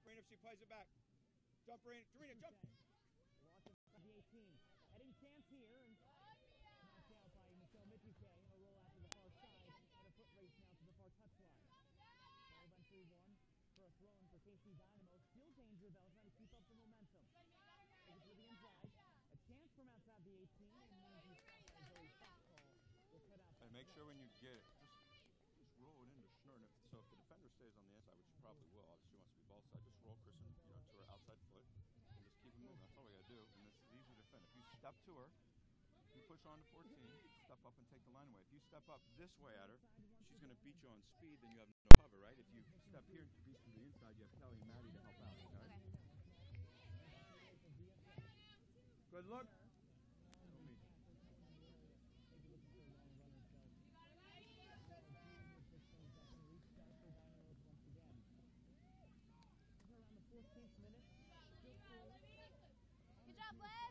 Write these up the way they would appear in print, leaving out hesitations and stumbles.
If she plays it back. Jump, Serena, jump. Launches the 18. Heading chance here and knocked out by Michelle Michike. A roll out to the far side and a foot race now to the far touchline. Ball eventually won for a throw-in for KC Dynamos. Still danger though, trying to keep up the momentum. Take it to the inside. A chance from outside the 18 and moves stopped by Zoe Foxhall. Will cut out. And make sure when you get it, just roll it into Schnurr. So if the defender stays on the inside, which she probably will, obviously she wants to be ball side, just roll Kristen, to her outside foot and just keep it moving. That's all we gotta do. And this is easy to defend. If you step to her, you push her on to 14, step up and take the line away. If you step up this way at her, she's gonna beat you on speed, then you have no cover, right? If you step here and beat to the inside, you have Kelly and Maddie to help out, okay? Good look. Good job, Lev.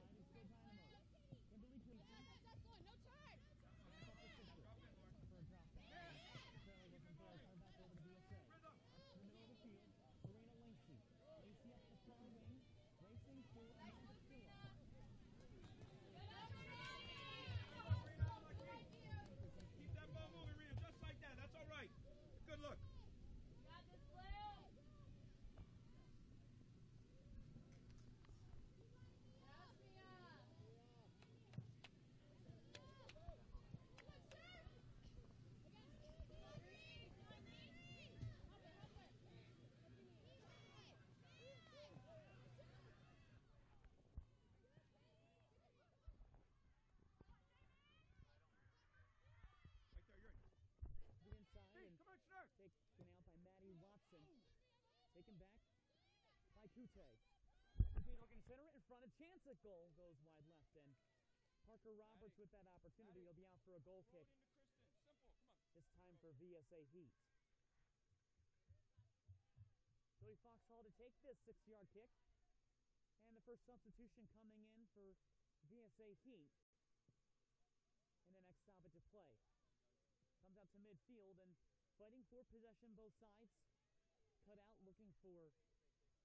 Keep that ball moving, Rita, just like that. That's all right. Good look. Come on, Schnurr. Taken out by Maddie Watson. Taken back by Kute. Kute looking center in front. A chance at goal. Goes wide left. And Parker Roberts with that opportunity. He'll be out for a goal kick. This time for VSA Heat. Zoe Foxhall to take this 6-yard kick. And the first substitution coming in for VSA Heat. And the next stoppage of play. Comes out to midfield and fighting for possession both sides. Cut out looking for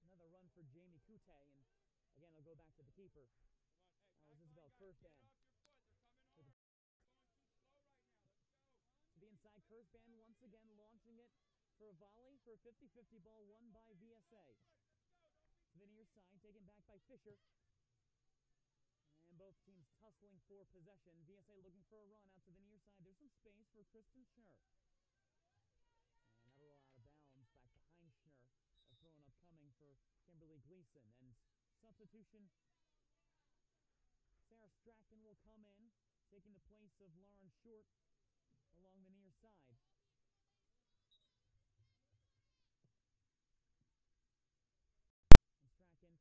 another run for Jamie Kute. And again, it'll go back to the keeper. That was Isabel Kurzban. To the inside, Kurzban once again launching it for a volley for a 50-50 ball won by VSA. To the near side, taken back by Fisher. And both teams tussling for possession. VSA looking for a run out to the near side. There's some space for Kristen Schnurr. And that'll roll out of bounds back behind Schnurr. A throw-in upcoming for Kimberly Gleason. And substitution, Sarah Strachan will come in, taking the place of Lauren Short along the near side. And Strachan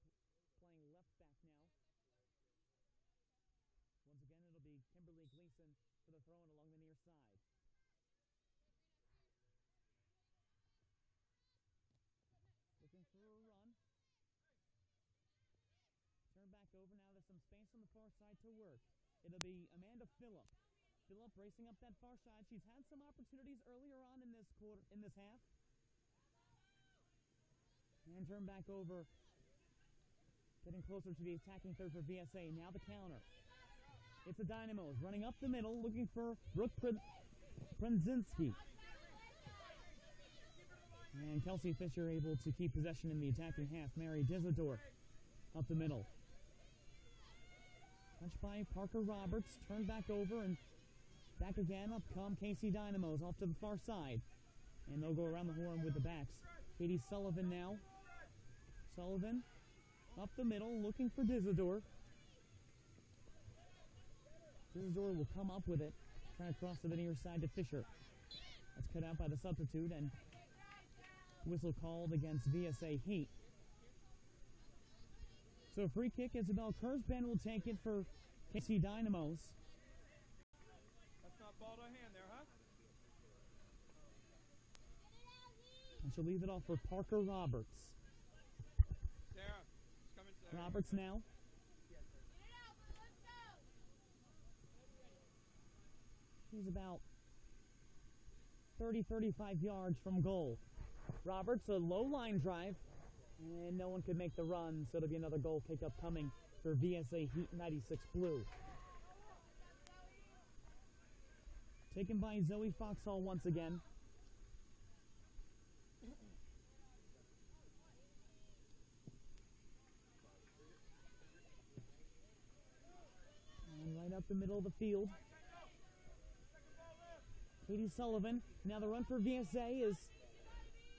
playing left back now. Once again, it'll be Kimberly Gleason for the throw-in along the near side. Looking for a run. Turn back over. Now there's some space on the far side to work. It'll be Amanda Phillip. Phillip racing up that far side. She's had some opportunities earlier on in this quarter, in this half. And turn back over. Getting closer to the attacking third for VSA. Now the counter. It's the Dynamos running up the middle, looking for Brooke Prędzinski. And Kelsey Fisher able to keep possession in the attacking half. Mary Dizador up the middle. Touched by Parker Roberts, turned back over and back again. Up come KC Dynamos off to the far side. And they'll go around the horn with the backs. Katie Sullivan now. Sullivan up the middle, looking for Dizador. Dizador will come up with it, trying to cross to the near side to Fisher. That's cut out by the substitute, and whistle called against VSA Heat. So a free kick, Isabel Kurzban will take it for KC Dynamos. That's not ball to hand there, huh? And she'll leave it off for Parker Roberts. Sarah, it's coming to Roberts now. He's about 30-35 yards from goal. Roberts, a low line drive, And no one could make the run, so it'll be another goal kick upcoming for VSA Heat 96 Blue. Taken by Zoe Foxhall once again. And right up the middle of the field, Katie Sullivan. Now the run for VSA is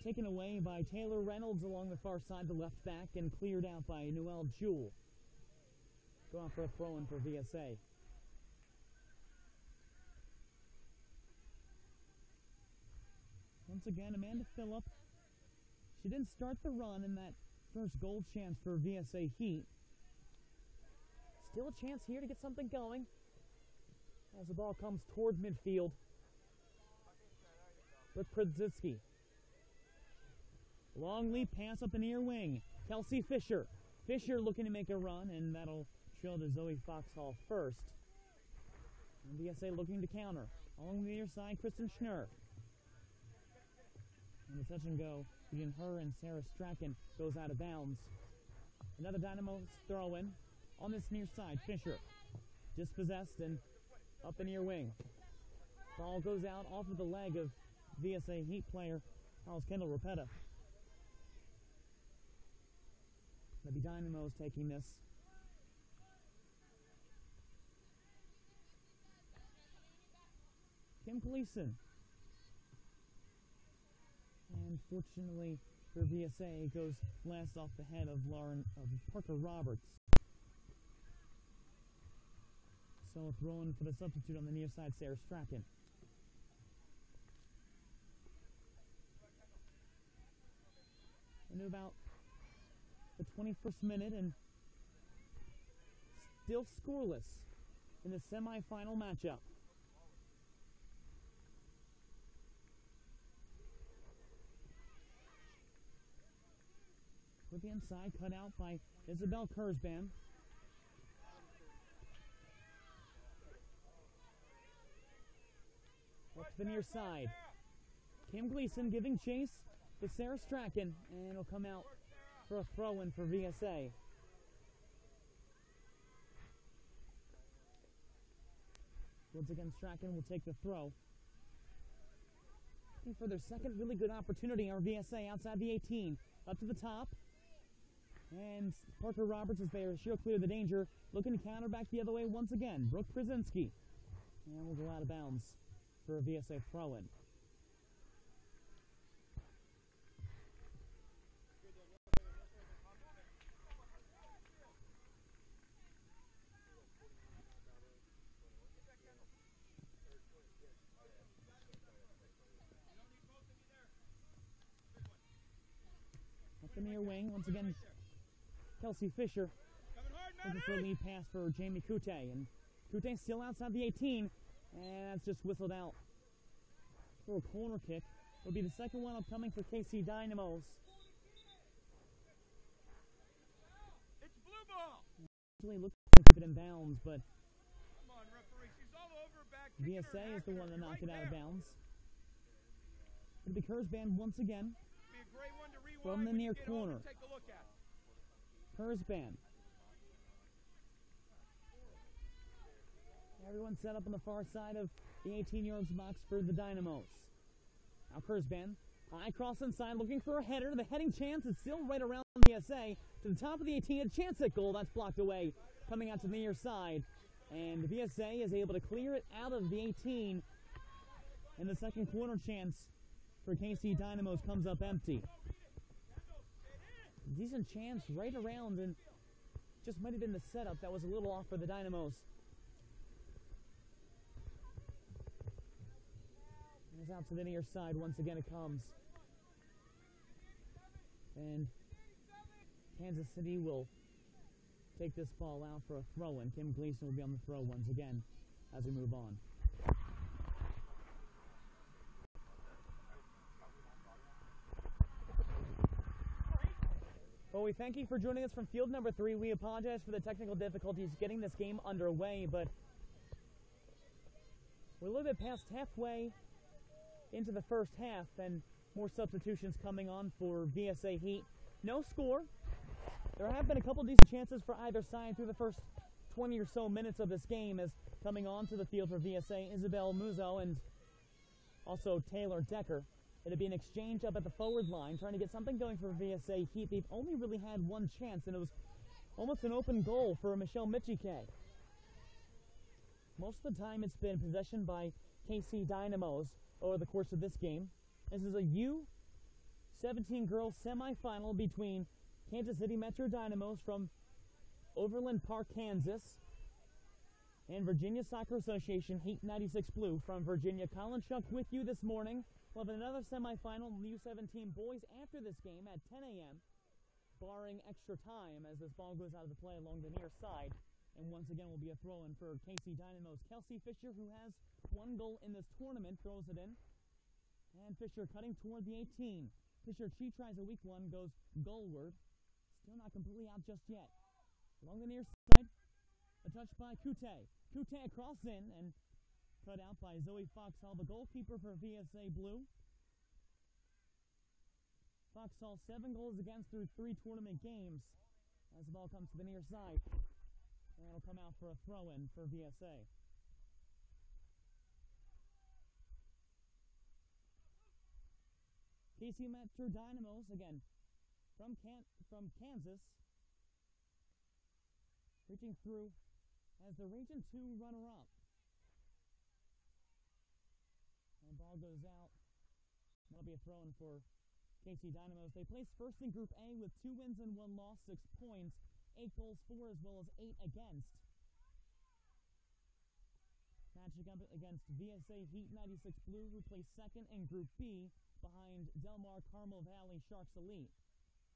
taken away by Taylor Reynolds along the far side, the left back, and cleared out by Noelle Jewell. Go on for a throw-in for VSA. Once again, Amanda Phillip. She didn't start the run in that first goal chance for VSA Heat. Still a chance here to get something going as the ball comes toward midfield with Pradzitsky. Long leap pass up the near wing. Kelsey Fisher. Fisher looking to make a run, and that'll trail to Zoe Foxhall first. And VSA looking to counter. Along the near side, Kristen Schnurr. And the touch and go between her and Sarah Strachan goes out of bounds. Another Dynamos throw-in on this near side. Fisher dispossessed and up the near wing. Ball goes out off of the leg of VSA Heat player Alice Kendall Rapetta. The Dynamos taking this. Kim Gleason. And fortunately for VSA, it goes last off the head of Parker Roberts. So throwing for the substitute on the near side, Sarah Strachan. Into about the 21st minute, and still scoreless in the semifinal matchup. With the inside cut out by Isabel Kurzban. Up to the near side. Kim Gleason giving chase to Sarah Strachan, and it'll come out for a throw-in for VSA. Once again, Strachan will take the throw. Looking for their second really good opportunity on VSA outside the 18. Up to the top. And Parker Roberts is there. She'll clear the danger. Looking to counter back the other way once again. Brooke Krasinski. And we'll go out of bounds for a VSA throw-in. Up the near wing, once again, Kelsey Fisher looking for a lead pass for Jamie Kute, and Kute still outside the 18, and that's just whistled out for a corner kick. It'll be the second one upcoming for KC Dynamos. It's blue ball. Actually looks to keep it in bounds, but Come on, referee. She's all over back. VSA is the one that knocked it out of bounds. It'll be Kurzban once again Be a great one to rewind from the when near you get home corner. and take a look at. Kurzban. Everyone set up on the far side of the 18-yard box for the Dynamos. Now Kurzban, high cross inside, looking for a header. The heading chance is still right around VSA. To the top of the 18, a chance at goal. That's blocked away, coming out to the near side. And VSA is able to clear it out of the 18. And the second corner chance for KC Dynamos comes up empty. Decent chance right around, and just might have been the setup that was a little off for the Dynamos. And it's out to the near side. Once again it comes. And Kansas City will take this ball out for a throw-in. Kim Gleason will be on the throw once again as we move on. Well, we thank you for joining us from field number 3. We apologize for the technical difficulties getting this game underway, but we're a little bit past halfway into the first half, and more substitutions coming on for VSA Heat. No score. There have been a couple decent chances for either side through the first 20 or so minutes of this game, as coming onto the field for VSA, Isabel Muzo and also Taylor Decker. It'd be an exchange up at the forward line, trying to get something going for VSA Heat. They've only really had one chance, and it was almost an open goal for Michelle Michike. Most of the time it's been possession by KC Dynamos over the course of this game. This is a U17 Girls Semifinal between Kansas City Metro Dynamos from Overland Park, Kansas, and Virginia Soccer Association Heat 96 Blue from Virginia. Colin Shuck with you this morning. We'll have another semifinal U17 boys after this game at 10 a.m., barring extra time as this ball goes out of the play along the near side. And once again will be a throw-in for KC Dynamo's Kelsey Fisher, who has one goal in this tournament, throws it in. And Fisher cutting toward the 18. Fisher, she tries a weak one, goes goalward. Still not completely out just yet. Along the near side, a touch by Kute. Kute across in and cut out by Zoe Foxhall, the goalkeeper for VSA Blue. Foxhall 7 goals against through 3 tournament games as the ball comes to the near side. And it'll come out for a throw-in for VSA. KC Metro Dynamos, again, from Kansas, reaching through as the Region 2 runner-up. And the ball goes out. That'll be a throw-in for KC Dynamos. They placed first in Group A with 2 wins and 1 loss, 6 points, 8 goals for as well as 8 against. Matching up against VSA Heat 96 Blue, who placed second in Group B behind Del Mar Carmel Valley Sharks Elite.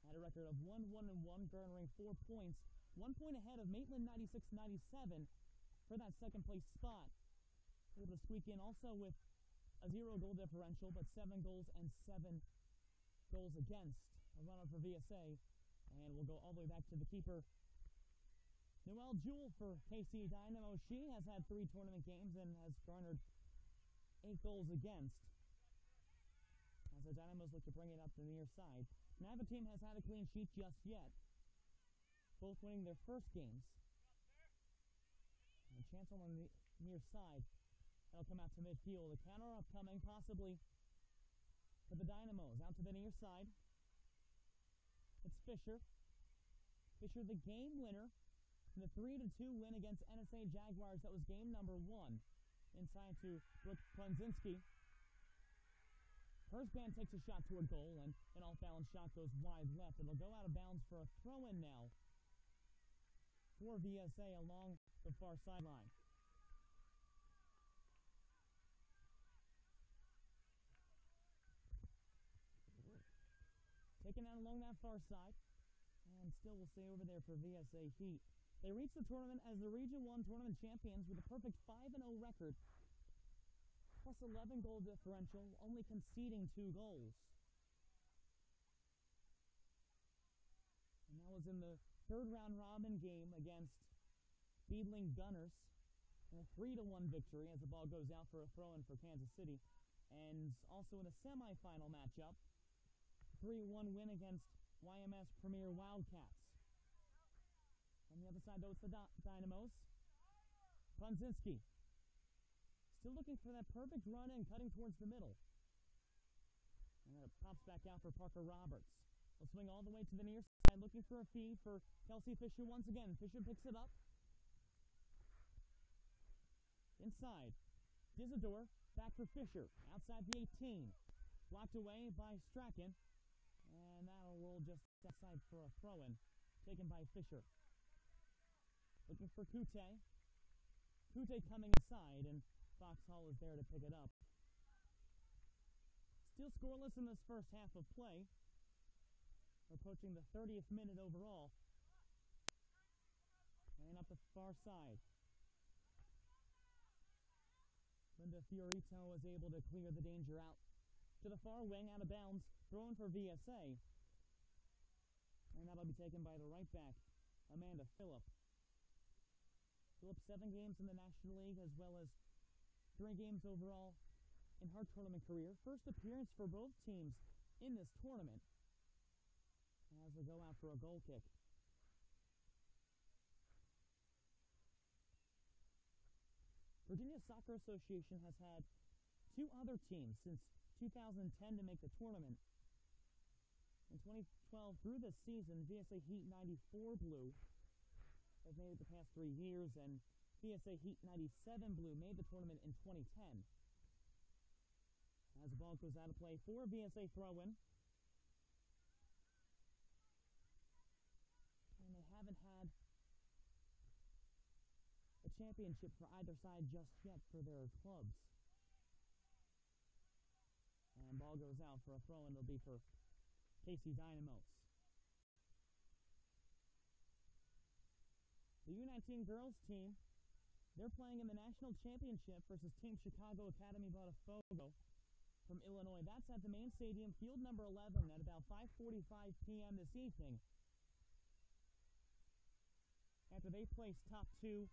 Had a record of 1-1-1, garnering 4 points, 1 point ahead of Maitland 96-97 for that second place spot. Able to squeak in also with a 0 goal differential, but 7 goals and 7 goals against. A runner for VSA, and we'll go all the way back to the keeper, Noelle Jewell for KC Dynamo. She has had 3 tournament games and has garnered 8 goals against. As the Dynamos look to bring it up to the near side. Neither team has had a clean sheet just yet. Both winning their first games. And a chance on the near side. That'll come out to midfield. A counter upcoming, possibly for the Dynamos. Out to the near side. It's Fisher. Fisher, the game winner in the 3-2 win against NSA Jaguars. That was game number 1. Inside to Brooke Klonzinski. Hersband takes a shot toward goal, and an off-balance shot goes wide left. It'll go out of bounds for a throw-in now for VSA along the far sideline. Taken out along that far side, and still will stay over there for VSA Heat. They reached the tournament as the Region 1 tournament champions with a perfect 5-0 record. Plus 11 goal differential, only conceding 2 goals. And that was in the 3rd round robin game against Beedling Gunners. And a 3-1 victory as the ball goes out for a throw-in for Kansas City. And also in a semifinal matchup, 3-1 win against YMS Premier Wildcats. On the other side, though, it's the Dynamos. Klonzinski. Still looking for that perfect run in, cutting towards the middle. And then it pops back out for Parker Roberts. Will swing all the way to the near side, looking for a feed for Kelsey Fisher once again. Fisher picks it up. Inside. Dizador, back for Fisher. Outside the 18. Blocked away by Strachan. And that'll roll just outside for a throw-in. Taken by Fisher. Looking for Kute. Kute coming inside, and Foxhall is there to pick it up. Still scoreless in this first half of play. We're approaching the 30th minute overall. And up the far side. Linda Fiorito was able to clear the danger out to the far wing, out of bounds, thrown for VSA. And that'll be taken by the right back, Amanda Phillip. Phillip 7 games in the National League as well as 3 games overall in her tournament career. First appearance for both teams in this tournament. As will go out for a goal kick. Virginia Soccer Association has had two other teams since 2010 to make the tournament. In 2012, through this season, VSA Heat 94 Blue have made it the past 3 years, and VSA Heat 97 Blue made the tournament in 2010. As the ball goes out of play for a VSA throw-in. And they haven't had a championship for either side just yet for their clubs. And ball goes out for a throw-in. It'll be for KC Dynamos. The U19 girls team, they're playing in the national championship versus Team Chicago Academy Botafogo from Illinois. That's at the main stadium, field number 11, at about 5:45 p.m. this evening. After they placed top 2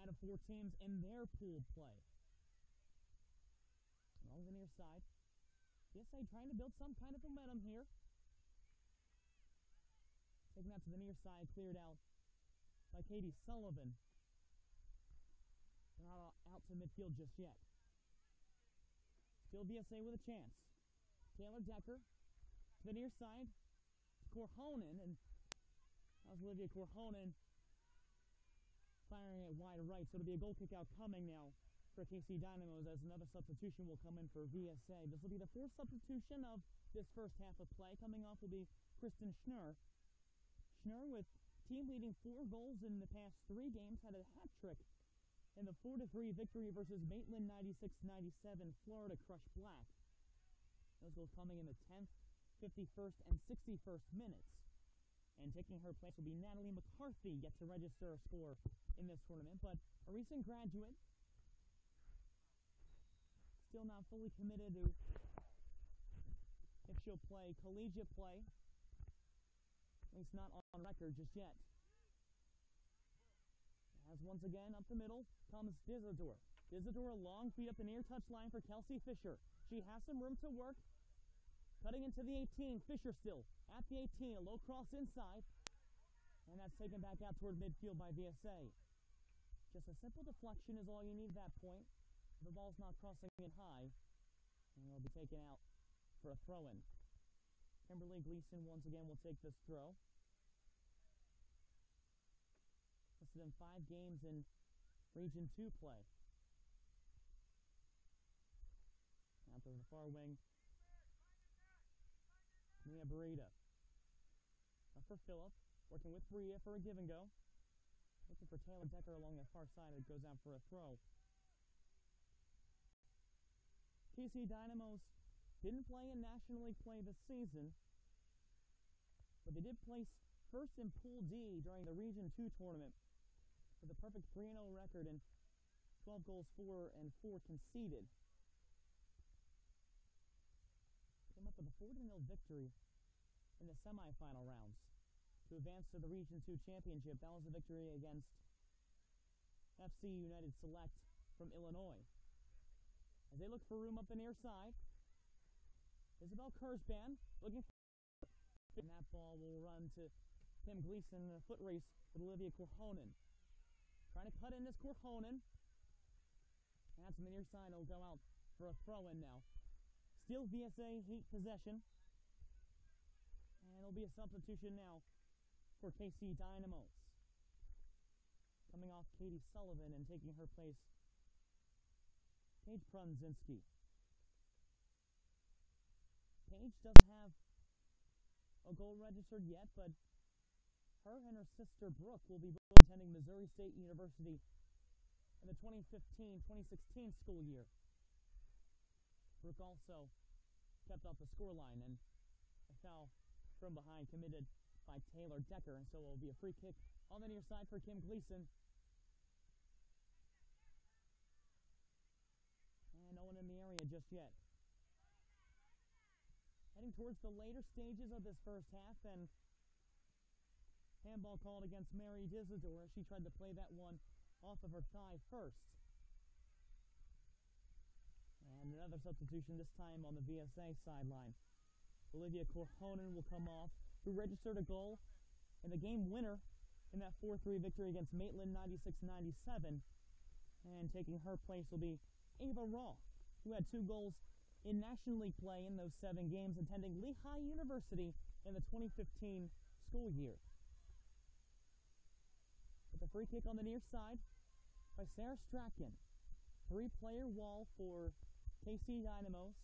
out of 4 teams in their pool play. On the near side, VSA trying to build some kind of momentum here. Taken out to the near side, cleared out by Katie Sullivan. Not out to midfield just yet. Still VSA with a chance. Taylor Decker to the near side. Corhonen, and that was Olivia Corhonen firing it wide right. So it'll be a goal kick out coming now for KC Dynamos as another substitution will come in for VSA. This will be the 4th substitution of this first half of play. Coming off will be Kristen Schnurr. Schnurr, with team-leading 4 goals in the past 3 games, had a hat trick in the 4-3 victory versus Maitland 96-97 Florida Crush Black. Those goals coming in the 10th, 51st, and 61st minutes. And taking her place will be Natalie McCarthy, yet to register a score in this tournament, but a recent graduate, still not fully committed to if she'll play collegiate play, at least not on record just yet. As once again, up the middle comes Dizador. Dizador, a long feed up the near touch line for Kelsey Fisher. She has some room to work. Cutting into the 18, Fisher still at the 18, a low cross inside. And that's taken back out toward midfield by VSA. Just a simple deflection is all you need at that point. The ball's not crossing in high. And it'll be taken out for a throw-in. Kimberly Gleason once again will take this throw. Listed in 5 games in Region 2 play. Out to the far wing. Mia Burita. Up for Phillip. Working with Bria for a give and go. Looking for Taylor Decker along the far side. It goes out for a throw. KC Dynamos didn't play in National League play this season, but they did place first in Pool D during the Region 2 tournament with a perfect 3-0 record and 12 goals for and 4 conceded. Came up with a 4-0 victory in the semifinal rounds to advance to the Region 2 championship. That was a victory against FC United Select from Illinois. As they look for room up the near side, Isabel Kurzban looking for, and that ball will run to Kim Gleason in a foot race with Olivia Corhonen. Trying to cut in this Corhonen. And that's on the near side. It'll go out for a throw-in now. Still VSA Heat possession. And it'll be a substitution now for KC Dynamos. Coming off Katie Sullivan and taking her place, Paige Prunzinski. Paige doesn't have a goal registered yet, but her and her sister Brooke will be both attending Missouri State University in the 2015-2016 school year. Brooke also kept up the scoreline, and a foul from behind committed by Taylor Decker, and so it will be a free kick on the near side for Kim Gleason. And no one in the area just yet. Heading towards the later stages of this first half, and handball called against Mary Dizador as she tried to play that one off of her thigh first. And another substitution, this time on the VSA sideline. Olivia Corhonen will come off who registered a goal and the game winner in that 4-3 victory against Maitland 96-97. And taking her place will be Ava Raw, who had 2 goals in National League play in those 7 games, attending Lehigh University in the 2015 school year. With a free kick on the near side by Sarah Strachan. 3-player wall for KC Dynamos.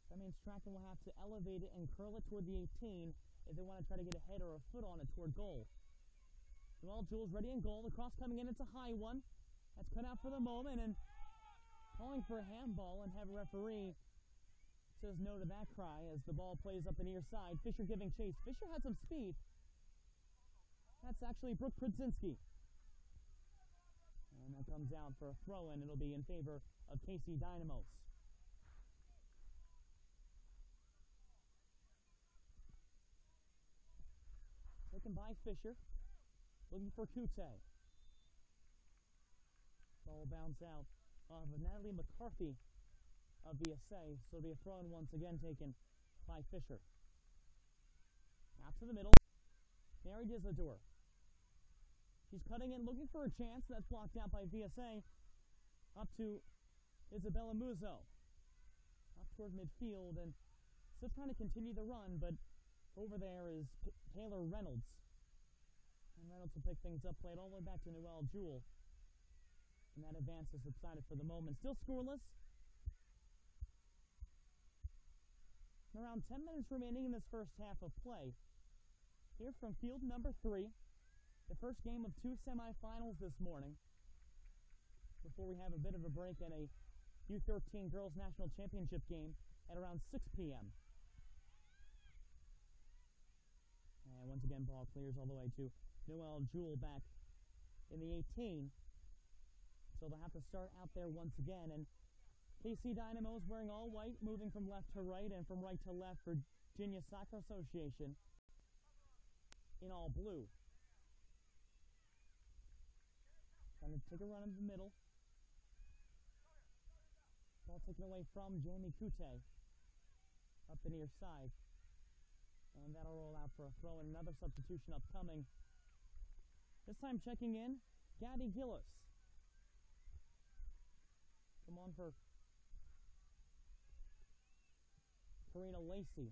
That means Strachan will have to elevate it and curl it toward the 18 if they want to try to get a head or a foot on it toward goal. Well, Jules ready in goal. The cross coming in. It's a high one. That's cut out for the moment, and calling for a handball, and have a referee says no to that cry as the ball plays up the near side. Fisher giving chase. Fisher had some speed. That's actually Brooke Prudzinski. And that comes out for a throw-in. It'll be in favor of KC Dynamos. Taken by Fisher. Looking for Kute. Ball bounce out of Natalie McCarthy of VSA. So it'll be a throw-in once again taken by Fisher. Out to the middle. Mary Disador. She's cutting in, looking for a chance. That's blocked out by VSA. Up to Isabella Muzo. Up toward midfield, and still trying to continue the run, but over there is Taylor Reynolds. And Reynolds will pick things up, play it all the way back to Noelle Jewell. And that advance has subsided for the moment. Still scoreless. Around 10 minutes remaining in this first half of play. Here from field number 3. The first game of 2 semifinals this morning. Before we have a bit of a break and a U17 Girls National Championship game at around 6 p.m. And once again, ball clears all the way to Noelle Jewell back in the 18. So they'll have to start out there once again. And KC Dynamos wearing all white, moving from left to right and from right to left for Virginia Soccer Association in all blue. Trying to take a run in the middle. Ball taken away from Jamie Kute up the near side. And that'll roll out for a throw, and another substitution upcoming. This time checking in, Gabby Gillis. Come on for Karina Lacey.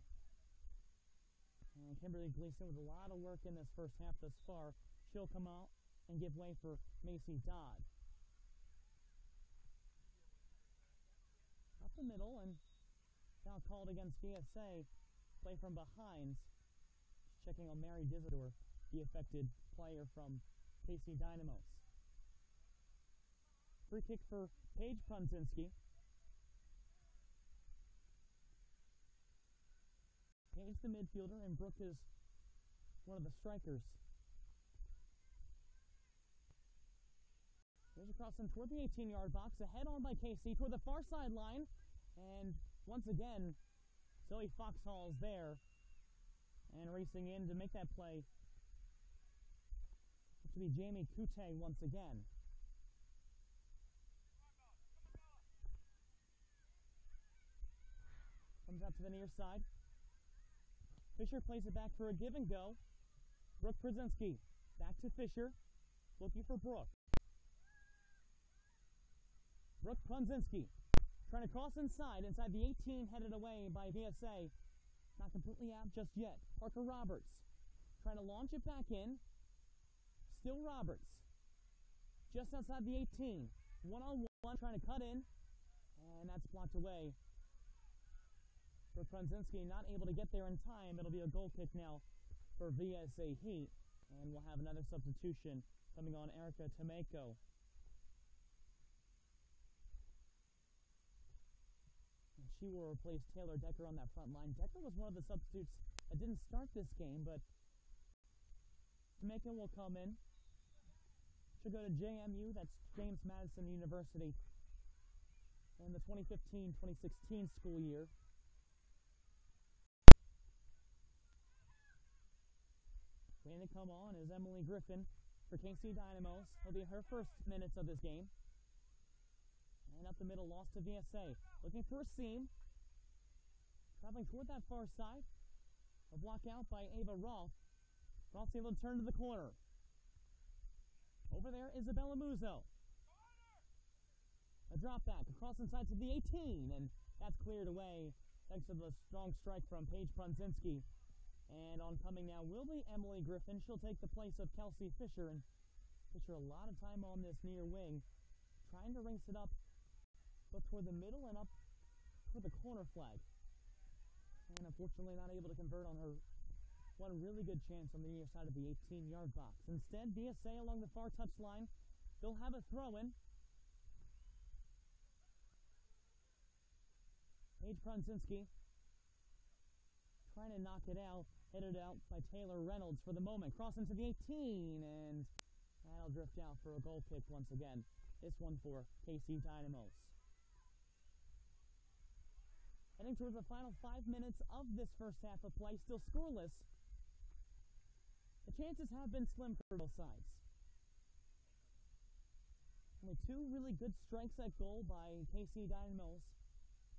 And Kimberly Gleason with a lot of work in this first half thus far. She'll come out and give way for Macy Dodd. Up the middle, and now called against VSA. Play from behind. Checking on Mary Disador, the affected player from KC Dynamos. Free kick for Paige Prunzinski. Paige the midfielder, and Brooke is one of the strikers. Here's a cross in toward the 18-yard box. A head-on by KC toward the far sideline. And once again, Zoe Foxhall's there. And racing in to make that play. It should be Jamie Kute once again. Comes out to the near side. Fisher plays it back for a give and go. Brooke Prudzinski back to Fisher. Looking for Brooke. Brooke Prudzinski trying to cross inside the 18, headed away by VSA. Not completely out just yet. Parker Roberts trying to launch it back in. Still Roberts. Just outside the 18. One-on-one, trying to cut in. And that's blocked away. For Prudzinski, not able to get there in time. It'll be a goal kick now for VSA Heat. And we'll have another substitution coming on, Erica Tomeko. She will replace Taylor Decker on that front line. Decker was one of the substitutes that didn't start this game, but Tomeko will come in. She'll go to JMU, that's James Madison University, in the 2015-2016 school year. Waiting to come on is Emily Griffin for KC Dynamos. It'll be her first minutes of this game. And up the middle, lost to VSA. Looking for a seam. Traveling toward that far side. A block out by Ava Roth. Roth's able to turn to the corner. Over there, Isabella Muzo. A drop back across inside to the 18, and that's cleared away thanks to the strong strike from Paige Prunzinski. And oncoming now will be Emily Griffin. She'll take the place of Kelsey Fisher, and Fisher a lot of time on this near wing, trying to race it up both toward the middle and up toward the corner flag. And unfortunately not able to convert on her one really good chance on the near side of the 18-yard box. Instead, BSA along the far touchline. They'll have a throw-in. Paige Prunzinski trying to knock it out. Headed out by Taylor Reynolds for the moment. Crossing to the 18, and that'll drift out for a goal kick once again. This one for KC Dynamos. Heading towards the final 5 minutes of this first half of play, still scoreless. The chances have been slim for both sides. Only two really good strikes at goal by KC Dynamos,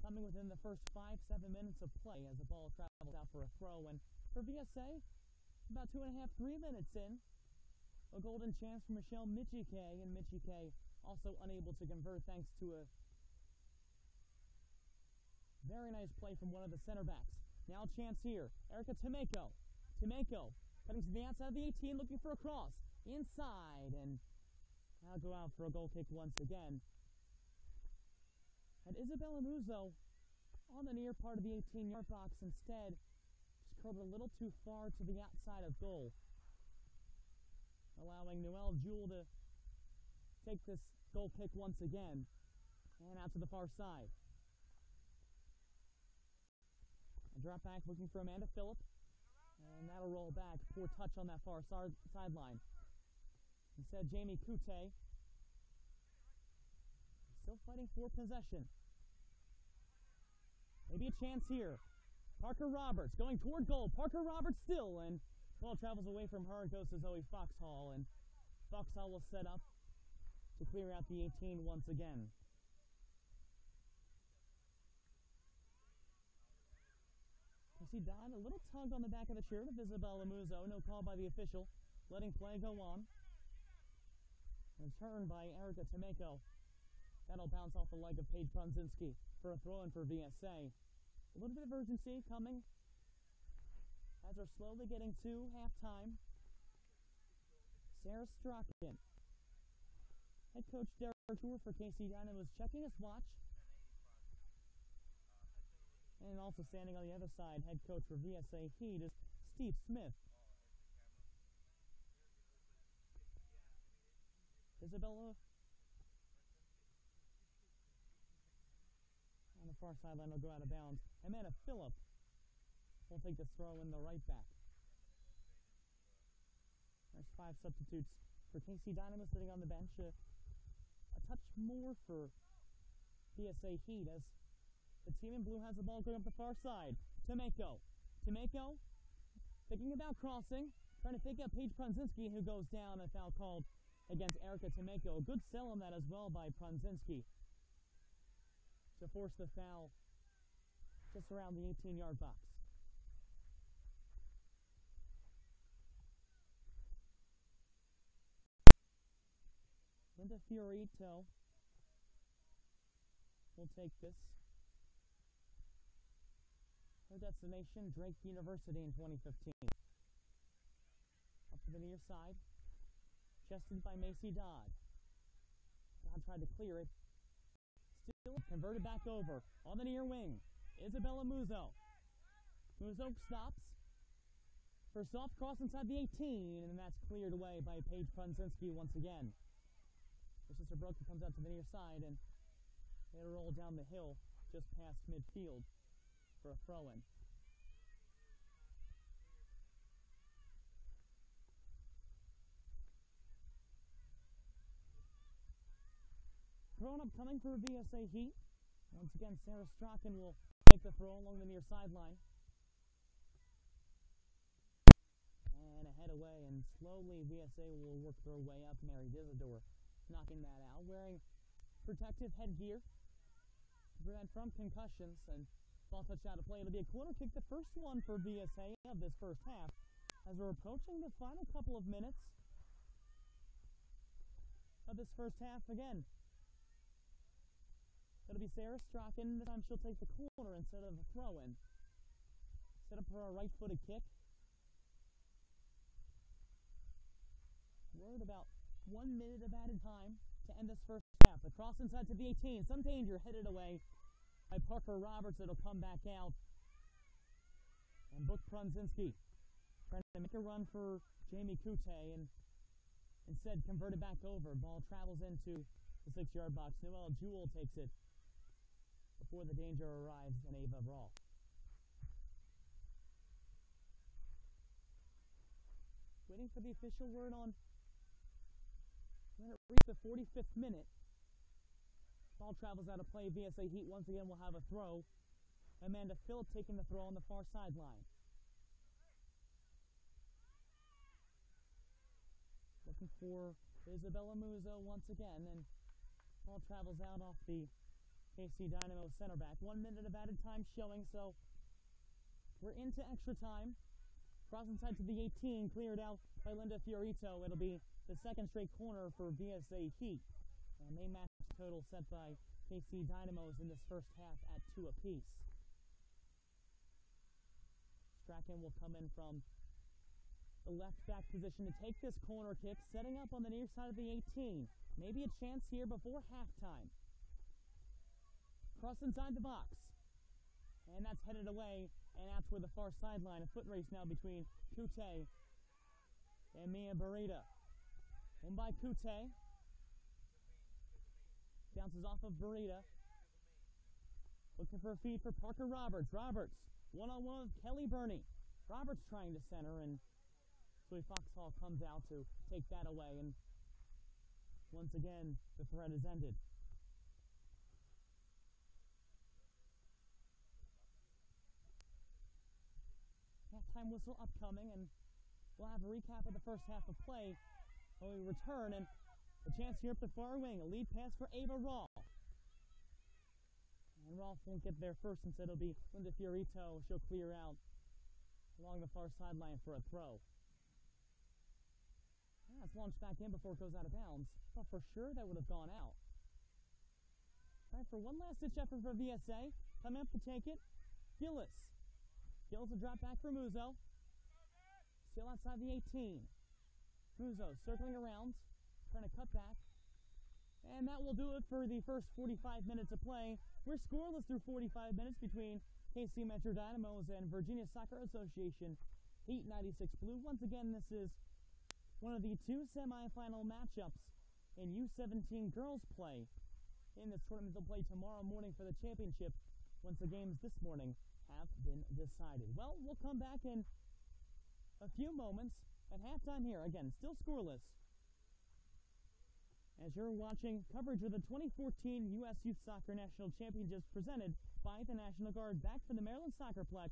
coming within the first 5-7 minutes of play as the ball travels out for a throw. And for VSA, about 2.5, 3 minutes in, a golden chance for Michelle Michike, and Michike also unable to convert thanks to a very nice play from one of the center backs. Now a chance here. Erica Tomeko. Tomeko cutting to the outside of the 18, looking for a cross. Inside, and that'll go out for a goal kick once again. And Isabella Muzo on the near part of the 18-yard box instead. Just curled a little too far to the outside of goal, allowing Noelle Jewell to take this goal kick once again. And out to the far side. A drop back looking for Amanda Phillip. And that'll roll back. Poor touch on that far sideline. Instead, Jamie Kute still fighting for possession. Maybe a chance here. Parker Roberts going toward goal. Parker Roberts still, and ball travels away from her and goes to Zoe Foxhall. And Foxhall will set up to clear out the 18 once again. You see Don, a little tug on the back of the shirt of Isabella Muzo. No call by the official, letting play go on. And turn by Erica Tomeko. That'll bounce off the leg of Paige Prunzinski for a throw-in for VSA. A little bit of urgency coming as we're slowly getting to halftime. Sarah Strachan. Head coach Derek Tour for KC Dynamos checking his watch. And also standing on the other side, head coach for VSA Heat is Steve Smith. Isabella on the far sideline will go out of bounds. Amanda Phillip will take the throw in the right back. There's 5 substitutes for KC Dynamo sitting on the bench. A touch more for VSA Heat as the team in blue has the ball going up the far side. Tomeko thinking about crossing, trying to fake out Paige Prunzinski, who goes down. A foul called against Erica Tomeko. A good sell on that as well by Prunzinski to force the foul just around the 18-yard box. Linda Fiorito will take this. Her destination, Drake University in 2015. Up to the near side. Chested by Macy Dodd. Dodd tried to clear it. Still converted back over. On the near wing, Isabella Muzo. Muzo stops. For a soft cross inside the 18, and that's cleared away by Paige Prunzinski once again. Her sister Brooke comes out to the near side, and it'll roll down the hill just past midfield for a throw-in. Throw-in upcoming for VSA Heat. Once again, Sarah Strachan will make the throw along the near sideline. And a head away, and slowly VSA will work their way up. Mary Dizador knocking that out, wearing protective headgear to prevent from concussions, and Ball touched out of play. It'll be a corner kick, the first one for VSA of this first half, as we're approaching the final couple of minutes of this first half again. It'll be Sarah Strachan. This time she'll take the corner instead of a throw-in. Set up for a right-footed kick. We're at about 1 minute of added time to end this first half. The cross inside to the 18. Some danger headed away by Parker Roberts. It'll come back out. And Book Prunzinski trying to make a run for Jamie Kute and instead converted back over. Ball travels into the 6-yard box. Noelle Jewell takes it before the danger arrives in Ava Brawl. Waiting for the official word on when it reaches the 45th minute. Ball travels out of play. VSA Heat once again will have a throw. Amanda Phillip taking the throw on the far sideline. Looking for Isabella Muzo once again, and ball travels out off the KC Dynamo center back. 1 minute of added time showing, so we're into extra time. Cross inside to the 18, cleared out by Linda Fiorito. It'll be the second straight corner for VSA Heat. And they match the total set by KC Dynamos in this first half at 2 apiece. Strachan will come in from the left back position to take this corner kick, setting up on the near side of the 18. Maybe a chance here before halftime. Cross inside the box. And that's headed away, and out toward the far sideline. A foot race now between Kute and Mia Burita. In by Kute. Bounces off of Burita. Looking for a feed for Parker Roberts. Roberts, one-on-one with Kelly Burney. Roberts trying to center, and Zoe Foxhall comes out to take that away, and once again, the threat is ended. Halftime whistle upcoming, and we'll have a recap of the first half of play when we return, and a chance here up the far wing. A lead pass for Ava Rolfe. And Rolfe won't get there first, instead it'll be Linda Fiorito. She'll clear out along the far sideline for a throw. It's launched back in before it goes out of bounds. Thought for sure that would have gone out. Time for one last ditch effort for VSA. Coming up to take it, Gillis. Gillis will drop back for Muzo. Still outside the 18. Muzo circling around, trying to cut back. And that will do it for the first 45 minutes of play. We're scoreless through 45 minutes between KC Metro Dynamos and Virginia Soccer Association Heat 96 Blue. Once again, this is one of the two semifinal matchups in U17 Girls play in this tournament. They'll play tomorrow morning for the championship once the games this morning have been decided. Well, we'll come back in a few moments at halftime here. Again, still scoreless, as you're watching coverage of the 2014 U.S. Youth Soccer National Championships presented by the National Guard. Back from the Maryland SoccerPlex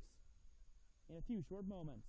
in a few short moments.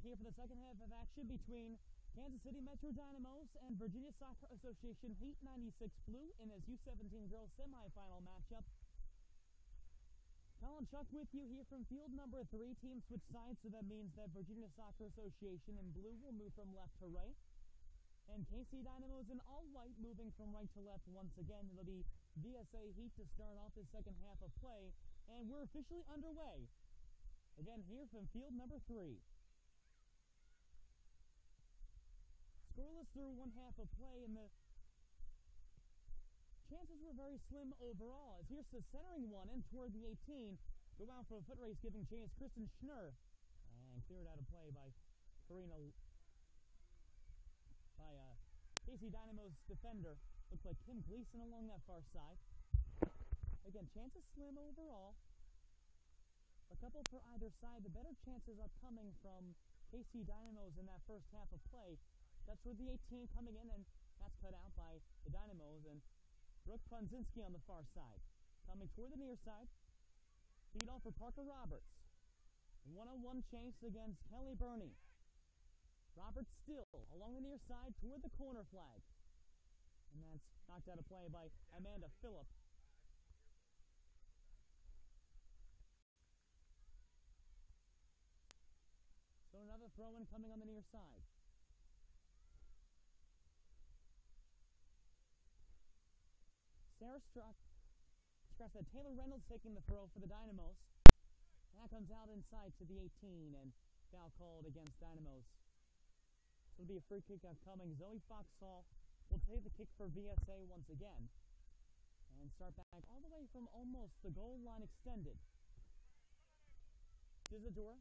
here for the second half of action between Kansas City Metro Dynamos and Virginia Soccer Association Heat 96 Blue in this U17 Girls semifinal matchup. Colin Chuck with you here from field number 3. Team switch sides, so that means that Virginia Soccer Association in blue will move from left to right. And KC Dynamos in all white moving from right to left once again. It'll be VSA Heat to start off the second half of play. And we're officially underway. Again, here from field number 3. Scoreless through one half of play, and the chances were very slim overall. As here's the centering one in toward the 18. Go out for a foot race, giving chance Kristen Schnurr. And cleared out of play by KC Dynamo's defender. Looks like Kim Gleason along that far side. Again, chances slim overall. A couple for either side. The better chances are coming from KC Dynamos in that first half of play. That's where the 18 coming in, and that's cut out by the Dynamos. And Brooke Prunzinski on the far side. Coming toward the near side. Feed off for Parker Roberts. One-on-one chase against Kelly Burney. Roberts still along the near side toward the corner flag. And that's knocked out of play by Amanda Phillip. So another throw-in coming on the near side. Sarah Taylor Reynolds taking the throw for the Dynamos. And that comes out inside to the 18, and foul called against Dynamos. So it'll be a free kick upcoming. Zoe Foxhall will take the kick for VSA once again. And start back all the way from almost the goal line extended. Isadora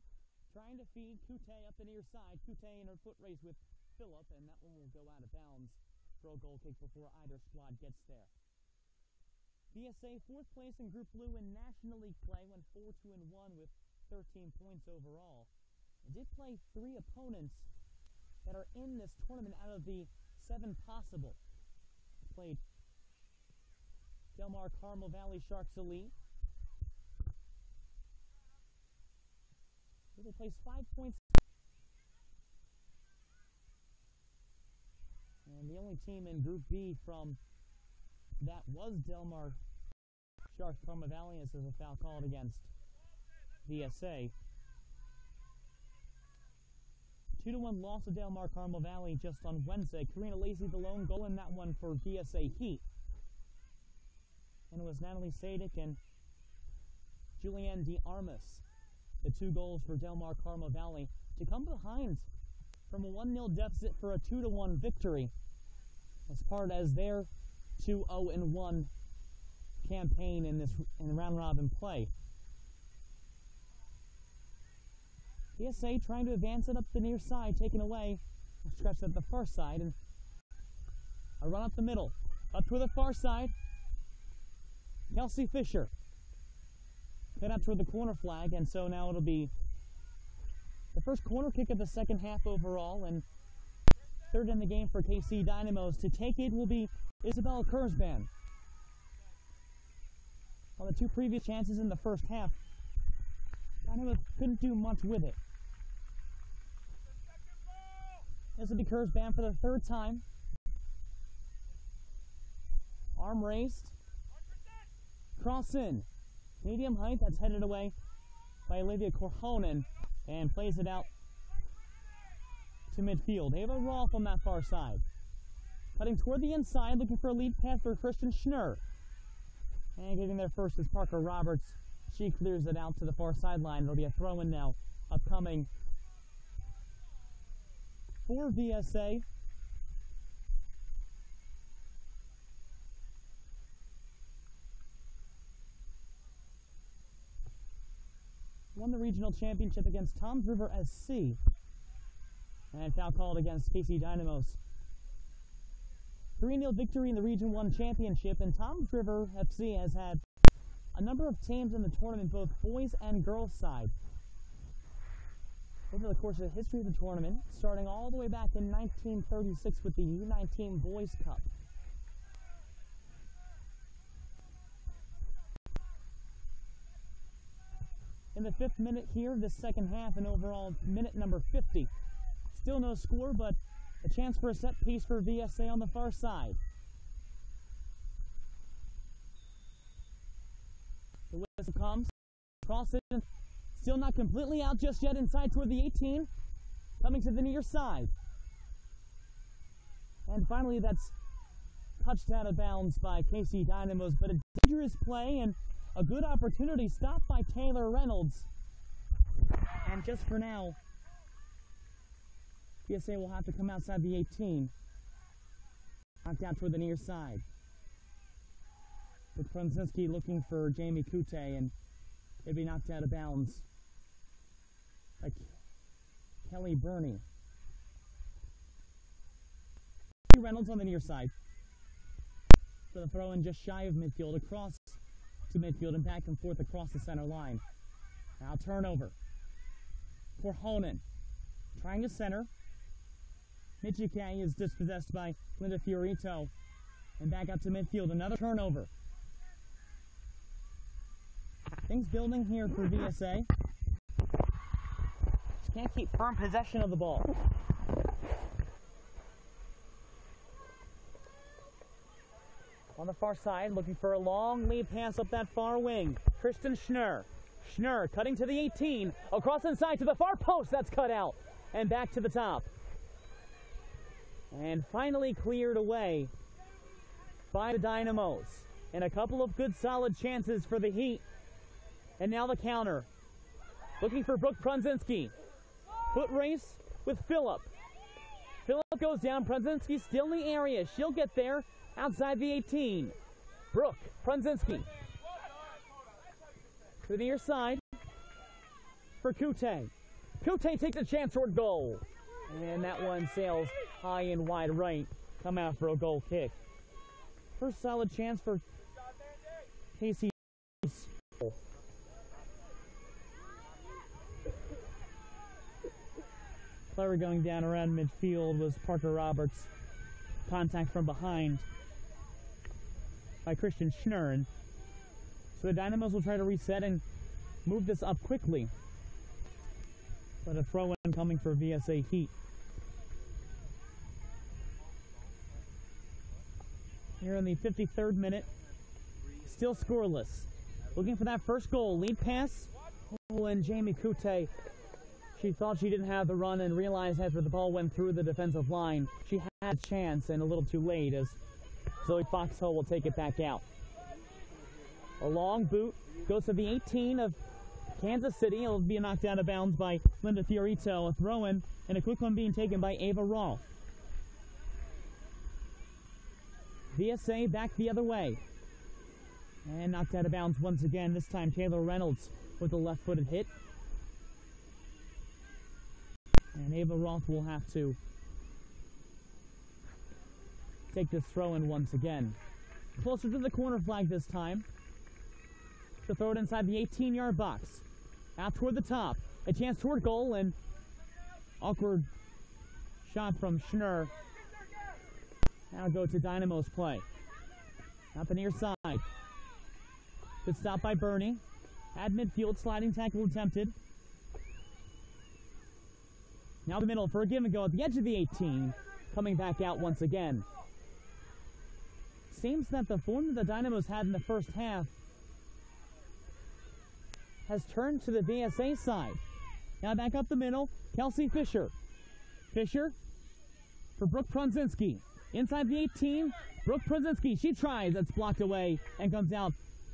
trying to feed Kute up the near side. Kute in her foot race with Phillip, and that one will go out of bounds for a goal kick before either squad gets there. VSA 4th place in Group Blue in National League play, went 4-2-1 with 13 points overall. It did play 3 opponents that are in this tournament out of the 7 possible. Played Del Mar Carmel Valley Sharks Elite. They placed 5 points. And the only team in Group B from that was Del Mar Sharks Carmel Valley, as there's a foul called against VSA. 2-1 loss to Del Mar Carmel Valley just on Wednesday. Karina Lacey the lone goal in that one for VSA Heat. And it was Natalie Sadik and Julianne DeArmas, the 2 goals for Del Mar Carmel Valley, to come behind from a 1-0 deficit for a 2-1 victory as part as their 2-0-1 campaign in round robin play. VSA trying to advance it up the near side, taken away. A stretch at the far side, and a run up the middle. Up to the far side. Kelsey Fisher. Cut out toward the corner flag, and so now it'll be the first corner kick of the second half overall, and third in the game for KC Dynamos. To take it will be Isabella Kurzban. On the 2 previous chances in the first half, Dynamos couldn't do much with it. This will be Kurzban for the 3rd time. Arm raised. Cross in. Medium height, that's headed away by Olivia Corhonen, and plays it out to midfield. Ava Rolfe on that far side. Cutting toward the inside, looking for a lead pass for Kristen Schnurr. And getting there first is Parker Roberts. She clears it out to the far sideline. It'll be a throw-in now, upcoming for VSA. Won the regional championship against Toms River SC. And foul called against KC Dynamos. 3-0 victory in the Region 1 championship, and Toms River FC has had a number of teams in the tournament, both boys and girls side. Over the course of the history of the tournament, starting all the way back in 1936 with the U19 Boys Cup. In the the 5th minute here of this second half, and overall minute number 50. Still no score, but a chance for a set piece for VSA on the far side. The whistle comes, cross it, still not completely out just yet, inside toward the 18, coming to the near side. And finally that's touched out of bounds by KC Dynamos, but a dangerous play and a good opportunity stopped by Taylor Reynolds. And just for now, VSA will have to come outside the 18. Knocked out toward the near side. With Prunzinski looking for Jamie Kute, and it'd be knocked out of bounds by Kelly Burney. Reynolds on the near side. For the throw in just shy of midfield, across to midfield and back and forth across the center line. Now turnover for Honan. Trying to center. Michike is dispossessed by Linda Fiorito. And back out to midfield. Another turnover. Things building here for VSA. Just can't keep firm possession of the ball. On the far side, looking for a long lead pass up that far wing. Kristen Schnurr. Schnurr cutting to the 18. Across inside to the far post. That's cut out. And back to the top. And finally cleared away by the Dynamos. And a couple of good solid chances for the Heat. And now the counter. Looking for Brooke Prunzinski. Foot race with Phillip. Phillip goes down. Prunzinski still in the area. She'll get there. Outside the 18. Brooke Prunzinski. To the near side for Kute. Kute takes a chance toward goal. And that one sails high and wide right. Come out for a goal kick. First solid chance for Casey. Player going down around midfield was Parker Roberts. Contact from behind by Christian Schnurr. So the Dynamos will try to reset and move this up quickly. But a throw-in coming for VSA Heat. Here in the 53rd minute, still scoreless. Looking for that first goal, lead pass. Oh, and Jamie Kute, she thought she didn't have the run and realized after the ball went through the defensive line, she had a chance and a little too late as Zoe Foxhole will take it back out. A long boot goes to the 18 of Kansas City. It'll be knocked out of bounds by Linda Fiorito. A throw-in and a quick one being taken by Ava Rolfe. VSA back the other way. And knocked out of bounds once again. This time Taylor Reynolds with a left-footed hit. And Ava Rolfe will have to take this throw-in once again. Closer to the corner flag this time. To throw it inside the 18-yard box. Out toward the top. A chance toward goal and awkward shot from Schnurr. Now go to Dynamo's play. Out the near side. Good stop by Burney. At midfield, sliding tackle attempted. Now the middle for a give and go at the edge of the 18. Coming back out once again. Seems that the form that the Dynamos had in the first half has turned to the VSA side. Now back up the middle, Kelsey Fisher. Fisher for Brooke Prunzinski. Inside the 18, Brooke Prunzinski. She tries, that's blocked away and comes out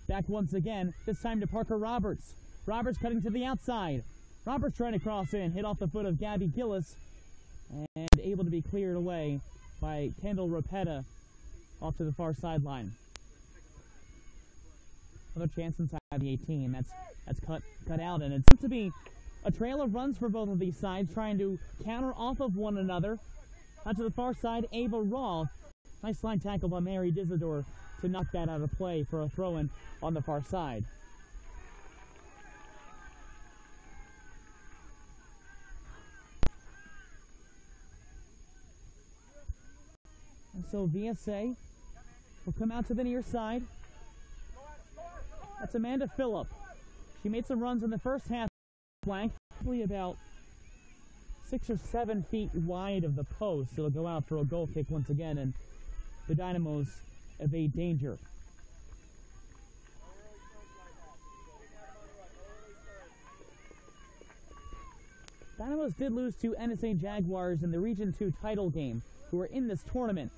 back once again, this time to Parker Roberts. Roberts cutting to the outside. Roberts trying to cross in, hit off the foot of Gabby Gillis, and able to be cleared away by Kendall Rapetta off to the far sideline. Another chance inside the 18. That's cut out, and it seems to be a trail of runs for both of these sides, trying to counter off of one another. Out to the far side, Ava Rolfe. Nice line tackle by Mary Dizador to knock that out of play for a throw-in on the far side. And so VSA will come out to the near side. That's Amanda Phillip. She made some runs in the first half flank, probably about 6 or 7 feet wide of the post. It'll go out for a goal kick once again, and the Dynamos evade danger. Dynamos did lose to NSA Jaguars in the Region 2 title game, who are in this tournament.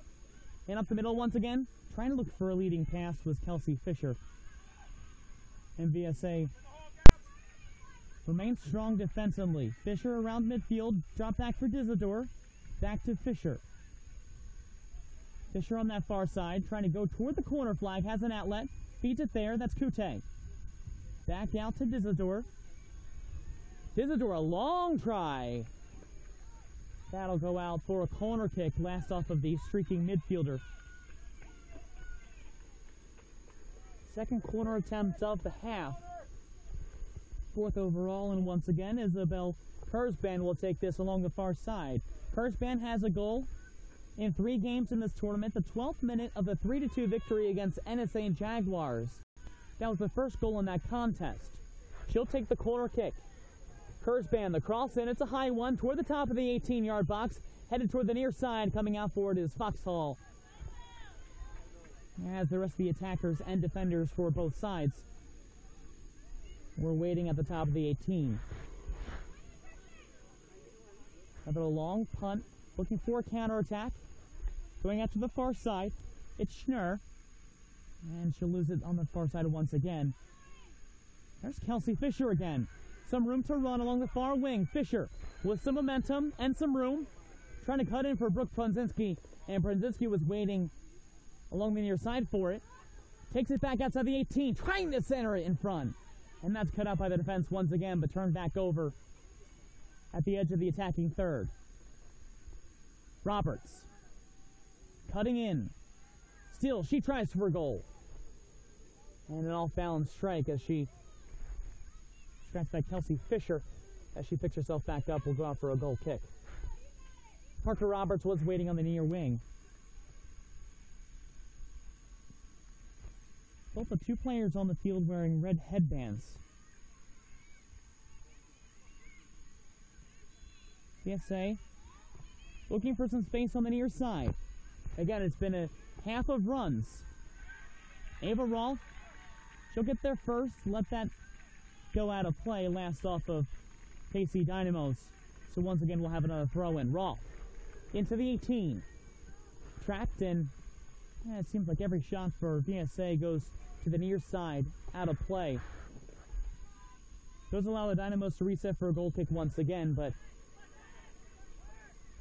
And up the middle once again, trying to look for a leading pass was Kelsey Fisher. And VSA remains strong defensively. Fisher around midfield, drop back for Dizador, back to Fisher. Fisher on that far side, trying to go toward the corner flag, has an outlet, feeds it there, that's Kute. Back out to Dizador. Dizador, a long try. That'll go out for a corner kick, last off of the streaking midfielder. Second corner attempt of the half. Fourth overall, and once again, Isabel Kurzban will take this along the far side. Kurzban has a goal in 3 games in this tournament, the 12th minute of the 3-2 victory against NSA Jaguars. That was the first goal in that contest. She'll take the corner kick. Kurzban, the cross in, it's a high one toward the top of the 18-yard box, headed toward the near side. Coming out for it is Foxhall, as the rest of the attackers and defenders for both sides were waiting at the top of the 18. Another long punt, looking for a counterattack. Going out to the far side, it's Schnurr, and she'll lose it on the far side once again. There's Kelsey Fisher again. Some room to run along the far wing. Fisher with some momentum and some room, trying to cut in for Brooke Prunzinski, and Prunzinski was waiting along the near side for it. Takes it back outside the 18, trying to center it in front. And that's cut out by the defense once again, but turned back over at the edge of the attacking third. Roberts cutting in. Still, she tries for a goal. And an off-balance strike as she scratched by Kelsey Fisher. As she picks herself back up, will go out for a goal kick. Parker Roberts was waiting on the near wing. Both the 2 players on the field wearing red headbands. PSA looking for some space on the near side. Again, it's been a half of runs. Ava Rolfe, she'll get there first, let that go out of play, last off of KC Dynamos. So once again, we'll have another throw in. Rolfe into the 18. Trapped, and it seems like every shot for VSA goes to the near side, out of play. Does allow the Dynamos to reset for a goal kick once again, but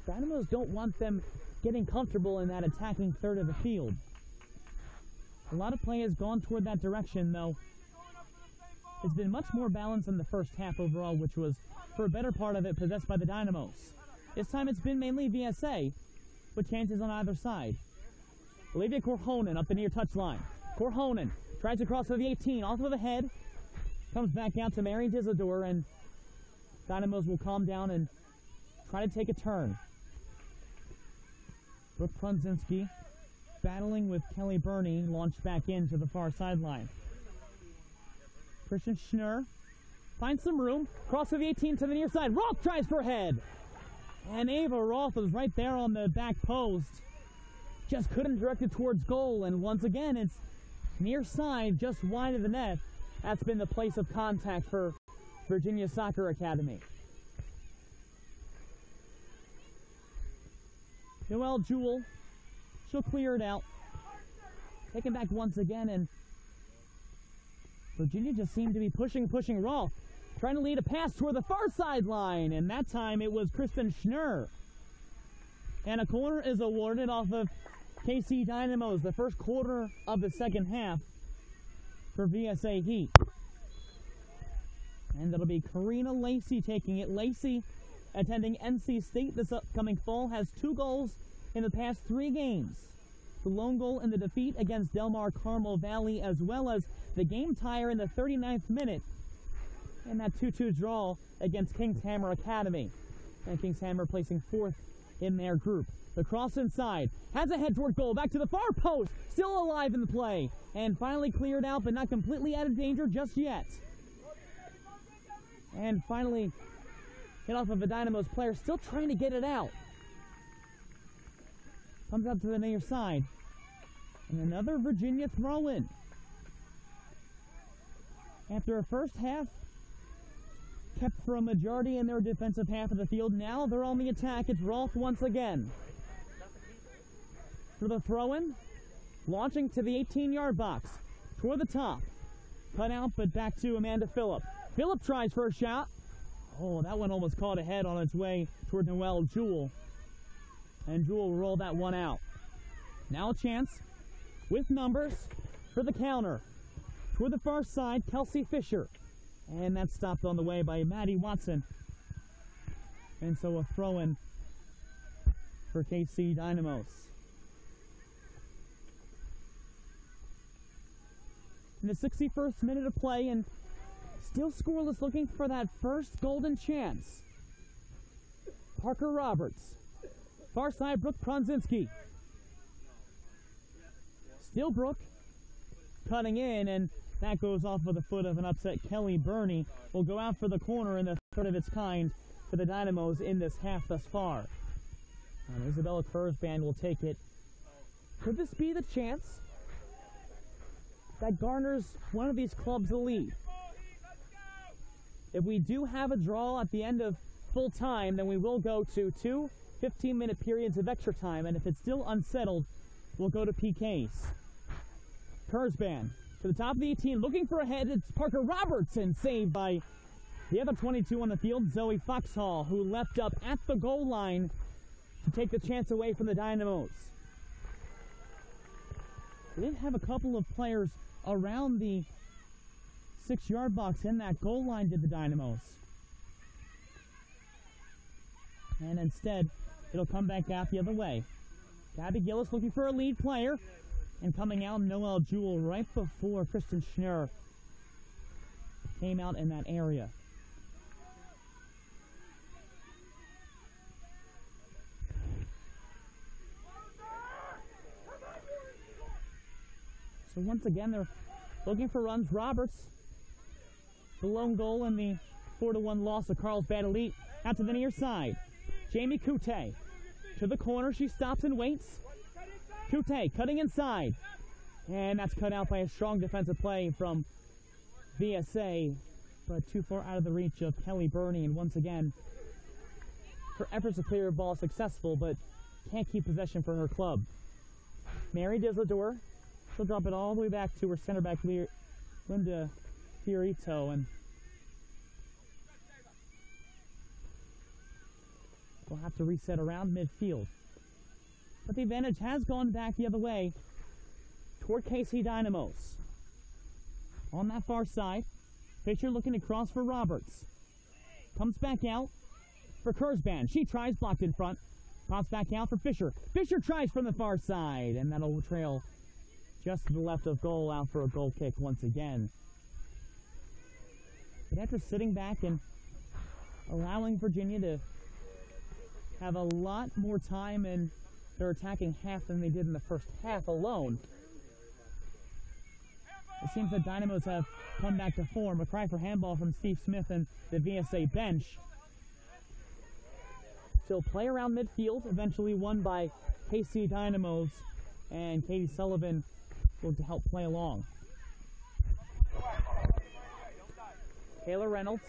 Dynamos don't want them getting comfortable in that attacking third of the field. A lot of play has gone toward that direction, though. It's been much more balanced in the first half overall, which was, for a better part of it, possessed by the Dynamos. This time it's been mainly VSA, with chances on either side. Olivia Korhonen up the near touchline. Korhonen tries to cross to the 18, off of the head. Comes back out to Mary Dizador, and Dynamos will calm down and try to take a turn. Brooke Prunzinski battling with Kelly Burney, launched back into the far sideline. Christian Schnurr finds some room, cross to the 18 to the near side. Rolfe tries for a head, and Ava Rolfe is right there on the back post. Just couldn't direct it towards goal, and once again it's near side, just wide of the net. That's been the place of contact for Virginia Soccer Academy. Noelle Jewell, she'll clear it out. Taken back once again, and Virginia just seemed to be pushing Rolfe. Trying to lead a pass toward the far sideline, and that time it was Kristen Schnurr. And a corner is awarded off of KC Dynamos, the first quarter of the second half for VSA Heat. And it'll be Karina Lacey taking it. Lacey, attending NC State this upcoming fall, has 2 goals in the past 3 games. The lone goal in the defeat against Del Mar Carmel Valley, as well as the game tire in the 39th minute, and that 2-2 draw against Kings Hammer Academy. And Kings Hammer placing 4th in their group. The cross inside, has a head toward goal, back to the far post, still alive in the play, and finally cleared out, but not completely out of danger just yet. And finally, hit off of a Dynamos player, still trying to get it out. Comes up to the near side. And another Virginia throw-in. After a first half, kept for a majority in their defensive half of the field, now they're on the attack. It's Rolfe once again. For the throw-in, launching to the 18-yard box. Toward the top. Cut out, but back to Amanda Phillip. Phillip tries for a shot. Oh, that one almost caught ahead on its way toward Noelle Jewell. And Jewell will roll that one out. Now a chance with numbers for the counter. Toward the far side, Kelsey Fisher. And that's stopped on the way by Maddie Watson. And so a throw-in for KC Dynamos. In the 61st minute of play, and still scoreless, looking for that first golden chance. Parker Roberts. Far side, Brooke Pronzinski. Still Brooke cutting in, and that goes off of the foot of an upset Kelly Burney. Will go out for the corner in the third of its kind for the Dynamos in this half thus far. And Isabella Kurzban will take it. Could this be the chance that garners one of these clubs a lead? If we do have a draw at the end of full time, then we will go to 2 15-minute periods of extra time, and if it's still unsettled, we'll go to PKs. Kurzban to the top of the 18, looking for a head. It's Parker Robertson, saved by the other 22 on the field, Zoe Foxhall, who leapt up at the goal line to take the chance away from the Dynamos. They did have a couple of players around the 6-yard box in that goal line, did the Dynamos. And instead, it'll come back out the other way. Gabby Gillis looking for a lead player. And coming out, Noelle Jewell right before Kristen Schnurr came out in that area. So once again, they're looking for runs. Roberts, the lone goal in the 4-1 loss of Carlsbad Elite. Out to the near side. Jamie Coute to the corner. She stops and waits. Coute cutting inside. And that's cut out by a strong defensive play from VSA, but too far out of the reach of Kelly Burney. And once again, her efforts to clear the ball successful, but can't keep possession for her club. Mary Dislador, she'll drop it all the way back to her center back, Linda Fiorito, and we'll have to reset around midfield. But the advantage has gone back the other way toward KC Dynamos. On that far side, Fisher looking to cross for Roberts. Comes back out for Kurzban. She tries, blocked in front. Pops back out for Fisher. Fisher tries from the far side, and that'll trail just to the left of goal, out for a goal kick once again. But after sitting back and allowing Virginia to have a lot more time in their attacking half than they did in the first half alone, it seems that Dynamos have come back to form. A cry for handball from Steve Smith and the VSA bench. Still play around midfield, eventually won by KC Dynamos, and Katie Sullivan will help play along. Taylor Reynolds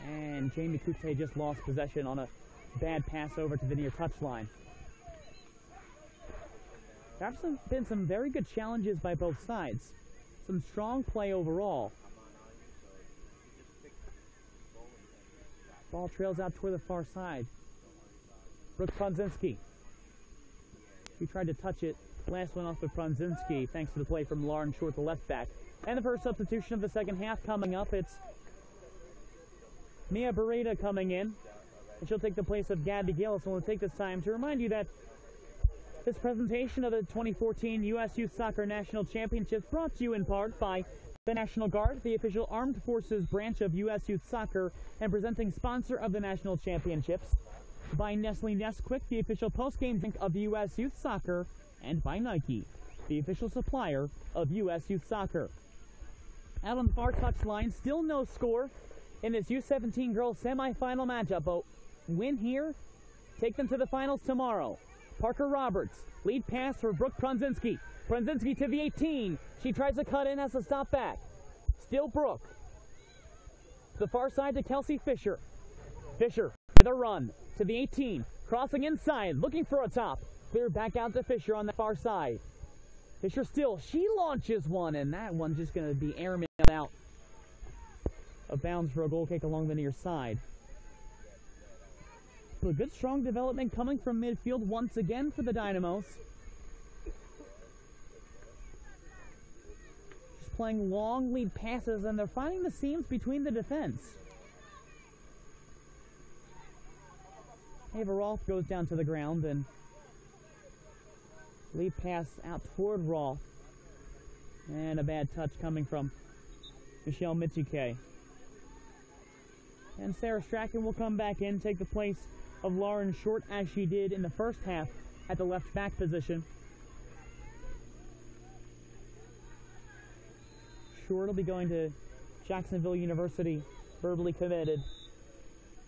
and Jamie Coute just lost possession on a bad pass over to the near touchline. There have been some very good challenges by both sides. Some strong play overall. Ball trails out toward the far side. Brooke Pronzinski. She tried to touch it. Last one off of Pronzinski, thanks to the play from Lauren Short, the left back. And the first substitution of the second half coming up. It's Mia Beretta coming in. And she'll take the place of Gabby Gillis. And we'll take this time to remind you that this presentation of the 2014 U.S. Youth Soccer National Championships brought to you in part by the National Guard, the official armed forces branch of U.S. Youth Soccer and presenting sponsor of the National Championships, by Nestle Nesquik, the official post-game drink of U.S. Youth Soccer, and by Nike, the official supplier of U.S. Youth Soccer. out on the far touchline. Still no score in this U17 Girls semifinal matchup, but win here, take them to the finals tomorrow. Parker Roberts, lead pass for Brooke Prunzinski. Prunzinski to the 18. She tries to cut in, has to stop back. Still Brooke. The far side to Kelsey Fisher. Fisher with a run to the 18. Crossing inside, looking for a top. Clear back out to Fisher on the far side. Fisher still, she launches one, and that one's just going to be airmailed out of bounds for a goal kick along the near side. So a good strong development coming from midfield once again for the Dynamos. Just playing long lead passes, and they're finding the seams between the defense. Ava Rolfe goes down to the ground, and lead pass out toward Rolfe. And a bad touch coming from Michelle Mitsuke. And Sarah Strachan will come back in, take the place of Lauren Short as she did in the first half at the left back position. Short will be going to Jacksonville University, verbally committed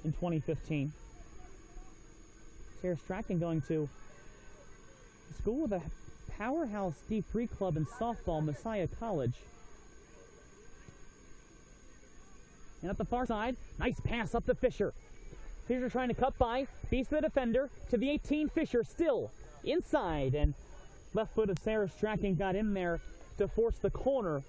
in 2015. Sarah Strachan going to school with a powerhouse D3 club in softball, Messiah College. And at the far side, nice pass up to Fisher. Fisher trying to cut by, beats the defender to the 18. Fisher still inside, and left foot of Sarah Strachan got in there to force the corner.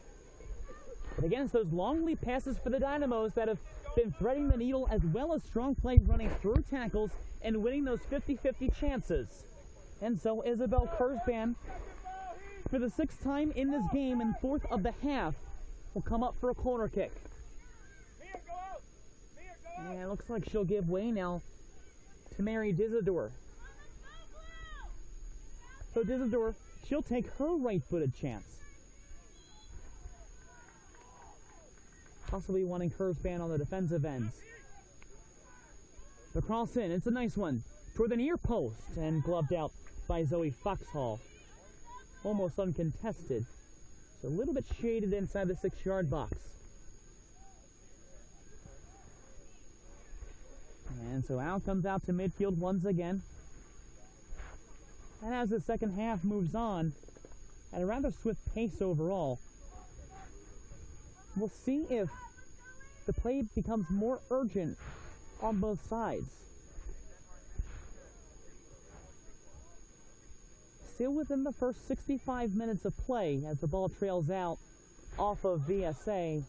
But again, it's those long lead passes for the Dynamos that have been threading the needle, as well as strong play running through tackles and winning those 50-50 chances. And so Isabel Kurzban, for the 6th time in this game and 4th of the half, will come up for a corner kick. And it looks like she'll give way now to Mary Dizador. So Dizador, she'll take her right-footed chance. Possibly wanting Kurzban on the defensive ends. The cross in, it's a nice one. Toward the near post, and gloved out by Zoe Foxhall. Almost uncontested. It's a little bit shaded inside the 6-yard box. And so Al comes out to midfield once again. And as the second half moves on, at a rather swift pace overall, we'll see if the play becomes more urgent on both sides. Still within the first 65 minutes of play as the ball trails out off of VSA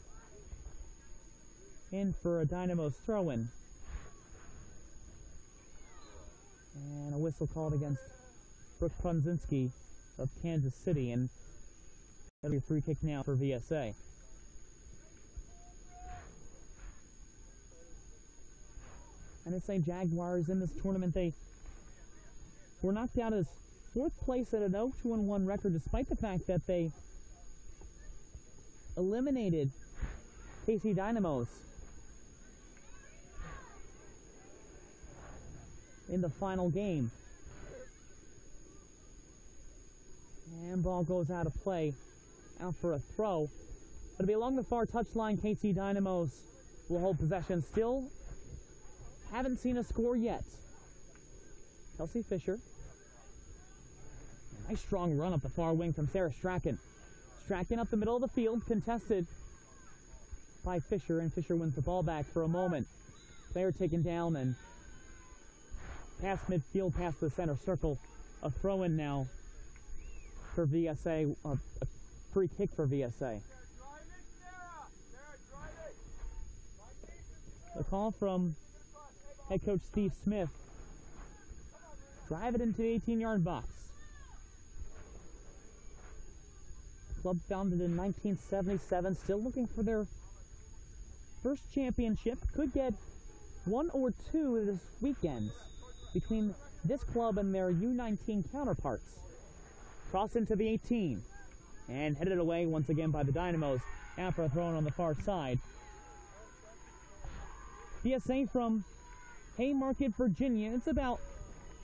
in for a Dynamos throw-in. And a whistle called against Brooke Prunzinski of Kansas City, and that'll be a free kick now for VSA. NSA Jaguars in this tournament, they were knocked out as 4th place at an 0-2-1 record, despite the fact that they eliminated KC Dynamos in the final game. And ball goes out of play, out for a throw. It'll be along the far touchline. KC Dynamos will hold possession. Still haven't seen a score yet. Kelsey Fisher. Nice strong run up the far wing from Sarah Strachan. Strachan up the middle of the field, contested by Fisher, and Fisher wins the ball back for a moment. Player taken down and past midfield, past the center circle. A throw-in now for VSA, a free kick for VSA. The call from head coach Steve Smith. Drive it into the 18-yard box. Club founded in 1977, still looking for their first championship. Could get 1 or 2 this weekend between this club and their U19 counterparts. Cross into the 18 and headed away once again by the Dynamos after a throw on the far side. VSA from Haymarket, Virginia. It's about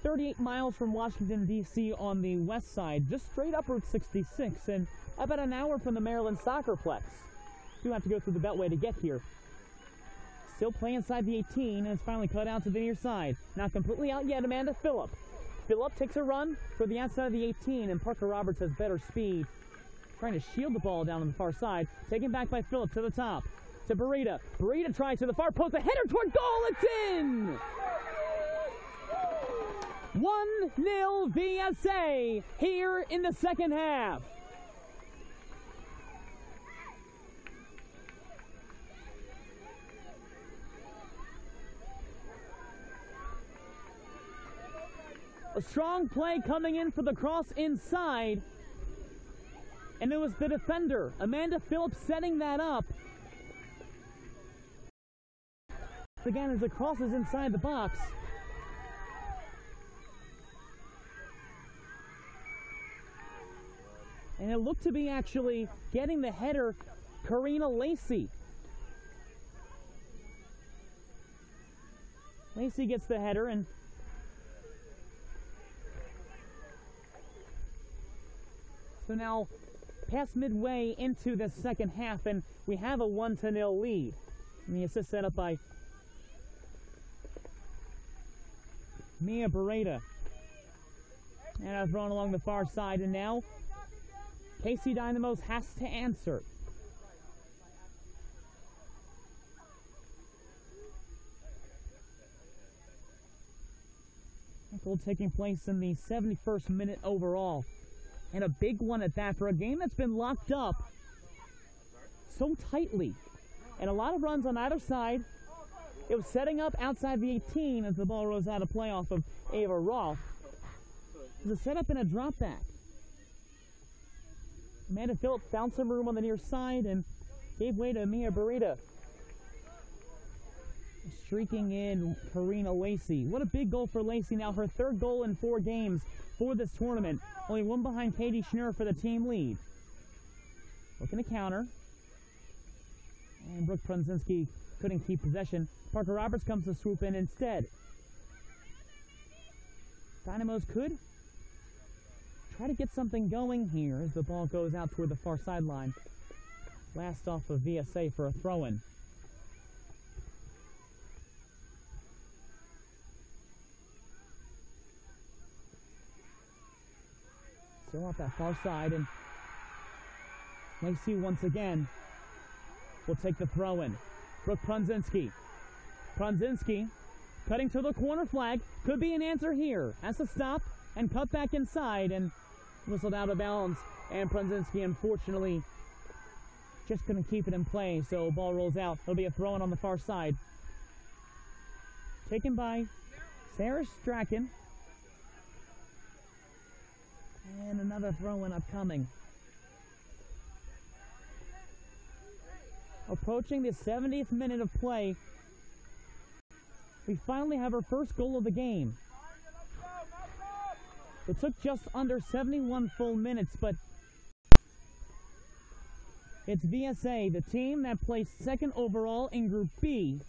38 miles from Washington, D.C. on the west side, just straight up Route 66, and about an hour from the Maryland SoccerPlex. do have to go through the beltway to get here. Still play inside the 18, and it's finally cut out to the near side. Not completely out yet, Amanda Phillip. Phillip takes a run for the outside of the 18, and Parker Roberts has better speed. Trying to shield the ball down on the far side. Taken back by Phillip to the top. To Burita. Burita tries to the far post. A header toward goal. It's in! 1-0 VSA here in the second half. A strong play coming in for the cross inside. And it was the defender, Amanda Phillips, setting that up. Again, as the cross is inside the box. And it looked to be actually getting the header, Karina Lacey. Lacey gets the header, and so now past midway into the second half, and we have a 1-0 lead. And the assist set up by Mia Beretta. And I've thrown along the far side, and now KC Dynamos has to answer. Goal taking place in the 71st minute overall. And a big one at that for a game that's been locked up so tightly. And a lot of runs on either side. It was setting up outside the 18 as the ball rose out of play off of Ava Roth. It was a setup and a drop back. Amanda Phillips found some room on the near side and gave way to Mia Burita. Streaking in Karina Lacey. What a big goal for Lacey now. Her third goal in 4 games for this tournament. Only one behind Katie Schnurr for the team lead. Looking to counter. And Brooke Prunzinski couldn't keep possession. Parker Roberts comes to swoop in instead. Dynamos could try to get something going here as the ball goes out toward the far sideline. Last off of VSA for a throw-in. Still off that far side, and Lacey once again will take the throw-in. Brooke Prunzinski. Prunzinski cutting to the corner flag. Could be an answer here. Has to stop and cut back inside and whistled out of bounds. And Prunzinski, unfortunately, just couldn't keep it in play, so ball rolls out. It'll be a throw-in on the far side. Taken by Sarah Strachan. And another throw-in upcoming. Approaching the 70th minute of play. We finally have our first goal of the game. It took just under 71 full minutes, but it's VSA, the team that placed second overall in Group B,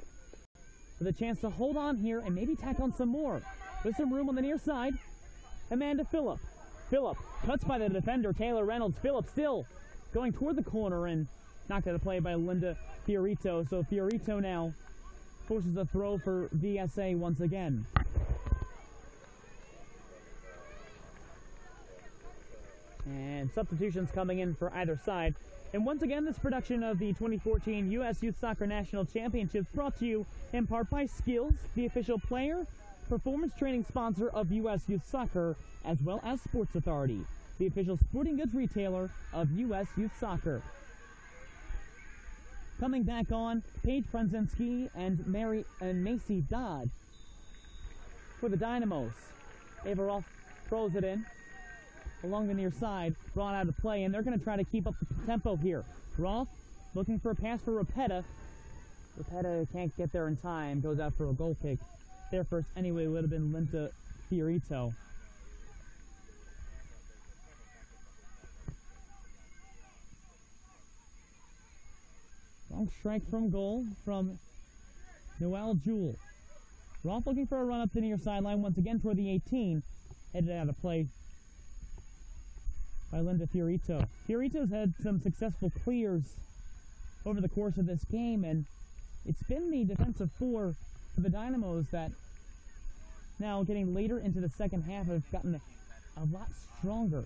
with a chance to hold on here and maybe tack on some more. With some room on the near side, Amanda Phillip. Phillip cuts by the defender, Taylor Reynolds. Phillip still going toward the corner and knocked out of play by Linda Fiorito. So Fiorito now forces a throw for VSA once again. And substitutions coming in for either side. And once again, this production of the 2014 U.S. Youth Soccer National Championships brought to you in part by Skills, the official player performance training sponsor of U.S. Youth Soccer, as well as Sports Authority, the official sporting goods retailer of U.S. Youth Soccer. Coming back on, Paige Prunzinski and Macy Dodd for the Dynamos. Ava Roth throws it in along the near side, brought out of play, and they're going to try to keep up the tempo here. Roth looking for a pass for Rapetta. Rapetta can't get there in time, goes out for a goal kick. There first anyway would have been Linda Fiorito. Long strike from goal from Noelle Jewell. Roth looking for a run up the near sideline once again toward the 18. Headed out of play by Linda Fiorito. Fiorito's had some successful clears over the course of this game, and it's been the defensive four for the Dynamos that now getting later into the second half have gotten a lot stronger.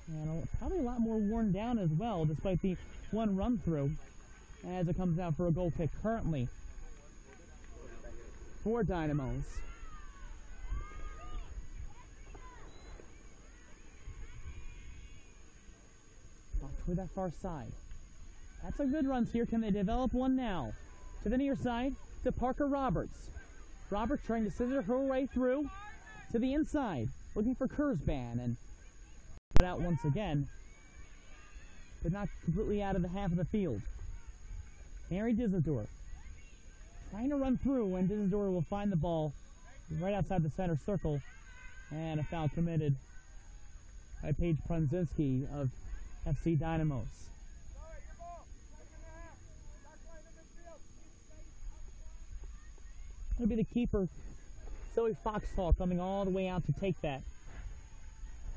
And probably a lot more worn down as well, despite the one run through, as it comes out for a goal kick currently for Dynamos. Off toward that far side. That's a good run here. Can they develop one now? To the near side, to Parker Roberts. Roberts trying to scissor her way through to the inside, looking for Kurzban, and put out once again, but not completely out of the half of the field. Mary Dizador trying to run through, and Dizador will find the ball right outside the center circle, and a foul committed by Paige Prunzinski of FC Dynamos. It'll be the keeper, Zoe Foxhall, coming all the way out to take that.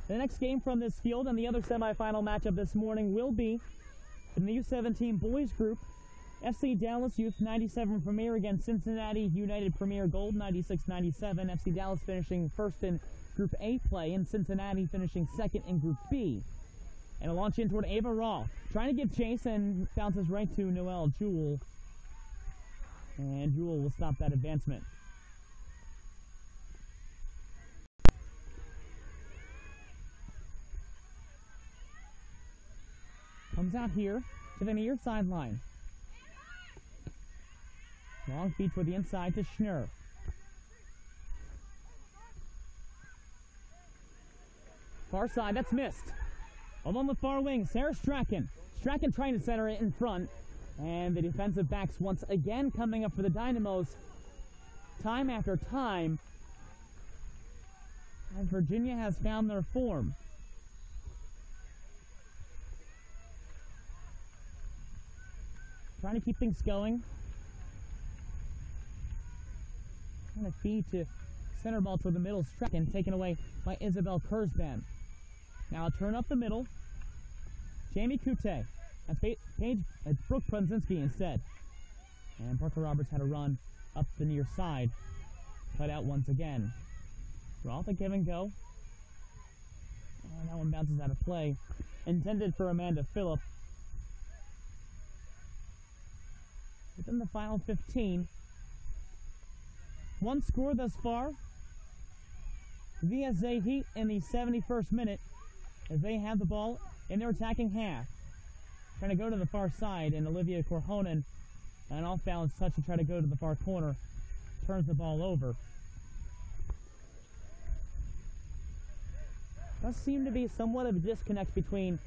The next game from this field and the other semifinal matchup this morning will be in the U17 boys group. FC Dallas Youth 97 Premier against Cincinnati United Premier Gold 96-97. FC Dallas finishing first in Group A play, and Cincinnati finishing second in Group B. And a launch in toward Ava Raw, trying to give chase, and bounces right to Noelle Jewell. And Jewell will stop that advancement. Comes out here to the near sideline. Long feed toward the inside to Schnurr. Far side, that's missed. Along the far wing, Sarah Strachan. Strachan trying to center it in front. And the defensive backs once again coming up for the Dynamos time after time. And Virginia has found their form. Trying to keep things going. Trying to feed to center ball toward the middle. Strachan taken away by Isabel Kurzban. Now a turn up the middle. Jamie Kute. That's Brooke Prunzinski instead. And Parker Roberts had a run up the near side. Cut out once again. Roth a give and go. And that one bounces out of play. Intended for Amanda Phillip. Within the final 15. One score thus far. VSA Heat in the 71st minute as they have the ball in their attacking half. Trying to go to the far side, and Olivia Korhonen, an off-balance touch to try to go to the far corner, turns the ball over. Does seem to be somewhat of a disconnect between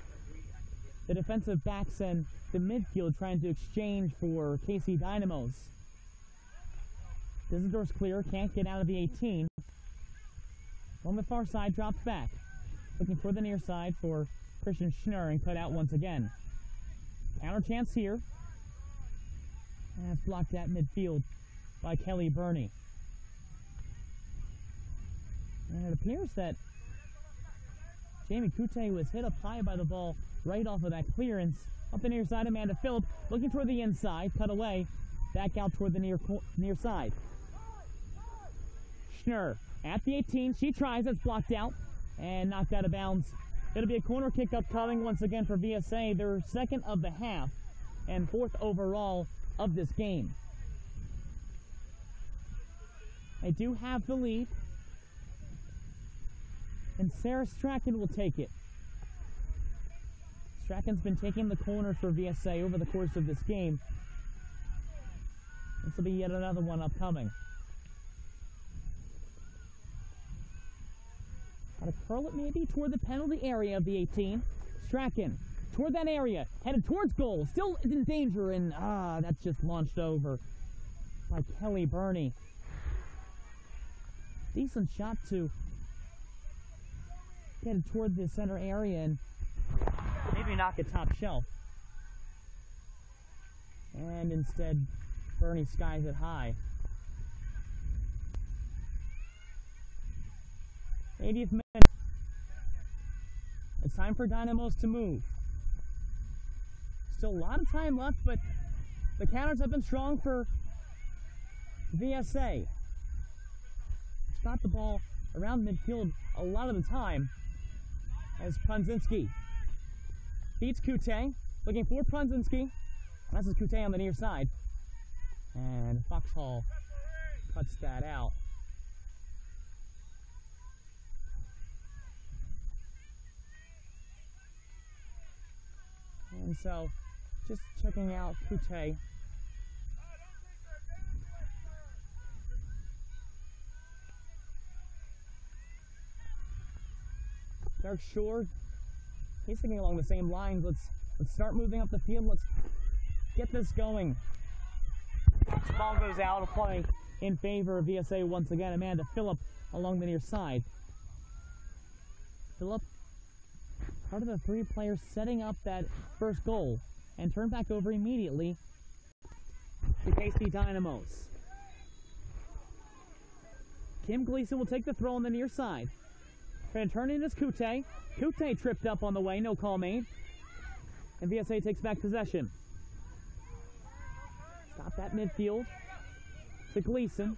the defensive backs and the midfield trying to exchange for KC Dynamos. Dizador's clear, can't get out of the 18. On the far side, drops back. Looking for the near side for Christian Schnurr, and cut out once again. Counter chance here. And it's blocked at midfield by Kelly Burney. And it appears that Jamie Kute was hit up high by the ball right off of that clearance. Up the near side, Amanda Phillip looking toward the inside, cut away. Back out toward the near side. Schnurr at the 18. She tries, it's blocked out and knocked out of bounds. It'll be a corner kick upcoming once again for VSA, their second of the half and fourth overall of this game. They do have the lead, and Sarah Strachan will take it. Strachan's been taking the corners for VSA over the course of this game. This will be yet another one upcoming. Got to curl it maybe toward the penalty area of the 18. Strachan toward that area, headed towards goal, still in danger, and that's just launched over by Kelly Burney. Decent shot to get it toward the center area and maybe knock it top shelf. And instead, Burney skies it high. 80th minute. It's time for Dynamos to move. Still a lot of time left, but the counters have been strong for VSA. It's got the ball around midfield a lot of the time as Prunzinski beats Kute, looking for Prunzinski. This is Kute on the near side. And Foxhall cuts that out. And so, just checking out Kute. Dark Shore, he's thinking along the same lines. Let's start moving up the field. Let's get this going. This ball goes out of play in favor of VSA once again. Amanda Phillip along the near side. Phillip, part of the three players setting up that first goal, and turned back over immediately to KC Dynamos. Kim Gleason will take the throw on the near side. Trying to turn in is Kute. Kute tripped up on the way, no call made. And VSA takes back possession. Stop that midfield to Gleason.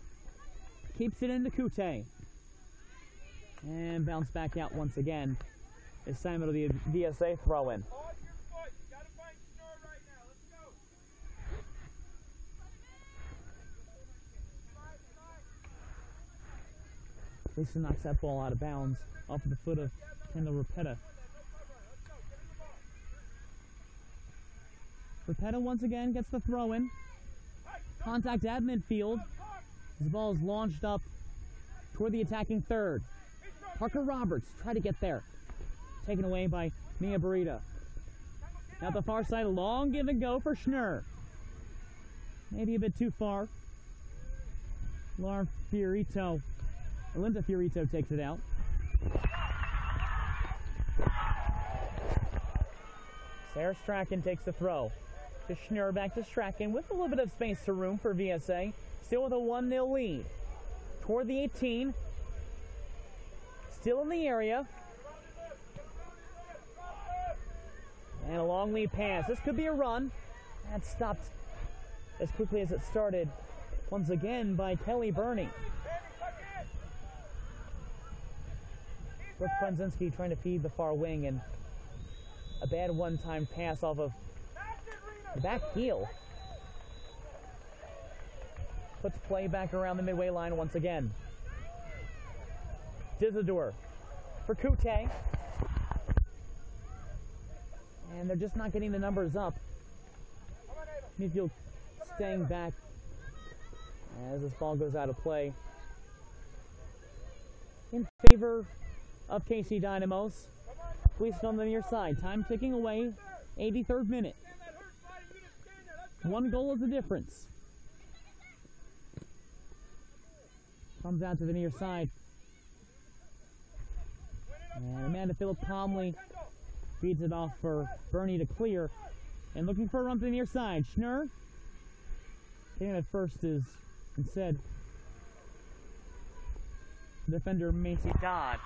Keeps it into Kute. And bounce back out once again. This time it'll be a VSA throw-in. Gleason knocks that ball out of bounds off of the foot of Kendall Rapetta. Rapetta once again gets the throw-in. Contact at midfield. This ball is launched up toward the attacking third. Parker Roberts tried to get there. Taken away by Mia Burita. Now at the far side, a long give and go for Schnurr. Maybe a bit too far. Linda Fiorito takes it out. Sarah Strachan takes the throw. To Schnurr, back to Strachan with a little bit of space to room for VSA. Still with a 1-0 lead. Toward the 18. Still in the area. And a long lead pass. This could be a run. That stopped as quickly as it started. Once again by Kelly Burney. Brooke Prunzinski trying to feed the far wing, and a bad one-time pass off of the back heel. Puts play back around the midway line once again. Dizador for Kute. And they're just not getting the numbers up. Midfield staying back as this ball goes out of play in favor of KC Dynamos. Gleason on the near side. Time ticking away. 83rd minute. 1 goal is the difference. Comes out to the near side. And Amanda Phillip calmly feeds it off for Burney to clear. And looking for a run to the near side. Schnurr. Getting it first is instead defender Macy Dodd.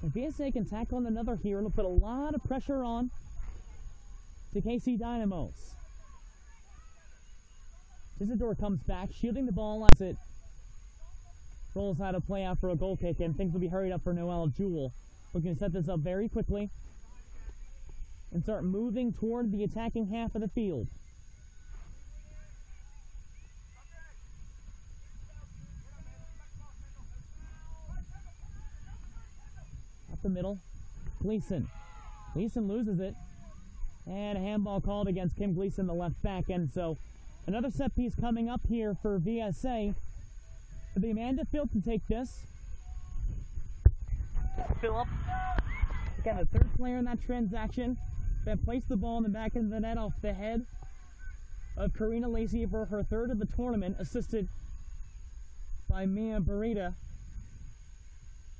If VSA can tackle on another here, it'll put a lot of pressure on to KC Dynamos. Isidore comes back, shielding the ball as it rolls out of play after a goal kick, and things will be hurried up for Noelle Jewell. Looking to set this up very quickly and start moving toward the attacking half of the field. The middle, Gleason loses it, and a handball called against Kim Gleason, the left back. And so another set piece coming up here for VSA. For the Amanda Phillip to take this. Phillip, again, the third player in that transaction that placed the ball in the back of the net off the head of Karina Lacey for her third of the tournament, assisted by Mia Burita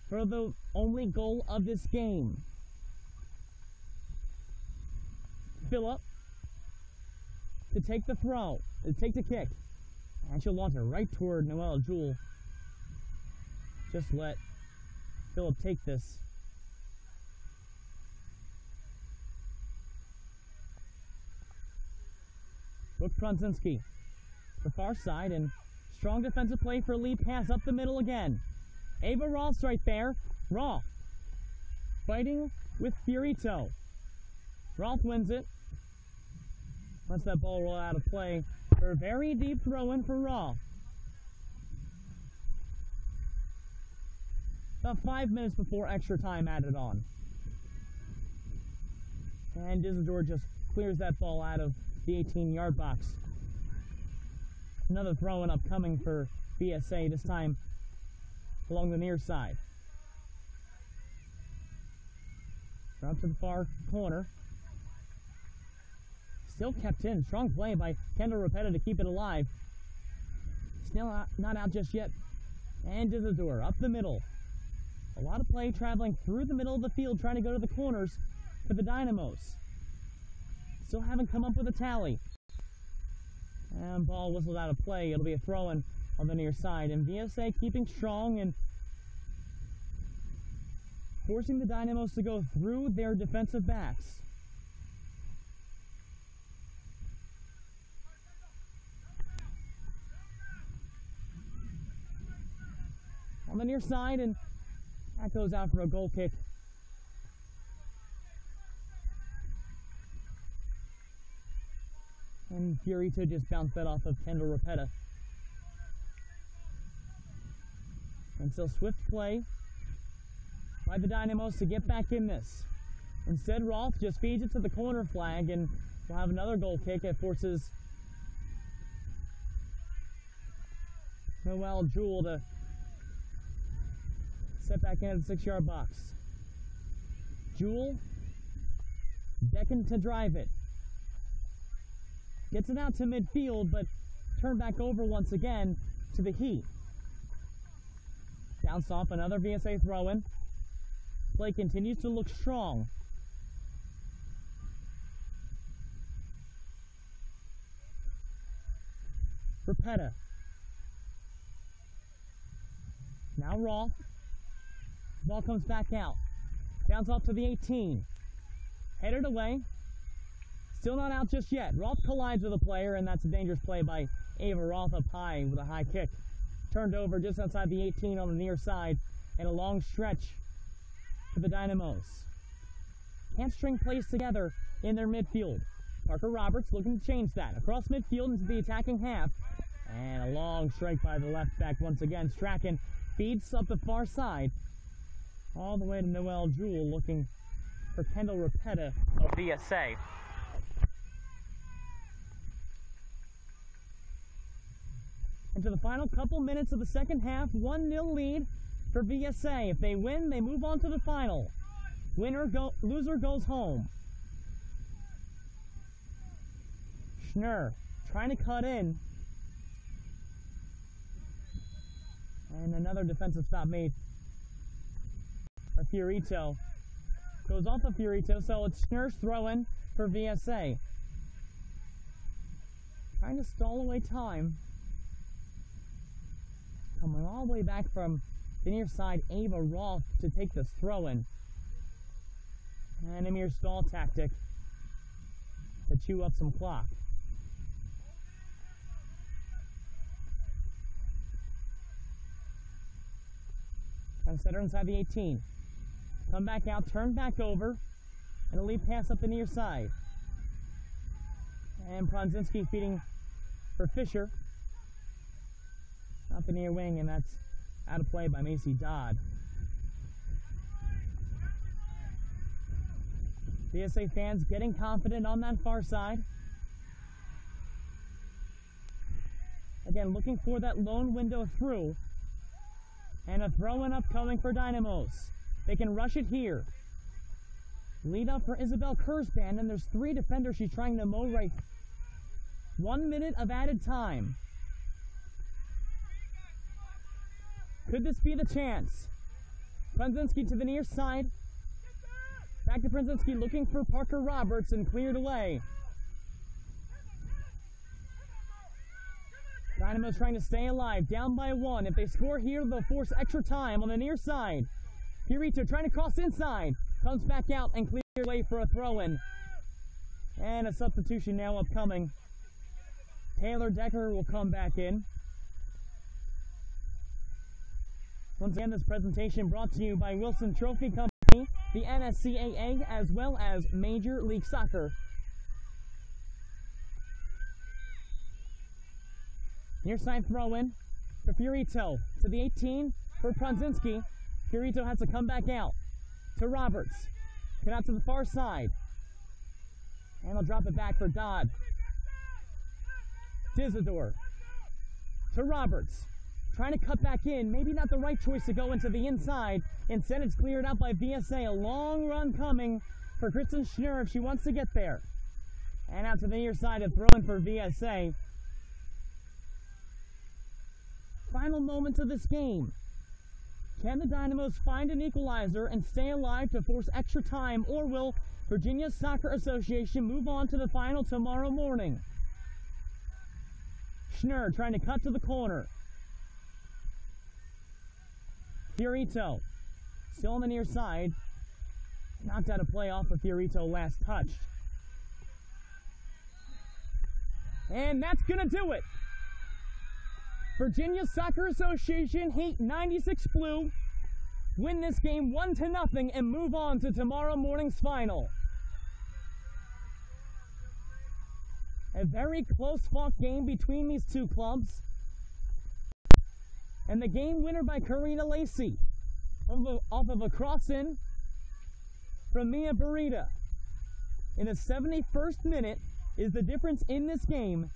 for the only goal of this game. Phillip to take the throw, to take the kick. And she'll launch it right toward Noelle Jewell. Just let Phillip take this. Brooke Prunzinski, the far side, and strong defensive play for a lead pass up the middle again. Ava Rolf's right there. Rolf fighting with Fiorito. Rolf wins it. Lets that ball roll out of play for a very deep throw-in for Rolf. About 5 minutes before extra time added on. And Isidore just clears that ball out of the 18-yard box. Another throw-in upcoming for VSA, this time along the near side. Out to the far corner. Still kept in. Strong play by Kendall Rapetta to keep it alive. Still not out just yet. And Isidore up the middle. A lot of play traveling through the middle of the field, trying to go to the corners for the Dynamos. Still haven't come up with a tally. And ball whistled out of play. It'll be a throw-in on the near side. And VSA keeping strong and forcing the Dynamos to go through their defensive backs. On the near side, and that goes out for a goal kick. And Fiorito just bounced that off of Kendall Rapetta. And still swift play by the Dynamos to get back in this. Instead, Rolf just feeds it to the corner flag, and we'll have another goal kick. It forces Noelle Jewell to set back in at the 6-yard box. Jewell beckoned to drive it. Gets it out to midfield, but turned back over once again to the Heat. Bounced off another VSA throw-in. Play continues to look strong. Rapetta. Now Rolf. Ball comes back out. Bounce off to the 18. Headed away. Still not out just yet. Rolf collides with a player, and that's a dangerous play by Ava Rolf up high with a high kick. Turned over just outside the 18 on the near side, and a long stretch for the Dynamos. Can't string plays together in their midfield. Parker Roberts looking to change that. Across midfield into the attacking half. And a long strike by the left back once again. Strachan feeds up the far side. All the way to Noelle Jewell looking for Kendall Rapetta of VSA. Into the final couple minutes of the second half, 1-0 lead for VSA. If they win, they move on to the final. Loser goes home. Schnurr trying to cut in. And another defensive stop made by Fiorito. Goes off of Fiorito, so it's Schnurr's throw-in for VSA. Trying to stall away time. Coming all the way back from the near side, Ava Rolf to take this throw-in. And a mere stall tactic to chew up some clock. And setter inside the 18. Come back out, turn back over, and a lead pass up the near side. And Prunzinski feeding for Fisher. Out the near wing, and that's out of play by Macy Dodd. VSA fans getting confident on that far side. Again, looking for that lone window through. And a throw-in upcoming for Dynamos. They can rush it here. Lead up for Isabel Kurzban, and there's 3 defenders she's trying to mow right. 1 minute of added time. Could this be the chance? Prunzinski to the near side. Back to Prunzinski looking for Parker Roberts and cleared away. Dynamos trying to stay alive, down by 1. If they score here, they'll force extra time on the near side. Fiorito trying to cross inside. Comes back out and clears away for a throw-in. And a substitution now upcoming. Taylor Decker will come back in. Once again, this presentation brought to you by Wilson Trophy Company, the NSCAA, as well as Major League Soccer. Near side throw-in for Fiorito to the 18 for Pronzinski. Fiorito has to come back out to Roberts. Get out to the far side. And they'll drop it back for Dodd. Dizador to Roberts. Trying to cut back in. Maybe not the right choice to go into the inside. Instead, it's cleared out by VSA. A long run coming for Kristen Schnurr if she wants to get there. And out to the near side and throwing for VSA. Final moments of this game. Can the Dynamos find an equalizer and stay alive to force extra time, or will Virginia Soccer Association move on to the final tomorrow morning? Schnurr trying to cut to the corner. Fiorito still on the near side. Knocked out of play off of Fiorito last touched. And that's going to do it. Virginia Soccer Association Heat 96 Blue win this game 1-0 and move on to tomorrow morning's final. A very close-fought game between these two clubs. And the game winner by Karina Lacey off of a cross-in from Mia Burita in the 71st minute is the difference in this game.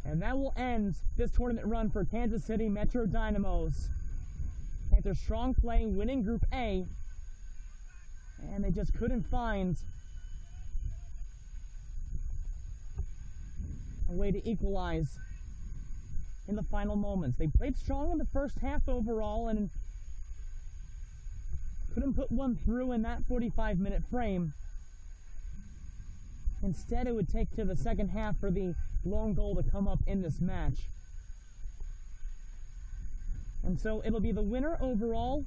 And that will end this tournament run for Kansas City Metro Dynamos. After strong play, winning Group A, and they just couldn't find a way to equalize in the final moments. They played strong in the first half overall and couldn't put one through in that 45-minute frame. Instead, it would take to the second half for the lone goal to come up in this match. And so it'll be the winner overall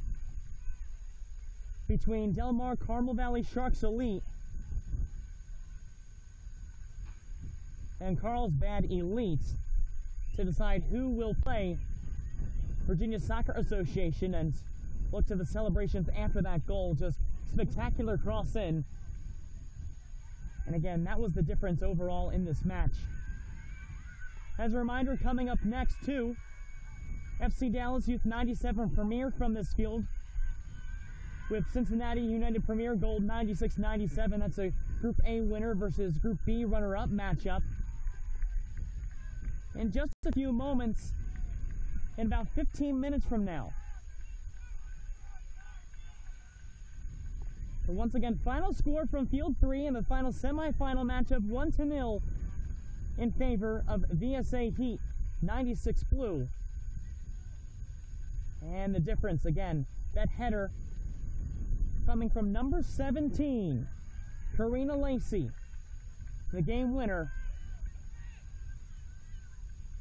between Del Mar Carmel Valley Sharks Elite and Carlsbad Elite to decide who will play Virginia Soccer Association and look to the celebrations after that goal. Just spectacular cross in. And again, that was the difference overall in this match. As a reminder, coming up next too, FC Dallas Youth 97 Premier from this field with Cincinnati United Premier Gold 96-97. That's a Group A winner versus Group B runner-up matchup. In just a few moments, in about 15 minutes from now. So once again, final score from Field 3 in the final semifinal matchup, 1-0 in favor of VSA Heat 96 Blue. And the difference, again, that header coming from number 17, Karina Lacey, the game winner.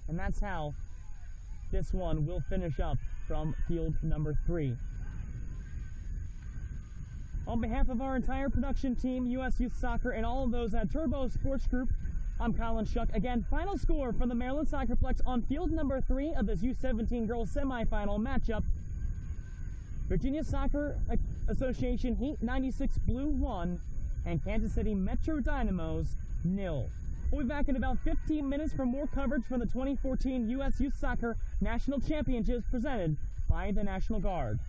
And that's how this one will finish up from field number 3. On behalf of our entire production team, U.S. Youth Soccer, and all of those at Turbo Sports Group, I'm Colin Shuck. Again, final score from the Maryland SoccerPlex on field number 3 of this U17 Girls semifinal matchup. Virginia Soccer Association Heat 96 Blue 1 and Kansas City Metro Dynamos 0. We'll be back in about 15 minutes for more coverage from the 2014 U.S. Youth Soccer National Championships presented by the National Guard.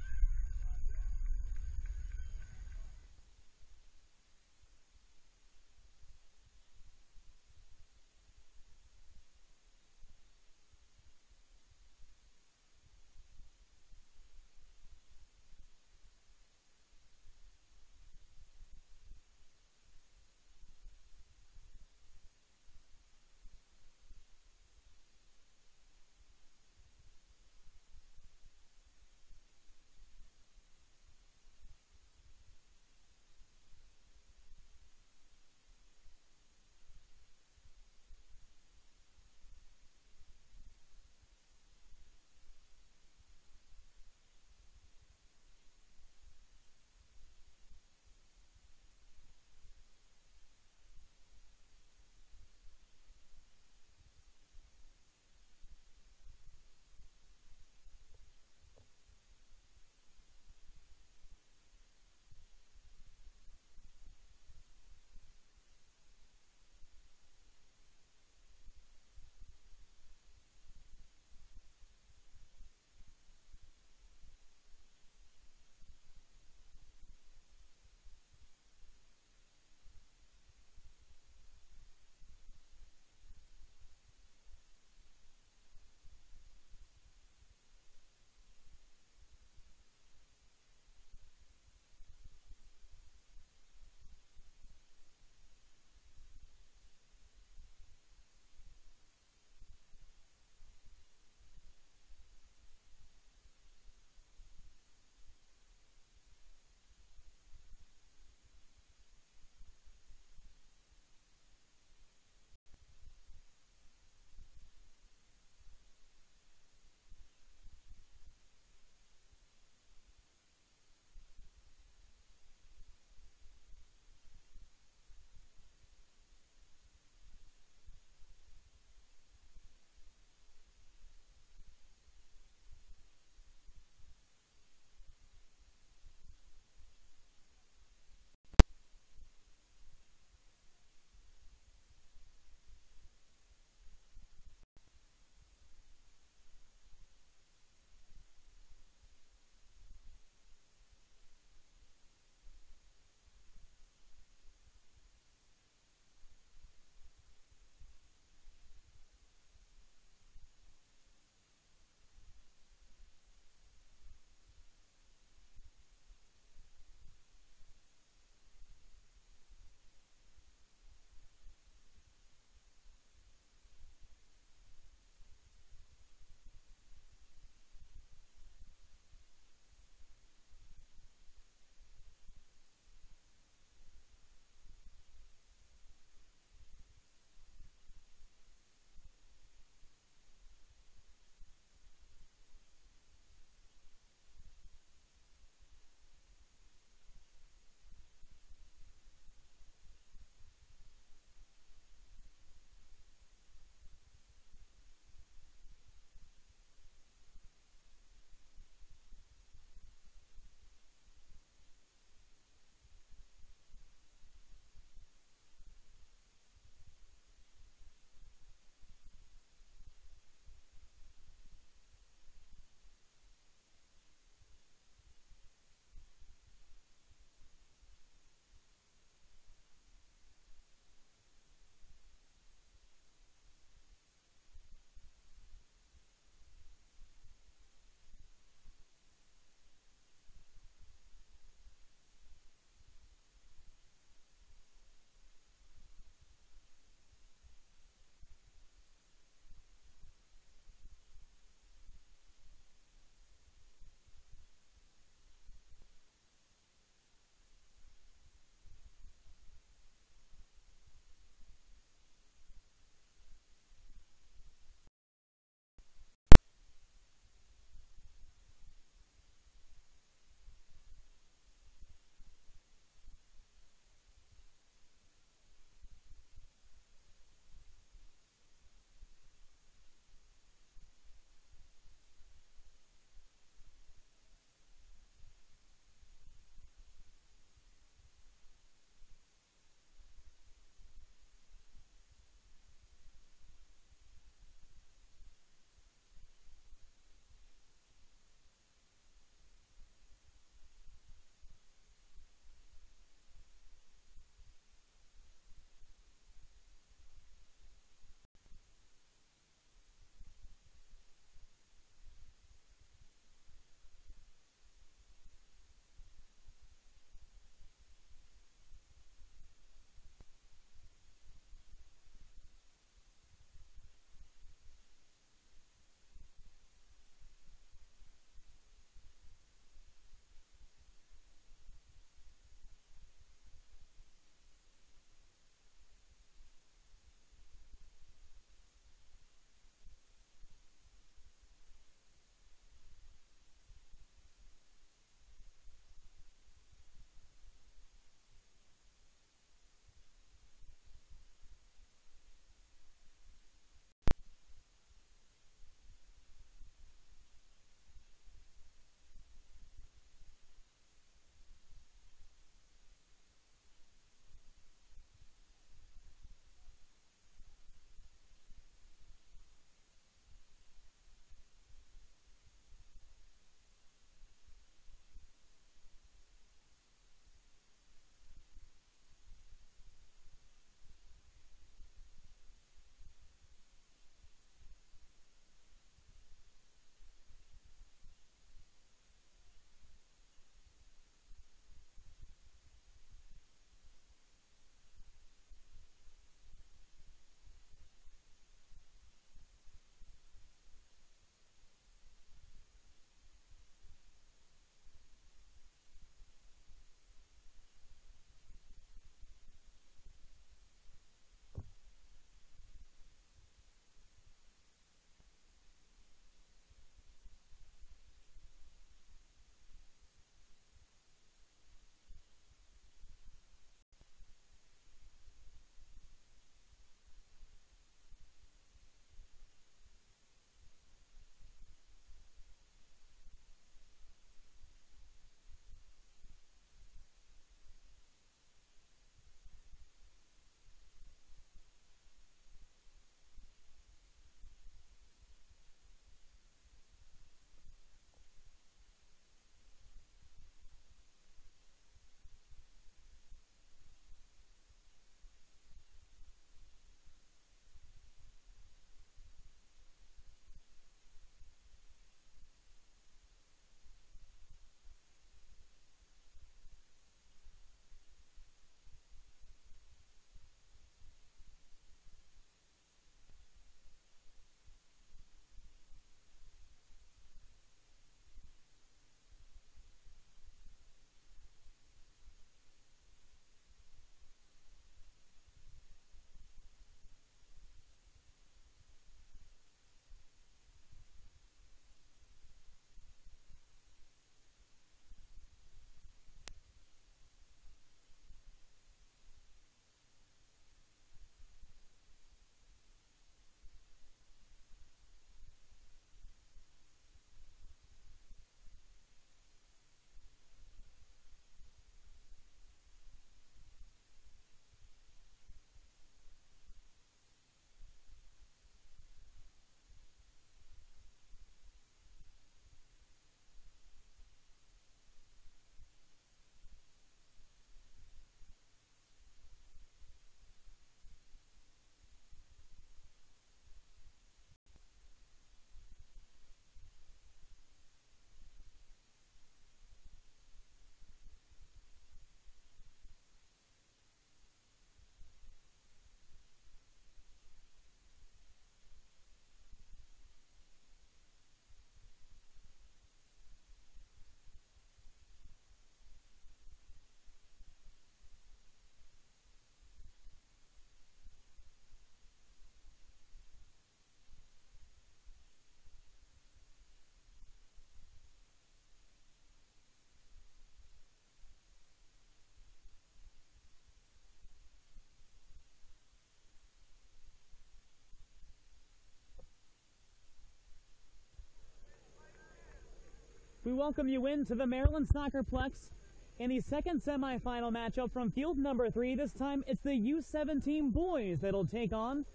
welcome you into the Maryland SoccerPlex in the second semifinal matchup from field number 3. This time it's the U17 boys that'll take on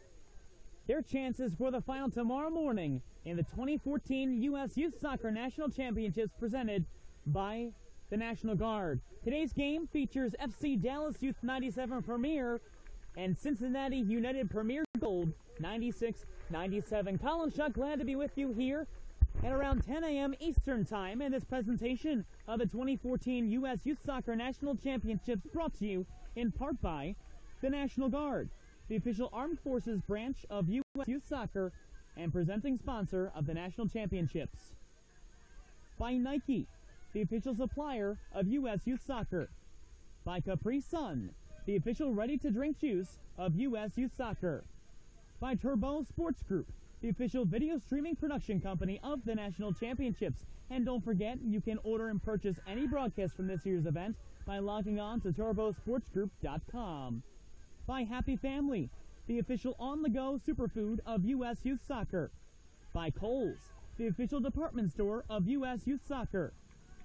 their chances for the final tomorrow morning in the 2014 U.S. Youth Soccer National Championships presented by the National Guard. Today's game features FC Dallas U17 Premier and Cincinnati United Premier Gold 96-97. Colin Shuck, glad to be with you here at around 10 a.m. Eastern Time in this presentation of the 2014 U.S. Youth Soccer National Championships, brought to you in part by the National Guard, the official armed forces branch of U.S. Youth Soccer and presenting sponsor of the National Championships. By Nike, the official supplier of U.S. Youth Soccer. By Capri Sun, the official ready-to-drink juice of U.S. Youth Soccer. By Turbo Sports Group, the official video streaming production company of the National Championships. And don't forget, you can order and purchase any broadcast from this year's event by logging on to turbosportsgroup.com. By Happy Family, the official on-the-go superfood of U.S. Youth Soccer. By Kohl's, the official department store of U.S. Youth Soccer.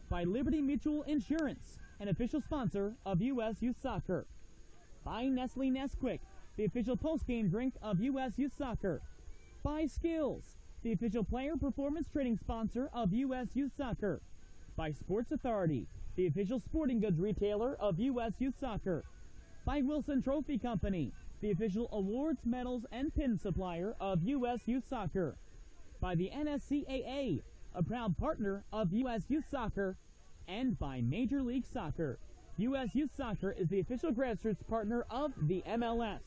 By Liberty Mutual Insurance, an official sponsor of U.S. Youth Soccer. By Nestle Nesquik, the official post-game drink of U.S. Youth Soccer. By Skills, the official player performance trading sponsor of U.S. Youth Soccer. By Sports Authority, the official sporting goods retailer of U.S. Youth Soccer. By Wilson Trophy Company, the official awards, medals, and pin supplier of U.S. Youth Soccer. By the NSCAA, a proud partner of U.S. Youth Soccer. And by Major League Soccer. U.S. Youth Soccer is the official grassroots partner of the MLS.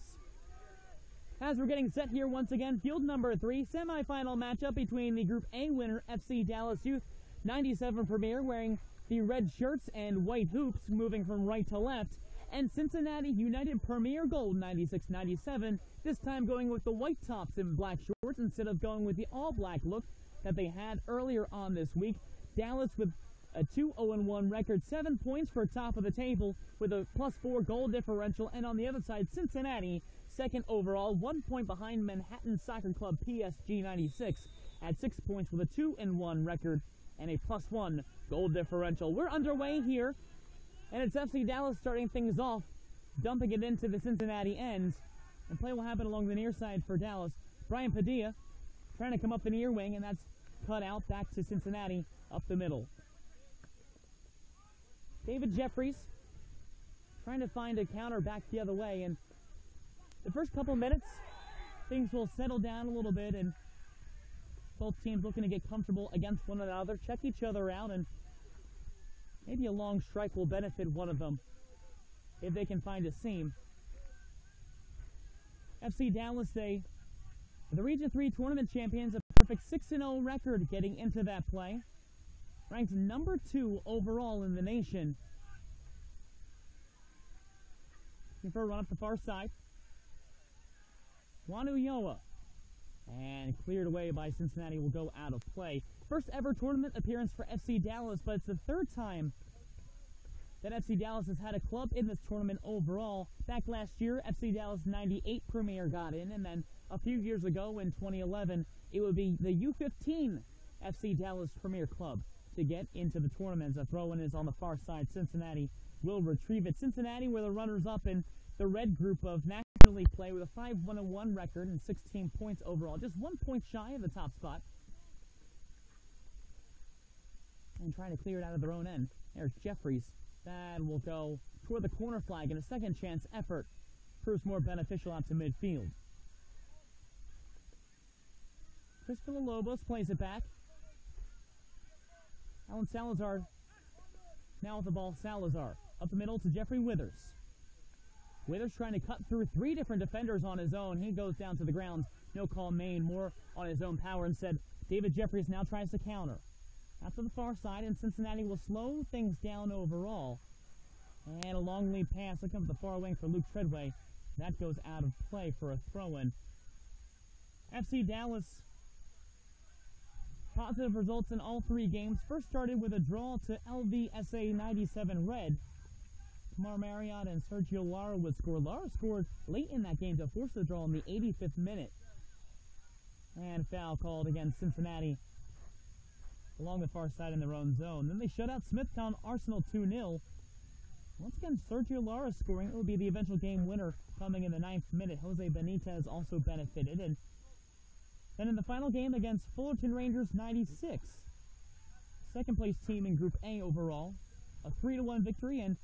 As we're getting set here once again, field number 3, semifinal matchup between the Group A winner, FC Dallas Youth 97 Premier, wearing the red shirts and white hoops, moving from right to left, and Cincinnati United Premier Gold 96-97, this time going with the white tops and black shorts instead of going with the all-black look that they had earlier on this week. Dallas with a 2-0-1 record, 7 points for top of the table with a +4 goal differential, and on the other side, Cincinnati second overall, 1 point behind Manhattan Soccer Club PSG 96 at 6 points with a 2-1 record and a +1 goal differential. We're underway here, and it's FC Dallas starting things off, dumping it into the Cincinnati end, and play will happen along the near side for Dallas. Brian Padilla trying to come up the near wing, and that's cut out back to Cincinnati up the middle. David Jeffries trying to find a counter back the other way, and the first couple minutes, things will settle down a little bit, and both teams looking to get comfortable against one another, check each other out, and maybe a long strike will benefit one of them if they can find a seam. FC Dallas, the Region 3 tournament champions, a perfect 6-0 record getting into that play. Ranked number 2 overall in the nation. Looking for a run up the far side. Wanuyoa, and cleared away by Cincinnati, will go out of play. First ever tournament appearance for FC Dallas, but it's the third time that FC Dallas has had a club in this tournament overall. Back last year, FC Dallas 98 Premier got in, and then a few years ago in 2011, it would be the U15 FC Dallas Premier Club to get into the tournament. A throw-in is on the far side. Cincinnati will retrieve it. Cincinnati were the runners-up in the red group of National League play with a 5-1-1 record and 16 points overall, just 1 point shy of the top spot. And trying to clear it out of their own end. There's Jeffries. That will go toward the corner flag, and a second chance effort proves more beneficial out to midfield. Chris Villalobos plays it back. Alan Salazar now with the ball. Salazar up the middle to Jeffrey Withers. Withers trying to cut through 3 different defenders on his own. He goes down to the ground. No call made, more on his own power. Instead, David Jeffries now tries to counter. Out to the far side, and Cincinnati will slow things down overall. And a long lead pass looking up the far wing for Luke Treadway. That goes out of play for a throw-in. FC Dallas, positive results in all 3 games. First started with a draw to LVSA 97 Red. Kamar Marriott and Sergio Lara would score. Lara scored late in that game to force the draw in the 85th minute. And foul called against Cincinnati. along the far side in their own zone. Then they shut out Smithtown Arsenal 2-0. Once again, Sergio Lara scoring. It will be the eventual game winner coming in the 9th minute. Jose Benitez also benefited. And then in the final game against Fullerton Rangers 96, second place team in Group A overall, a 3-1 victory, and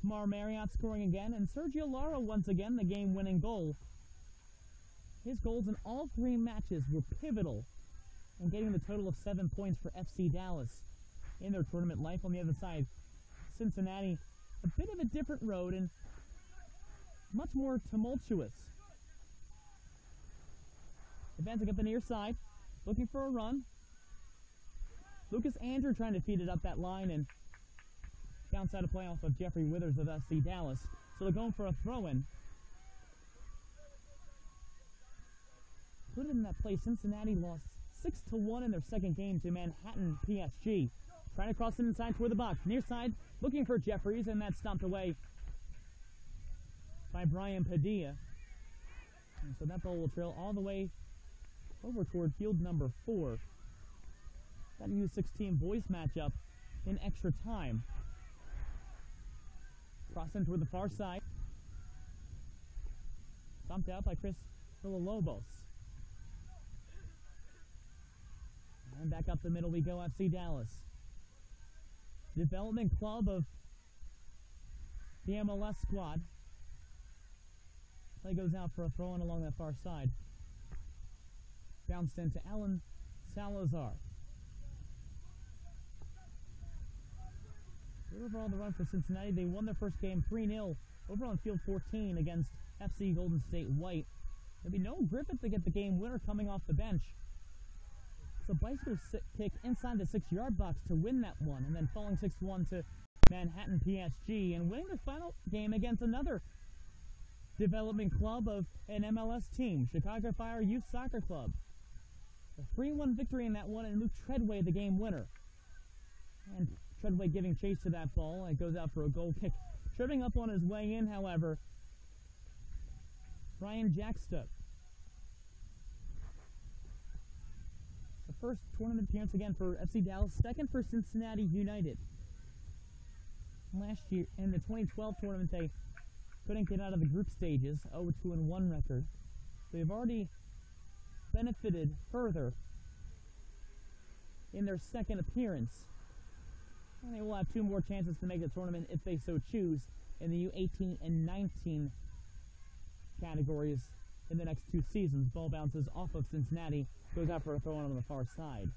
Kamar Marriott scoring again, and Sergio Lara once again the game-winning goal. His goals in all 3 matches were pivotal in getting the total of 7 points for FC Dallas in their tournament life. On the other side, Cincinnati, a bit of a different road and much more tumultuous. Advancing up the near side, looking for a run. Lucas Andrew trying to feed it up that line and bounce out of play off of Jeffrey Withers of FC Dallas. So they're going for a throw-in. Put it in that play. Cincinnati lost 6-1 in their second game to Manhattan PSG. Trying to cross it inside toward the box. Near side, looking for Jeffries, and that's stopped away by Brian Padilla. And so that ball will trail all the way over toward field number 4. That U16 boys matchup in extra time. Crossing toward the far side. Bumped out by Chris Villalobos. And back up the middle we go, FC Dallas. Development club of the MLS squad. Play goes out for a throw-in along that far side. Bounced into Alan Salazar. Overall, the run for Cincinnati, they won their first game 3-0 over on field 14 against FC Golden State White. There'll be no Griffith to get the game winner coming off the bench. So bicycle kick inside the 6-yard box to win that one, and then falling 6-1 to Manhattan PSG, and winning the final game against another development club of an MLS team, Chicago Fire Youth Soccer Club. A 3-1 victory in that one, and Luke Treadway the game winner. And Treadway giving chase to that ball, and it goes out for a goal kick. Tripping up on his way in, however, Brian Jackstup. The first tournament appearance again for FC Dallas, second for Cincinnati United. Last year, in the 2012 tournament, they couldn't get out of the group stages, 0-2-1 record. They've already benefited further in their second appearance. And they will have 2 more chances to make the tournament if they so choose in the U18 and 19 categories in the next 2 seasons. Ball bounces off of Cincinnati, goes out for a throw-in on the far side.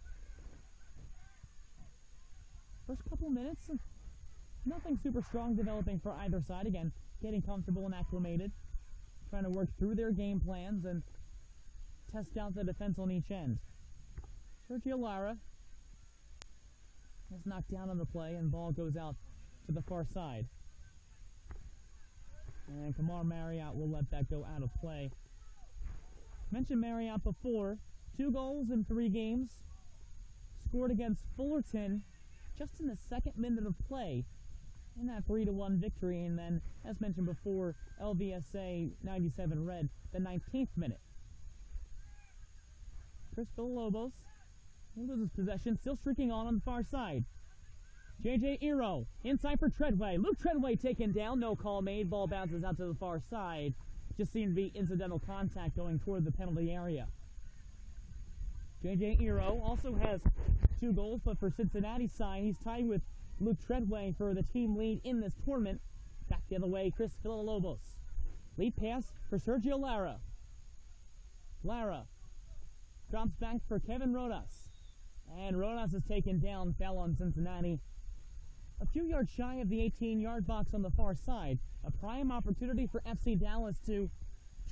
First couple minutes, nothing super strong developing for either side. Again, getting comfortable and acclimated, trying to work through their game plans and test out the defense on each end. Sergio Lara is knocked down on the play, and ball goes out to the far side. And Kamar Marriott will let that go out of play. Mentioned Marriott before. 2 goals in 3 games. Scored against Fullerton just in the 2nd minute of play in that 3-1 victory. And then, as mentioned before, LVSA 97 Red, the 19th minute. Chris Villalobos loses possession, still streaking on the far side. J.J. Ero, inside for Treadway. Luke Treadway taken down, no call made. Ball bounces out to the far side. Just seemed to be incidental contact going toward the penalty area. J.J. Ero also has 2 goals, but for Cincinnati's side, he's tied with Luke Treadway for the team lead in this tournament. Back the other way, Chris Villalobos. Lead pass for Sergio Lara. Lara drops back for Kevin Rodas. And Rodas is taken down, foul on Cincinnati. A few yards shy of the 18-yard box on the far side. A prime opportunity for FC Dallas to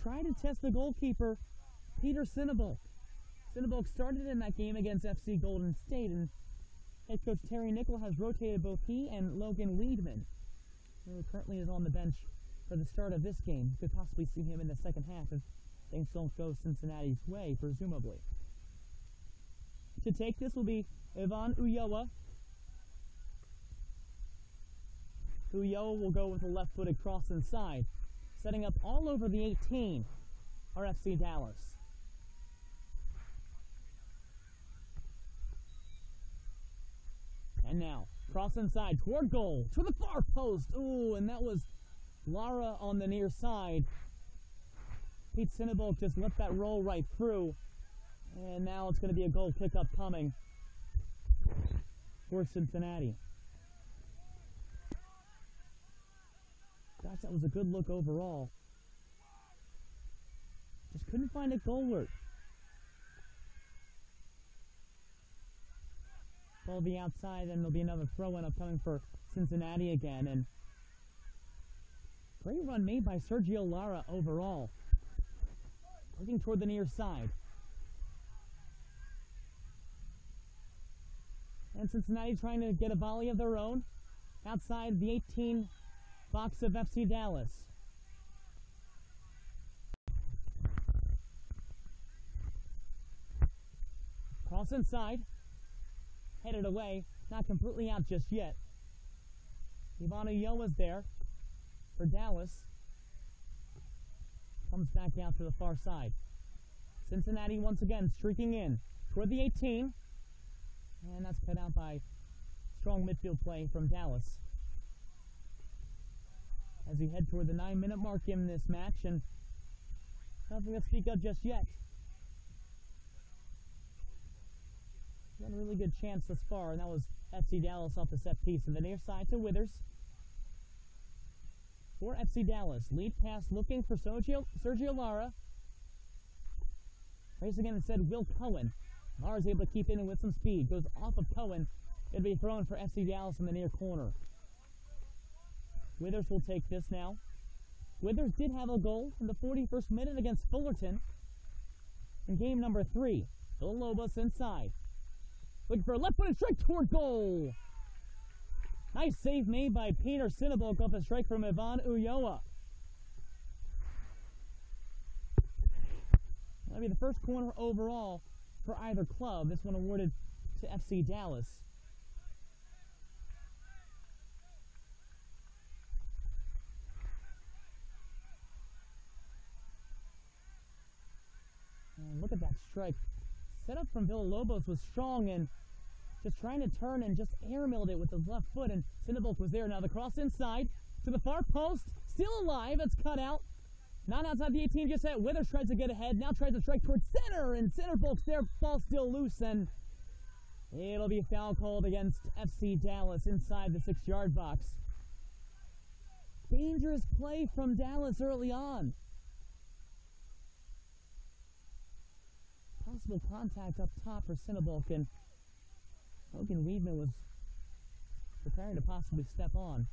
try to test the goalkeeper, Peter Sinnebolk. Sinnebolk started in that game against FC Golden State, and head coach Terry Nickel has rotated both he and Logan Weedman, who currently is on the bench for the start of this game. You could possibly see him in the second half if things don't go Cincinnati's way, presumably. To take this will be Ivan Ulloa. Ulloa will go with a left-footed cross inside. Setting up all over the 18 are FC Dallas. And now, cross inside toward goal, to the far post. Ooh, and that was Lara on the near side. Pete Sinnebolk just let that roll right through. And now it's going to be a goal pickup coming for Cincinnati. Gosh, that was a good look overall. Just couldn't find a goaler. Ball be outside, and there'll be another throw-in upcoming for Cincinnati again. And great run made by Sergio Lara overall. Looking toward the near side. And Cincinnati trying to get a volley of their own outside the 18 box of FC Dallas. Cross inside. Headed away. Not completely out just yet. Ivana Yoa's there for Dallas. Comes back out to the far side. Cincinnati once again streaking in toward the 18. And that's cut out by strong midfield play from Dallas. As we head toward the 9-minute mark in this match, and nothing to speak of just yet. Got a really good chance thus far, and that was FC Dallas off the set piece. And the near side to Withers. For FC Dallas. Lead pass looking for Sergio Lara. Racing in instead, Will Cohen. Lara's able to keep in with some speed. Goes off of Cohen. It'll be thrown for FC Dallas in the near corner. Withers will take this now. Withers did have a goal in the 41st minute against Fullerton in game number 3. Villalobos inside. Looking for a left-footed strike toward goal. Nice save made by Peter Sinnebolk off a strike from Ivan Ulloa. That'll be the first corner overall for either club. This one awarded to FC Dallas. And look at that strike. Set up from Villalobos was strong and just trying to turn and just air-milled it with his left foot, and Sinnebolk was there. Now the cross inside to the far post. Still alive. It's cut out. Not outside the 18 just yet. Withers tries to get ahead. Now tries to strike towards center, and Sinnebolk's there. Ball still loose, and it'll be a foul called against FC Dallas inside the 6-yard box. Dangerous play from Dallas early on. Possible contact up top for Sinnebolk, and Logan Weidman was preparing to possibly step on.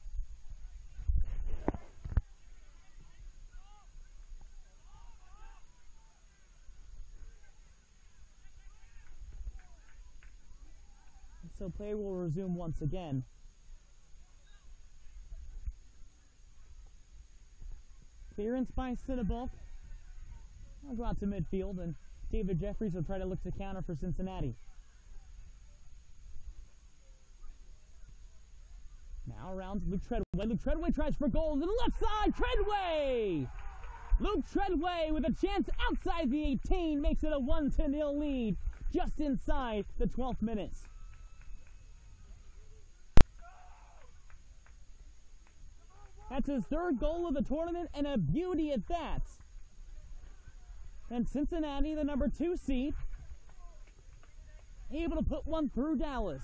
And so play will resume once again. Clearance by Sinnebolk. I'll go out to midfield, and David Jeffries will try to look to counter for Cincinnati. Now around to Luke Treadway. Luke Treadway tries for goal to the left side. Treadway! Luke Treadway with a chance outside the 18 makes it a 1-0 lead just inside the 12th minute. That's his 3rd goal of the tournament, and a beauty at that. And Cincinnati, the number 2 seed, able to put one through Dallas.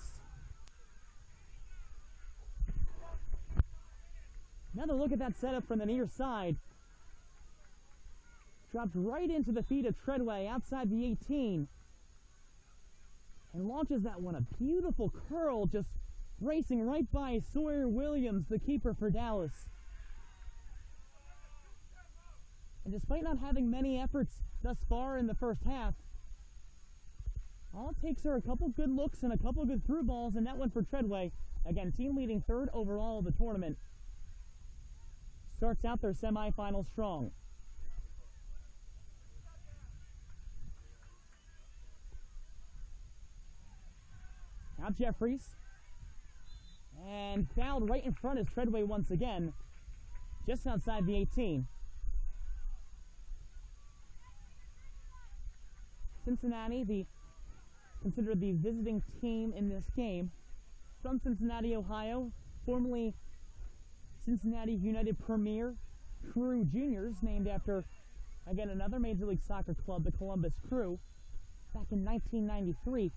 Another look at that setup from the near side. Dropped right into the feet of Treadway outside the 18. And launches that one. A beautiful curl, just racing right by Sawyer Williams, the keeper for Dallas. And despite not having many efforts thus far in the first half, all it takes are a couple good looks and a couple good through balls, and that one for Treadway. Again, team leading 3rd overall of the tournament. Starts out their semifinals strong. Now Jeffries. And fouled right in front is Treadway once again, just outside the 18. Cincinnati, considered the visiting team in this game, from Cincinnati, Ohio, formerly Cincinnati United Premier Crew Juniors, named after, again, another Major League Soccer club, the Columbus Crew, back in 1993.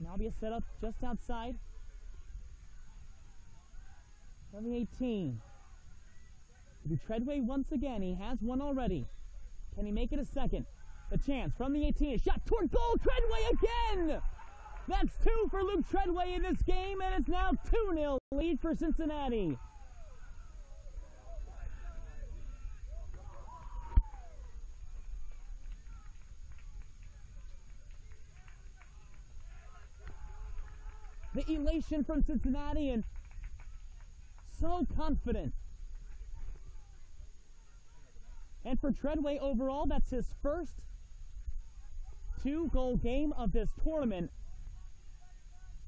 Now be a setup just outside of the 18. It'll be Treadway once again. He has one already. Can he make it a second? The chance from the 18. A shot toward goal. Treadway again! That's 2 for Luke Treadway in this game, and it's now 2-0 lead for Cincinnati. The elation from Cincinnati, and so confident. And for Treadway overall, that's his first 2-goal game of this tournament.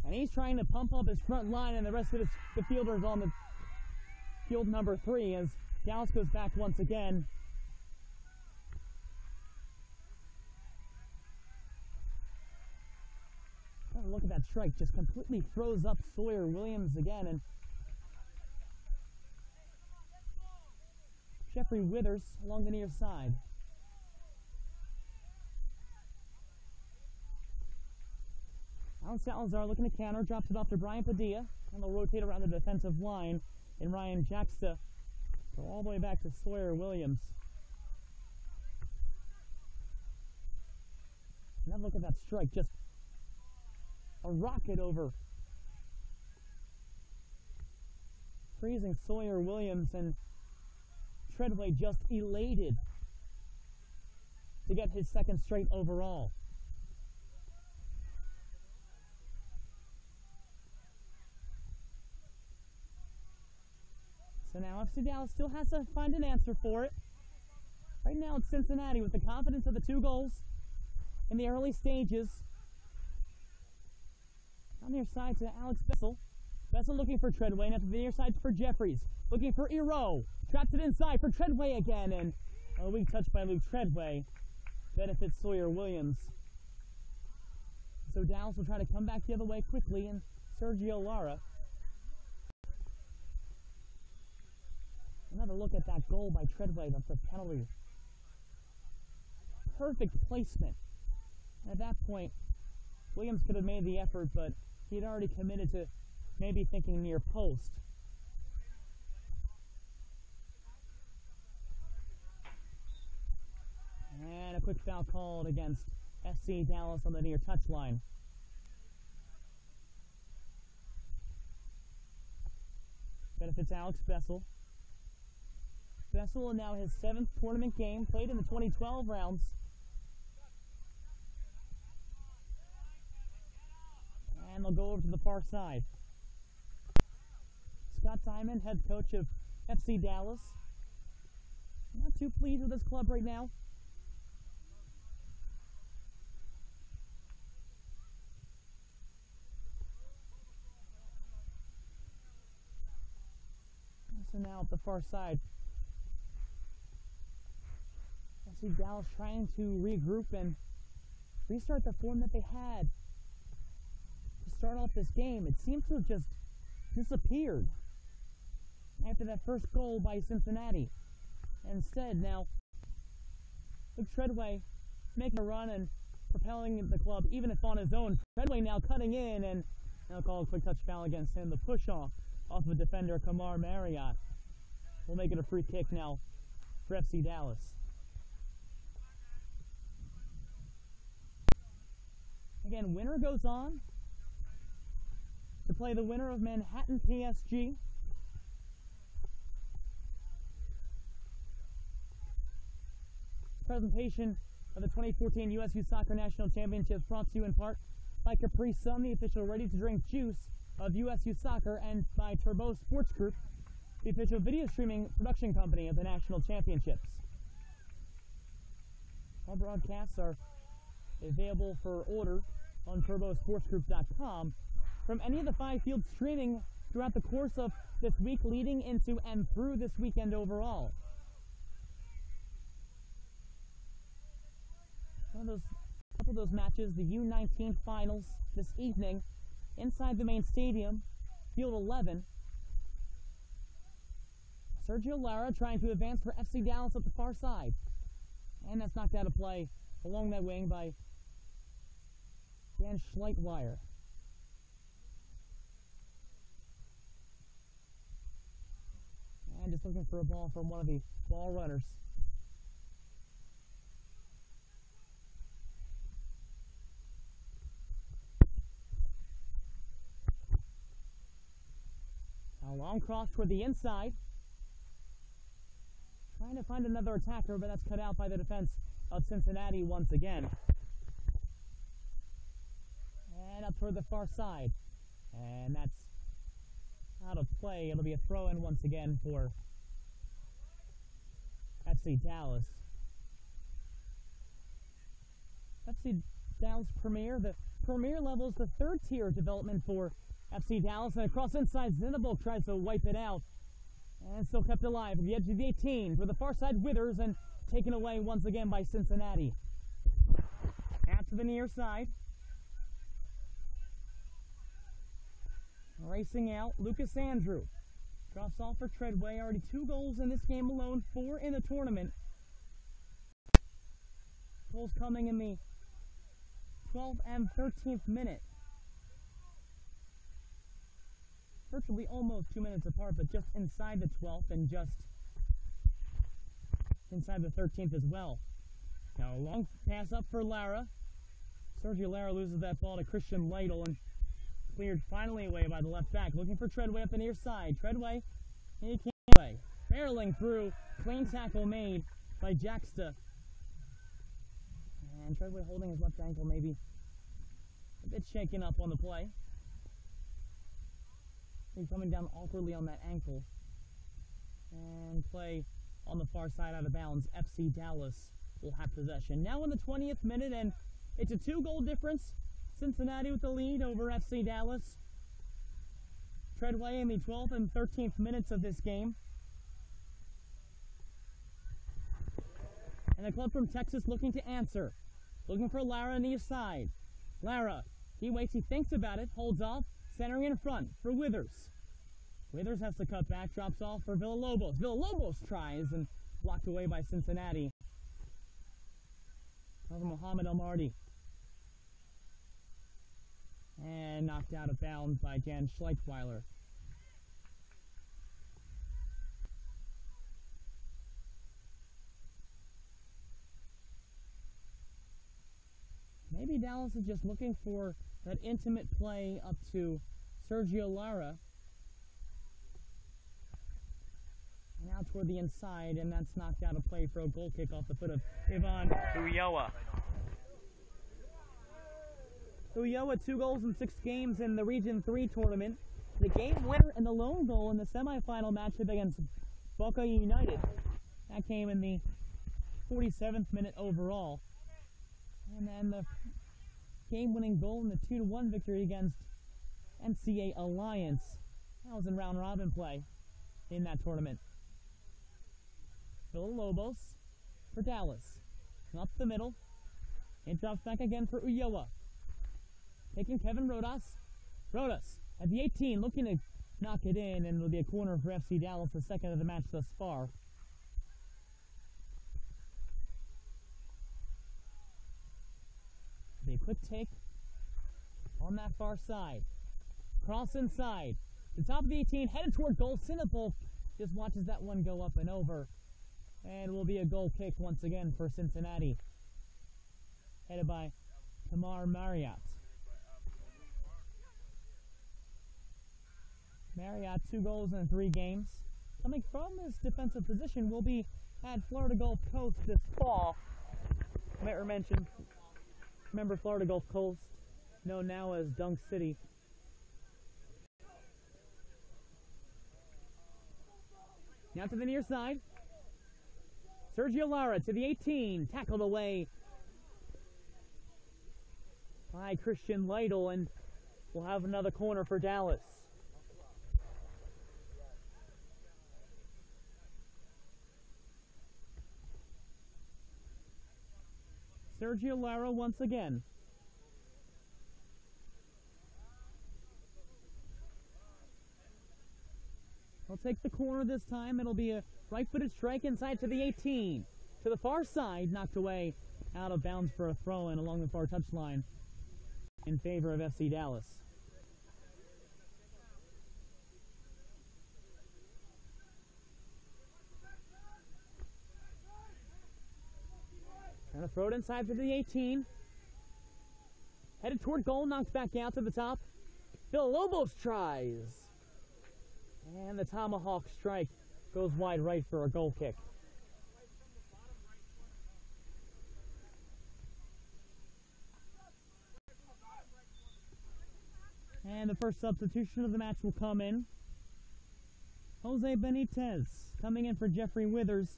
And he's trying to pump up his front line and the rest of the fielders on the field number 3 as Dallas goes back once again. Oh, look at that strike. Just completely froze up Sawyer Williams again. And Jeffrey Withers along the near side. Alan Salazar looking to counter, drops it off to Brian Padilla, and they'll rotate around the defensive line, and Ryan Jacksta go all the way back to Sawyer Williams. Now look at that strike, just a rocket over freezing Sawyer Williams, and Treadway just elated to get his second straight overall. So now FC Dallas still has to find an answer for it. Right now it's Cincinnati with the confidence of the 2 goals in the early stages. On the near side to Alex Bessel. Bessel looking for Treadway, and to the near side for Jeffries. Looking for Ero. Traps it inside for Treadway again, and a weak touch by Luke Treadway benefits Sawyer Williams. So Dallas will try to come back the other way quickly, and Sergio Lara. Another look at that goal by Treadway. That's a penalty. Perfect placement. And at that point, Williams could have made the effort, but he had already committed to maybe thinking near post. And a quick foul called against FC Dallas on the near touchline. Benefits Alex Bessel. Bessel in now his 7th tournament game, played in the 2012 rounds. And they'll go over to the far side. Scott Diamond, head coach of FC Dallas. Not too pleased with his club right now. So now at the far side, FC Dallas trying to regroup and restart the form that they had to start off this game. It seems to have just disappeared after that first goal by Cincinnati. Instead, now Luke Treadway making a run and propelling the club, even if on his own. Treadway now cutting in, and they'll call a quick touch foul against him. The push-off off of defender Kamar Marriott will make it a free kick now for FC Dallas. Again, winner goes on to play the winner of Manhattan PSG. Presentation of the 2014 USU Soccer National Championships brought to you in part by Capri Sun, the official ready-to-drink juice of USU Soccer, and by Turbo Sports Group, the official video streaming production company of the National Championships. All broadcasts are available for order on turbosportsgroup.com from any of the 5 fields streaming throughout the course of this week, leading into and through this weekend overall. One of those couple of those matches, the U19 finals this evening inside the main stadium, Field 11. Sergio Lara trying to advance for FC Dallas at the far side. And that's knocked out of play along that wing by Dan Schleitweier. And just looking for a ball from one of the ball runners. A long cross toward the inside. Trying to find another attacker, but that's cut out by the defense of Cincinnati once again. And up toward the far side. And that's out of play. It'll be a throw-in once again for FC Dallas. FC Dallas Premier. The Premier level is the third-tier development for FC Dallas. And across inside, Zinabol tries to wipe it out. And still kept alive at the edge of the 18 for the far side Withers and taken away once again by Cincinnati. Out to the near side. Racing out, Lucas Andrew. Drops off for Treadway. Already 2 goals in this game alone, 4 in the tournament. Goals coming in the 12th and 13th minute. Virtually almost 2 minutes apart, but just inside the 12th and just inside the 13th as well. Now a long pass up for Lara. Sergio Lara loses that ball to Christian Lytle and cleared finally away by the left back. Looking for Treadway up the near side. Treadway, he can't away. Barreling through. Clean tackle made by Jacksta. And Treadway holding his left ankle, maybe a bit shaken up on the play. He's coming down awkwardly on that ankle. And play on the far side out of bounds. FC Dallas will have possession. Now in the 20th minute, and it's a 2-goal difference. Cincinnati with the lead over FC Dallas. Treadway in the 12th and 13th minutes of this game. And the club from Texas looking to answer. Looking for Lara near side. Lara, he waits, he thinks about it, holds off. Centering in front for Withers. Withers has to cut back, drops off for Villalobos. Villalobos tries and blocked away by Cincinnati. Over Mohamed El-Mardi. And knocked out of bounds by Dan Schleichweiler. Maybe Dallas is just looking for that intimate play up to Sergio Lara. Now toward the inside, and that's knocked out of play for a goal kick off the foot of Ivan Ulloa. Ulloa, 2 goals in 6 games in the Region 3 tournament. The game winner and the lone goal in the semifinal matchup against Boca United. That came in the 47th minute overall. And then the game-winning goal in the 2-1 victory against NCA Alliance. That was in round-robin play in that tournament. Villalobos for Dallas. Up the middle. It drops back again for Ulloa. Taking Kevin Rodas. Rodas at the 18 looking to knock it in, and it'll be a corner for FC Dallas, the second of the match thus far. Be a quick take on that far side. Cross inside. The top of the 18, headed toward goal. Sinopol just watches that one go up and over. And will be a goal kick once again for Cincinnati. Headed by Tamar Marriott. Marriott, 2 goals in 3 games. Coming from his defensive position will be at Florida Gulf Coast this fall. Remember Florida Gulf Coast, known now as Dunk City. Now to the near side. Sergio Lara to the 18, tackled away by Christian Lytle, and we'll have another corner for Dallas. Sergio Lara once again. He'll take the corner this time. It'll be a right-footed strike inside to the 18. To the far side, knocked away out of bounds for a throw-in along the far touchline in favor of FC Dallas. Trying to throw it inside to the 18. Headed toward goal, knocked back out to the top. Villalobos tries. And the tomahawk strike goes wide right for a goal kick. And the first substitution of the match will come in. Jose Benitez coming in for Jeffrey Withers.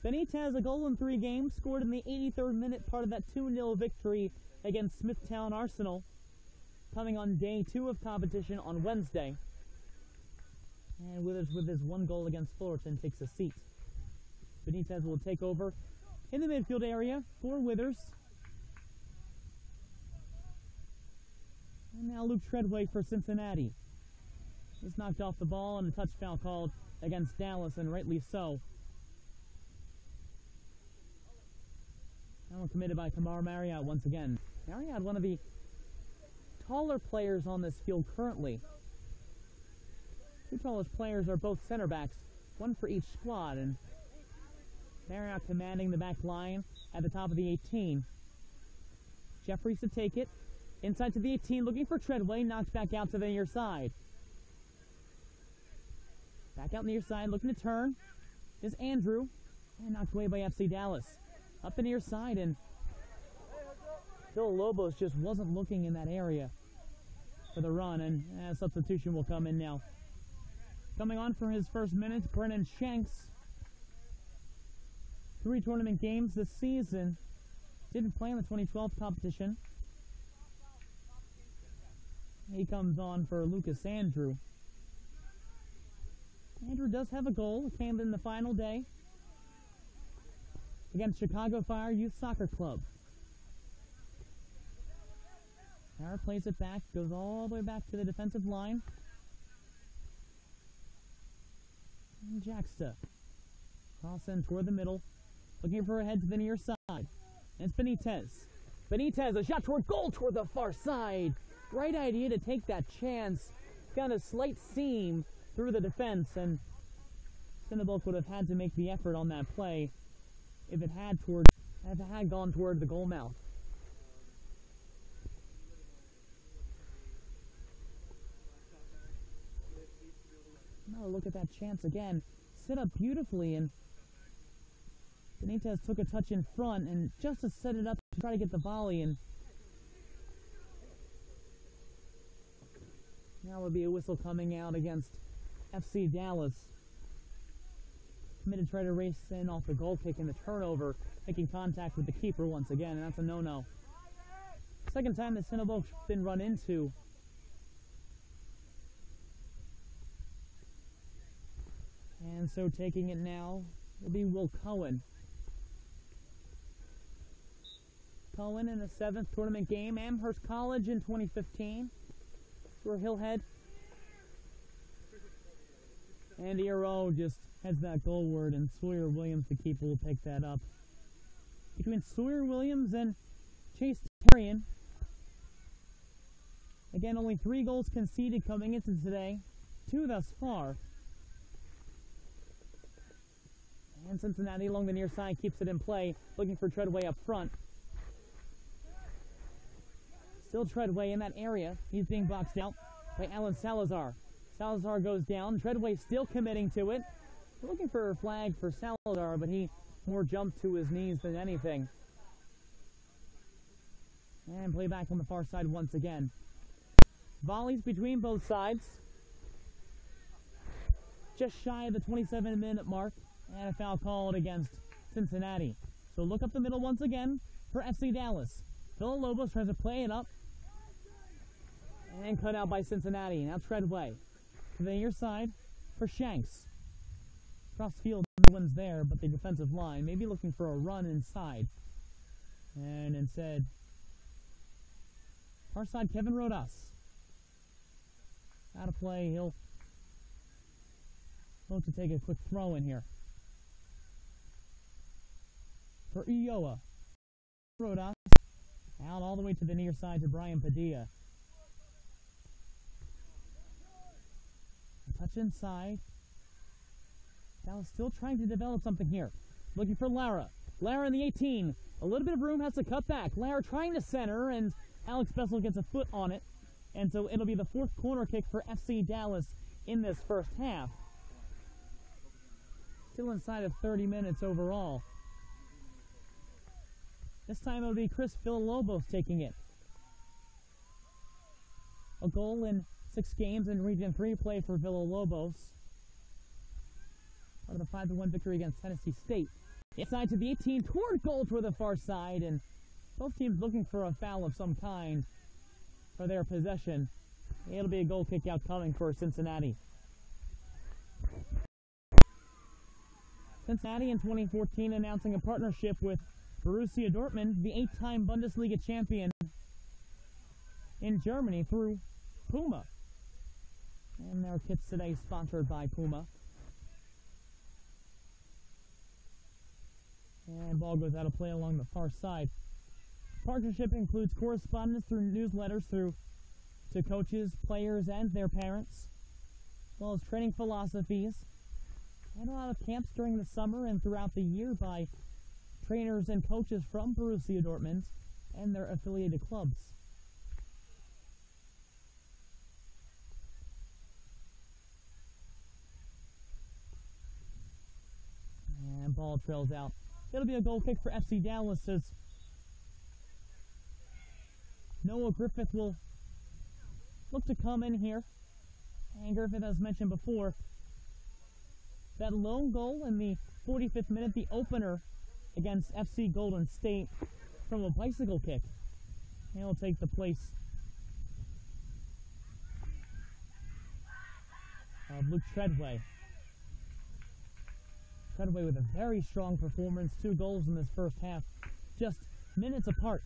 Benitez, a goal in 3 games, scored in the 83rd minute, part of that 2-0 victory against Smithtown Arsenal, coming on day 2 of competition on Wednesday. And Withers, with his 1 goal against Fullerton, takes a seat. Benitez will take over in the midfield area for Withers. And now Luke Treadway for Cincinnati. He's knocked off the ball and a touch foul called against Dallas, and rightly so. Now committed by Kamar Marriott once again. Marriott, one of the taller players on this field currently. 2 tallest players are both center backs, 1 for each squad, and Marriott commanding the back line at the top of the 18. Jeffries to take it. Inside to the 18, looking for Treadway, knocked back out to the near side. Back out near side, looking to turn, is Andrew, and knocked away by FC Dallas. Up the near side, and Villalobos just wasn't looking in that area for the run, and a substitution will come in now. Coming on for his first minutes, Brennan Shanks. 3 tournament games this season. Didn't play in the 2012 competition. He comes on for Lucas Andrew. Andrew does have a goal. It came in the final day against Chicago Fire Youth Soccer Club. Fire plays it back, goes all the way back to the defensive line. And Jacksta. Cross in toward the middle, looking for a head to the near side. And it's Benitez. Benitez, a shot toward goal toward the far side. Great idea to take that chance. Got a slight seam through the defense, and Cinnabulk would have had to make the effort on that play if it had gone toward the goal mouth. Now look at that chance again. Set up beautifully, and Benitez took a touch in front, and just to set it up to try to get the volley, and now would be a whistle coming out against FC Dallas. Committed to try to race in off the goal kick and the turnover, making contact with the keeper once again, and that's a no-no. Second time that Cinnabulk's been run into. And so taking it now will be Will Cohen. Cohen in the 7th tournament game, Amherst College in 2015. For Hillhead. Andy Arrow just heads that goalward, and Sawyer Williams, the keeper, will pick that up. Between Sawyer Williams and Chase Terrian, again, only 3 goals conceded coming into today, 2 thus far. And Cincinnati along the near side keeps it in play, looking for Treadway up front. Still Treadway in that area. He's being boxed out by Alan Salazar. Salazar goes down. Treadway still committing to it. We're looking for a flag for Salazar, but he more jumped to his knees than anything. And play back on the far side once again. Volleys between both sides. Just shy of the 27-minute mark. And a foul called against Cincinnati. So look up the middle once again for FC Dallas. Villalobos tries to play it up. And cut out by Cincinnati. Now Treadway to the near side for Shanks. Cross field, no one's there, but the defensive line may be looking for a run inside. And instead, far side, Kevin Rodas. Out of play, he'll look to take a quick throw in here. For Iowa. Rodas. Out all the way to the near side to Brian Padilla. Touch inside. Dallas still trying to develop something here. Looking for Lara. Lara in the 18. A little bit of room, has to cut back. Lara trying to center, and Alex Bessel gets a foot on it. And so it'll be the fourth corner kick for FC Dallas in this first half. Still inside of 30 minutes overall. This time it'll be Chris Villalobos taking it. A goal in 6 games in Region 3 play for Villalobos. Part of the 5-1 victory against Tennessee State. Inside to the 18, toward goal toward the far side, and both teams looking for a foul of some kind for their possession. It'll be a goal kick out coming for Cincinnati. Cincinnati in 2014 announcing a partnership with Borussia Dortmund, the 8-time Bundesliga champion in Germany, through Puma. And their kits today sponsored by Puma. And ball goes out of play along the far side. Partnership includes correspondence through newsletters to coaches, players, and their parents, as well as training philosophies, and a lot of camps during the summer and throughout the year by trainers and coaches from Borussia Dortmund and their affiliated clubs. And ball trails out. It'll be a goal kick for FC Dallas as Noah Griffith will look to come in here. And Griffith, as mentioned before, that lone goal in the 45th minute, the opener against FC Golden State from a bicycle kick. And he'll take the place of Luke Treadway. Treadway with a very strong performance, 2 goals in this first half, just minutes apart.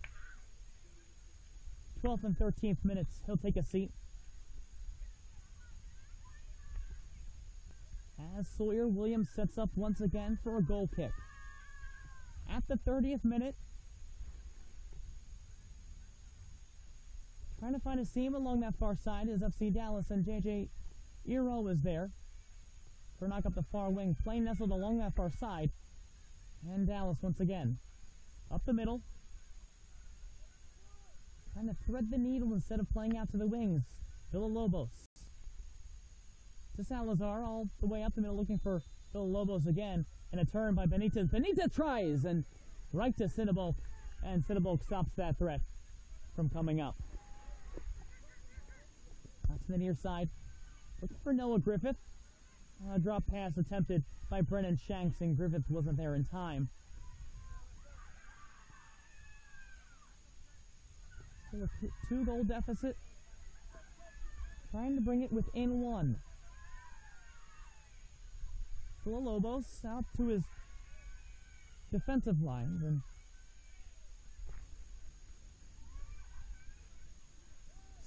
12th and 13th minutes, he'll take a seat. As Sawyer Williams sets up once again for a goal kick. At the 30th minute, trying to find a seam along that far side is FC Dallas, and JJ Eero is there for knock up the far wing, playing nestled along that far side. And Dallas once again up the middle, trying to thread the needle instead of playing out to the wings. Villalobos to Salazar, all the way up the middle, looking for Villalobos again, and a turn by Benitez. Benitez tries, and right to Cinnabulk, and Cinnabulk stops that threat from coming up. That's the near side, looking for Noah Griffith. A drop pass attempted by Brennan Shanks, and Griffith wasn't there in time. Still a 2-goal deficit. Trying to bring it within 1. Villalobos out to his defensive lines, and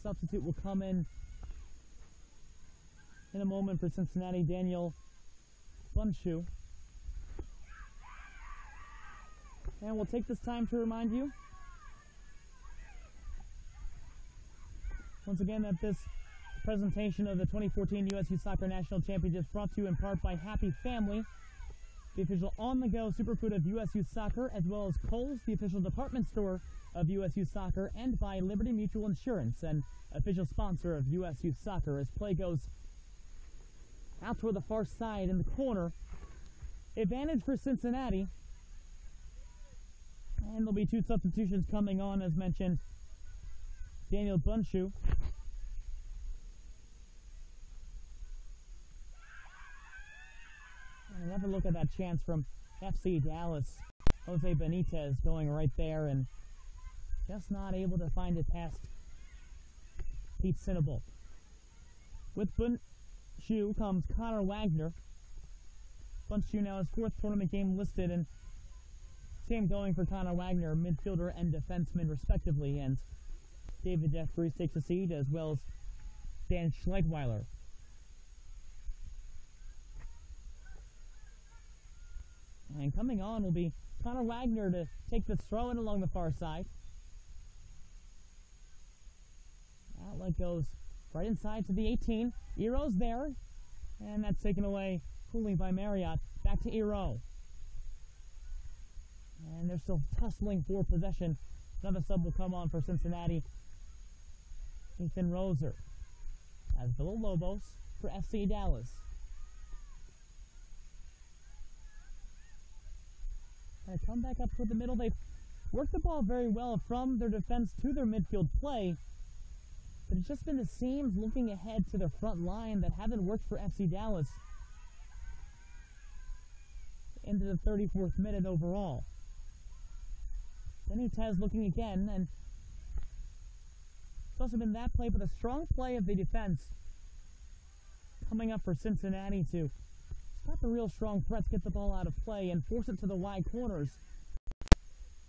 substitute will come in a moment for Cincinnati, Daniel Bunshu. And we'll take this time to remind you once again that this presentation of the 2014 USU Soccer National Championships brought to you in part by Happy Family, the official on-the-go superfood of USU Soccer, as well as Kohl's, the official department store of USU Soccer, and by Liberty Mutual Insurance, an official sponsor of USU Soccer. As play goes out toward the far side in the corner, advantage for Cincinnati, and there'll be 2 substitutions coming on, as mentioned. Daniel Bunshu and another look at that chance from FC Dallas. Jose Benitez going right there and just not able to find it past Pete Cinnabulk. With Bunshu comes Connor Wagner. Bunshu now his 4th tournament game listed, and Same going for Connor Wagner, midfielder and defenseman respectively, and David Jeffries takes a seat, as well as Dan Schleitweiler. And coming on will be Connor Wagner to take the throw-in along the far side. Outlet goes right inside to the 18. Ero's there, and that's taken away coolly by Marriott. Back to Ero. And they're still tussling for possession. Another sub will come on for Cincinnati. Ethan Roser as Villalobos for FC Dallas. And come back up toward the middle. They've worked the ball very well from their defense to their midfield play, but it's just been the seams looking ahead to the front line that haven't worked for FC Dallas into the 34th minute overall. Benitez looking again, and it's also been that play, but a strong play of the defense coming up for Cincinnati to stop the real strong threats, get the ball out of play, and force it to the wide corners,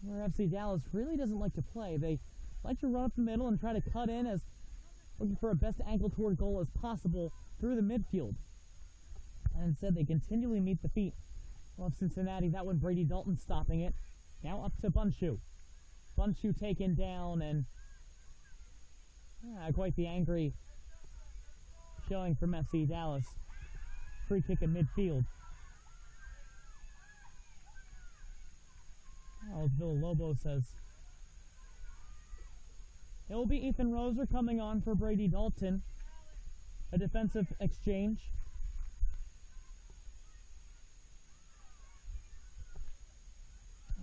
where FC Dallas really doesn't like to play. They like to run up the middle and try to cut in, as looking for a best angle toward goal as possible through the midfield. And instead, they continually meet the feet of Cincinnati. That one, Brady Dalton stopping it. Now up to Bunshu. Bunshu taken down, and quite the angry showing from FC Dallas. Free kick in midfield. Villalobos says it will be Ethan Roser coming on for Brady Dalton. A defensive exchange.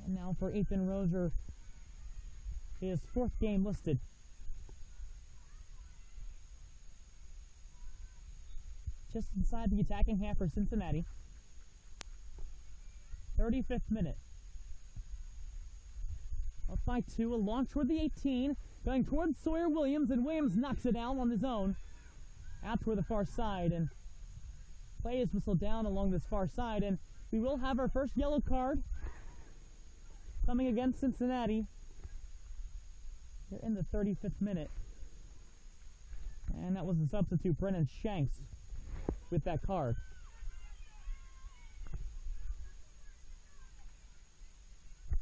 And now for Ethan Roser, his 4th game listed. Just inside the attacking half for Cincinnati. 35th minute. Up by 2, a launch toward the 18, going towards Sawyer Williams, and Williams knocks it out on his own, out toward the far side, and play is whistled down along this far side, and we will have our first yellow card coming against Cincinnati. They're in the 35th minute, and that was the substitute, Brennan Shanks, with that card.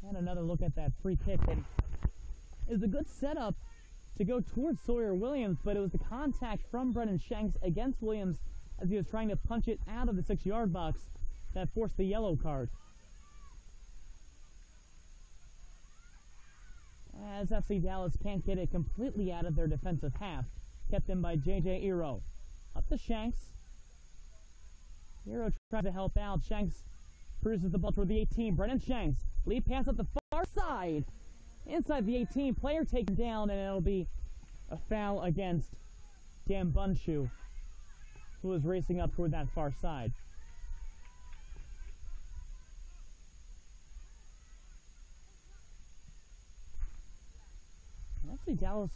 And another look at that free kick, and it was a good setup to go towards Sawyer Williams, but it was the contact from Brennan Shanks against Williams as he was trying to punch it out of the 6-yard box that forced the yellow card. As FC Dallas can't get it completely out of their defensive half, kept in by J.J. Ero. Up to Shanks. Ero tries to help out. Shanks produces the ball toward the 18. Brennan Shanks. Lead pass at the far side. Inside the 18. Player taken down, and it'll be a foul against Dan Bunshu, who was racing up toward that far side. FC Dallas,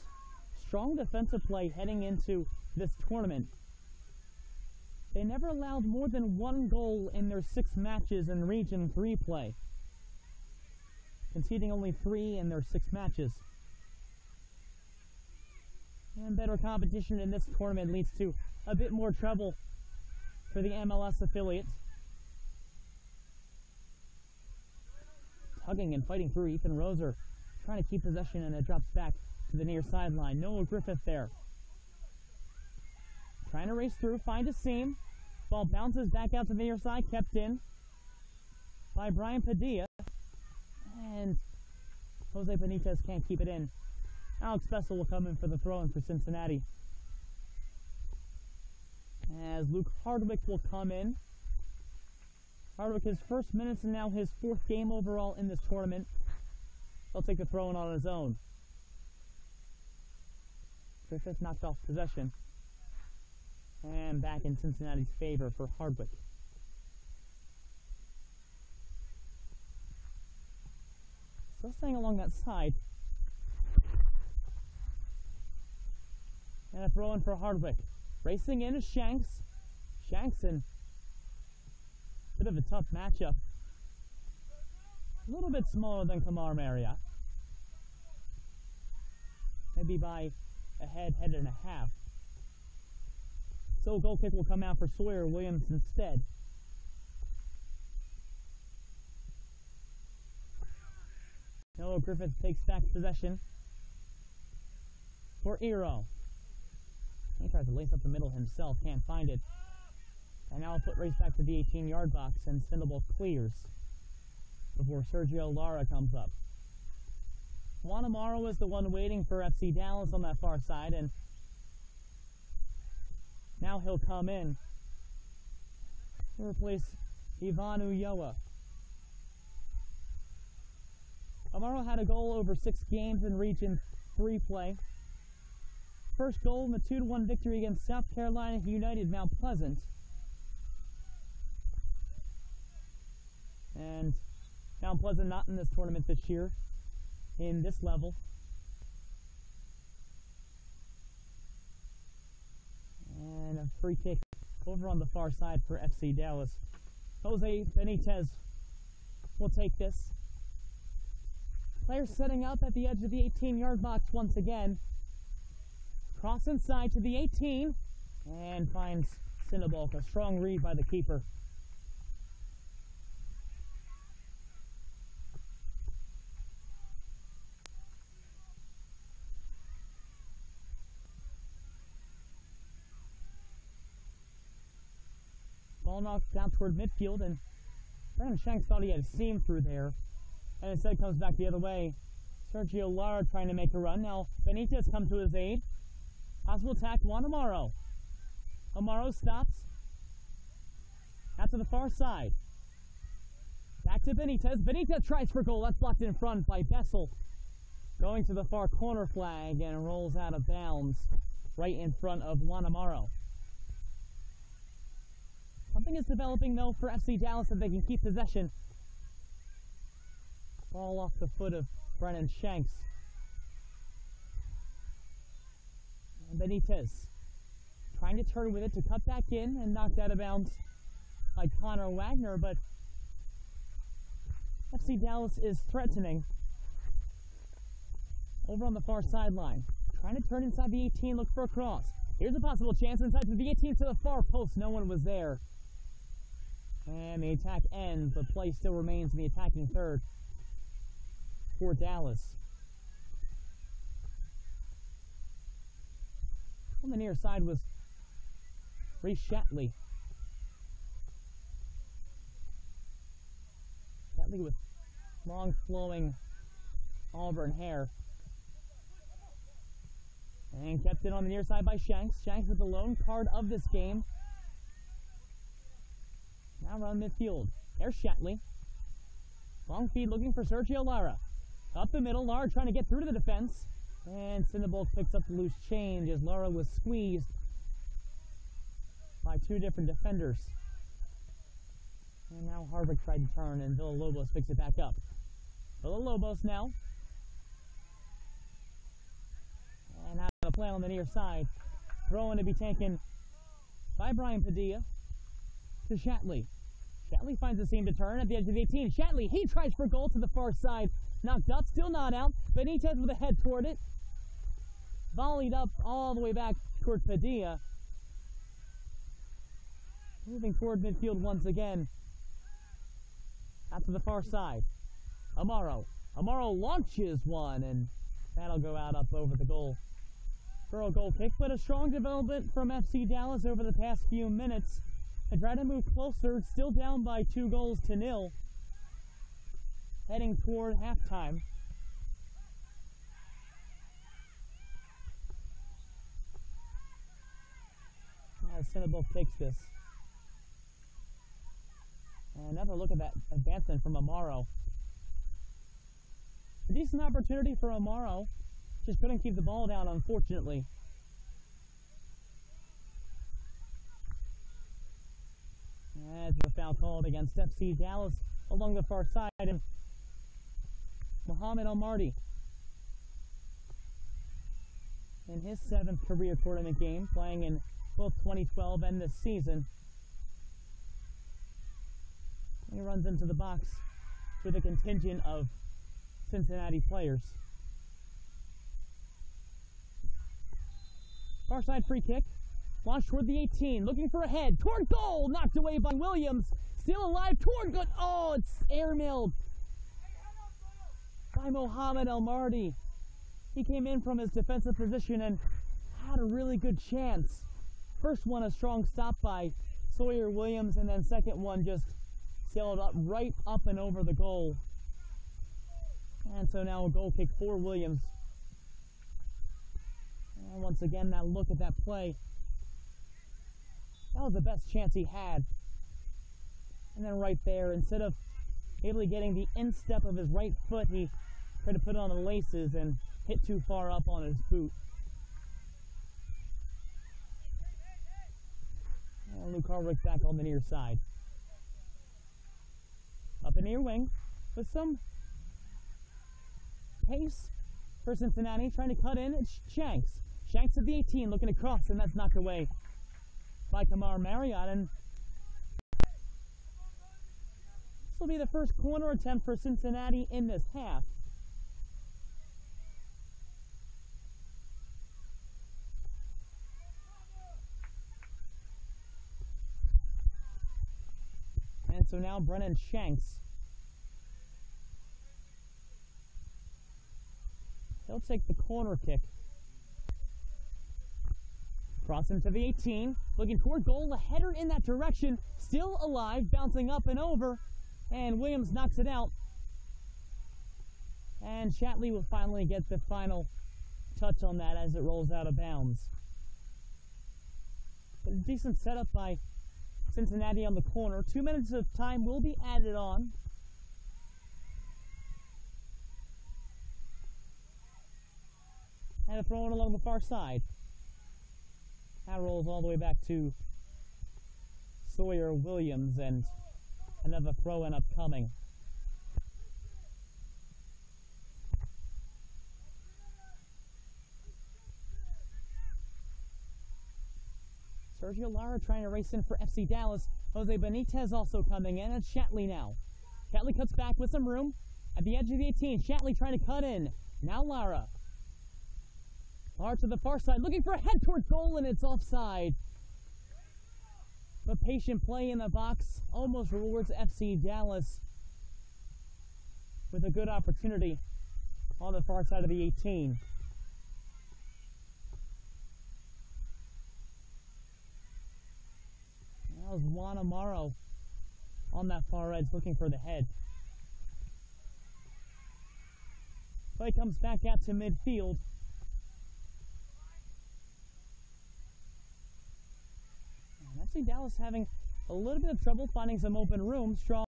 strong defensive play heading into this tournament. They never allowed more than 1 goal in their 6 matches in Region 3 play, conceding only 3 in their 6 matches. And better competition in this tournament leads to a bit more trouble for the MLS affiliate. Tugging and fighting through. Ethan Roser trying to keep possession, and it drops back to the near sideline. Noah Griffith there. Trying to race through, find a seam. Ball bounces back out to the near side, kept in by Brian Padilla. And Jose Benitez can't keep it in. Alex Bessel will come in for the throw-in for Cincinnati, as Luke Hardwick will come in. Hardwick, his first minutes and now his 4th game overall in this tournament. He'll take the throw-in on his own. Griffith knocked off possession. And back in Cincinnati's favor for Hardwick. Still staying along that side. And a throw-in for Hardwick. Racing in is Shanks. Shanks in a bit of a tough matchup A little bit smaller than Kamar Marriott. Maybe by a head and a half. So a goal kick will come out for Sawyer Williams instead. Noah Griffith takes back possession for Eero. He tries to lace up the middle himself, can't find it. And now a foot race back to the 18-yard box, and Cinderbull clears before Sergio Lara comes up. Juan Amaro is the one waiting for FC Dallas on that far side, and now he'll come in to replace Ivan Ulloa. Amaro had a goal over 6 games in Region 3 play. First goal in the 2-1 victory against South Carolina United Mount Pleasant. And Mount Pleasant not in this tournament this year, in this level. And a free kick over on the far side for FC Dallas. Jose Benitez will take this. Players setting up at the edge of the 18-yard box once again. Cross inside to the 18 and finds Cinderbull. A strong read by the keeper. Ball knocked down toward midfield, and Brandon Shanks thought he had a seam through there, and instead comes back the other way. Sergio Lara trying to make a run. Now Benitez comes to his aid. Possible attack, Juan Amaro. Amaro stops. Out to the far side. Back to Benitez. Benitez tries for goal. That's blocked in front by Bessel. Going to the far corner flag and rolls out of bounds right in front of Juan Amaro. Something is developing, though, for FC Dallas that they can keep possession. Ball off the foot of Brennan Shanks. And Benitez trying to turn with it to cut back in and knocked out of bounds by Connor Wagner, but FC Dallas is threatening over on the far sideline. Trying to turn inside the 18, look for a cross. Here's a possible chance inside to the 18 to the far post. No one was there. And the attack ends, but play still remains in the attacking third for Dallas. On the near side was Reece Shatley. Shatley with long flowing auburn hair. And kept it on the near side by Shanks. Shanks with the lone card of this game. Now around midfield. There's Shatley. Long feed looking for Sergio Lara. Up the middle, Lara trying to get through to the defense. And Cinderbull picks up the loose change as Lara was squeezed by 2 different defenders. And now Harvick tried to turn and Villalobos picks it back up. Villalobos now. And out of the play on the near side. Throw-in to be taken by Brian Padilla to Shatley. Shatley finds a seam to turn at the edge of the 18. Shatley, he tries for goal to the far side. Knocked up, still not out. Benitez with a head toward it. Volleyed up all the way back toward Padilla. Moving toward midfield once again. Out to the far side. Amaro. Amaro launches one, and that'll go out up over the goal for a goal kick. But a strong development from FC Dallas over the past few minutes. They try to move closer, still down by 2-0, heading toward halftime. As Cinderbull takes this. And another look at that advancement from Amaro. A decent opportunity for Amaro. Just couldn't keep the ball down, unfortunately. As the foul called against FC Dallas along the far side, and Mohamed Almardi in his 7th career tournament game, playing in both 2012 and this season. He runs into the box with a contingent of Cincinnati players. Far side free kick. Launched toward the 18. Looking for a head. Toward goal. Knocked away by Williams. Still alive. Toward good. Oh, it's airmailed by Mohamed El Mardi. He came in from his defensive position and had a really good chance. First one, a strong stop by Sawyer Williams, and then second one just sailed up right up and over the goal. And so now a goal kick for Williams. And once again, now look at that play. That was the best chance he had. And then right there, instead of able getting the instep of his right foot, he tried to put on the laces and hit too far up on his boot. And Luke Harwick back on the near side. Up in near wing with some pace for Cincinnati, trying to cut in. It's Shanks. Shanks at the 18, looking to cross, and that's knocked away by Kamar Marriott. And this will be the first corner attempt for Cincinnati in this half. And so now Brennan Shanks. He'll take the corner kick. Crossing to the 18, looking toward goal, a header in that direction, still alive, bouncing up and over, and Williams knocks it out. And Shatley will finally get the final touch on that as it rolls out of bounds. But a decent setup by Cincinnati on the corner. 2 minutes of time will be added on. And a throw in along the far side. That rolls all the way back to Sawyer Williams, and another throw-in upcoming. Sergio Lara trying to race in for FC Dallas. Jose Benitez also coming in. It's Shatley now. Shatley cuts back with some room at the edge of the 18. Shatley trying to cut in. Now Lara. Lara to the far side, looking for a head toward goal, and it's offside. But patient play in the box almost rewards FC Dallas with a good opportunity on the far side of the 18. That was Juan Amaro on that far edge looking for the head. Play comes back out to midfield. And FC Dallas having a little bit of trouble finding some open room. Strong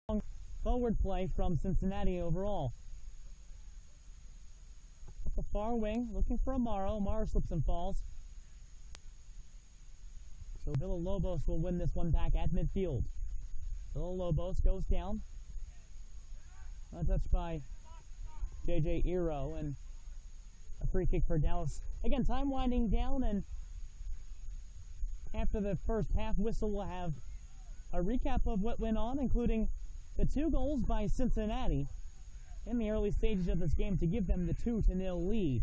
forward play from Cincinnati overall. Up the far wing, looking for Amaro. Amaro slips and falls. So Villalobos will win this one back at midfield. Villalobos goes down. Touched by J.J. Ero, and a free kick for Dallas. Again, time winding down, and after the first half whistle, we'll have a recap of what went on, including the 2 goals by Cincinnati in the early stages of this game to give them the 2-0 lead.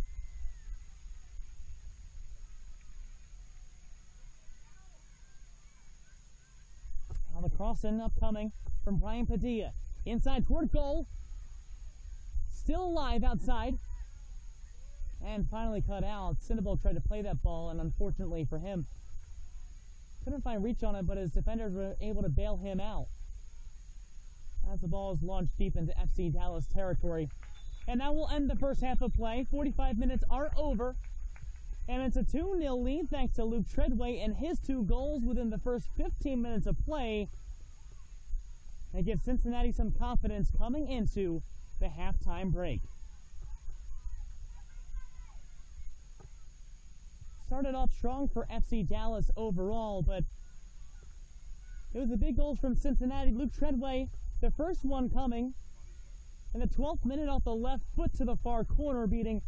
Now the cross-in upcoming from Brian Padilla. Inside toward goal. Still alive outside. And finally cut out. Cinnabon tried to play that ball, and unfortunately for him, couldn't find reach on it, but his defenders were able to bail him out as the ball is launched deep into FC Dallas territory. And that will end the first half of play. 45 minutes are over, and it's a 2-0 lead thanks to Luke Treadway and his 2 goals within the first 15 minutes of play. That gives Cincinnati some confidence coming into the halftime break. Started off strong for FC Dallas overall, but it was the big goals from Cincinnati. Luke Treadway, the first one coming in the 12th minute off the left foot to the far corner, beating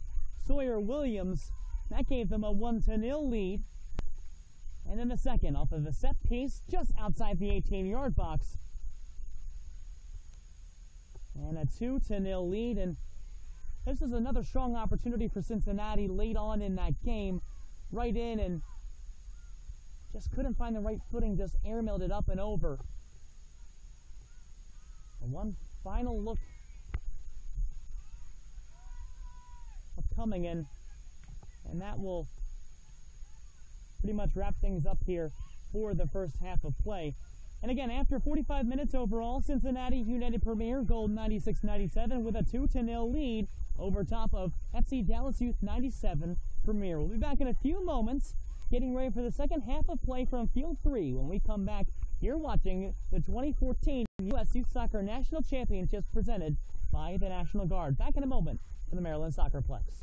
Sawyer Williams. That gave them a 1-0 lead. And then the second off of a set piece just outside the 18-yard box. And a 2-0 lead, and this is another strong opportunity for Cincinnati late on in that game. Right in and just couldn't find the right footing, just airmailed it up and over. And one final look of coming in, and that will pretty much wrap things up here for the first half of play. And again, after 45 minutes overall, Cincinnati United Premier Gold 96-97 with a 2-0 lead over top of FC Dallas Youth 97 Premier. We'll be back in a few moments, getting ready for the second half of play from Field 3 when we come back. You're watching the 2014 U.S. Youth Soccer National Championships presented by the National Guard. Back in a moment for the Maryland SoccerPlex.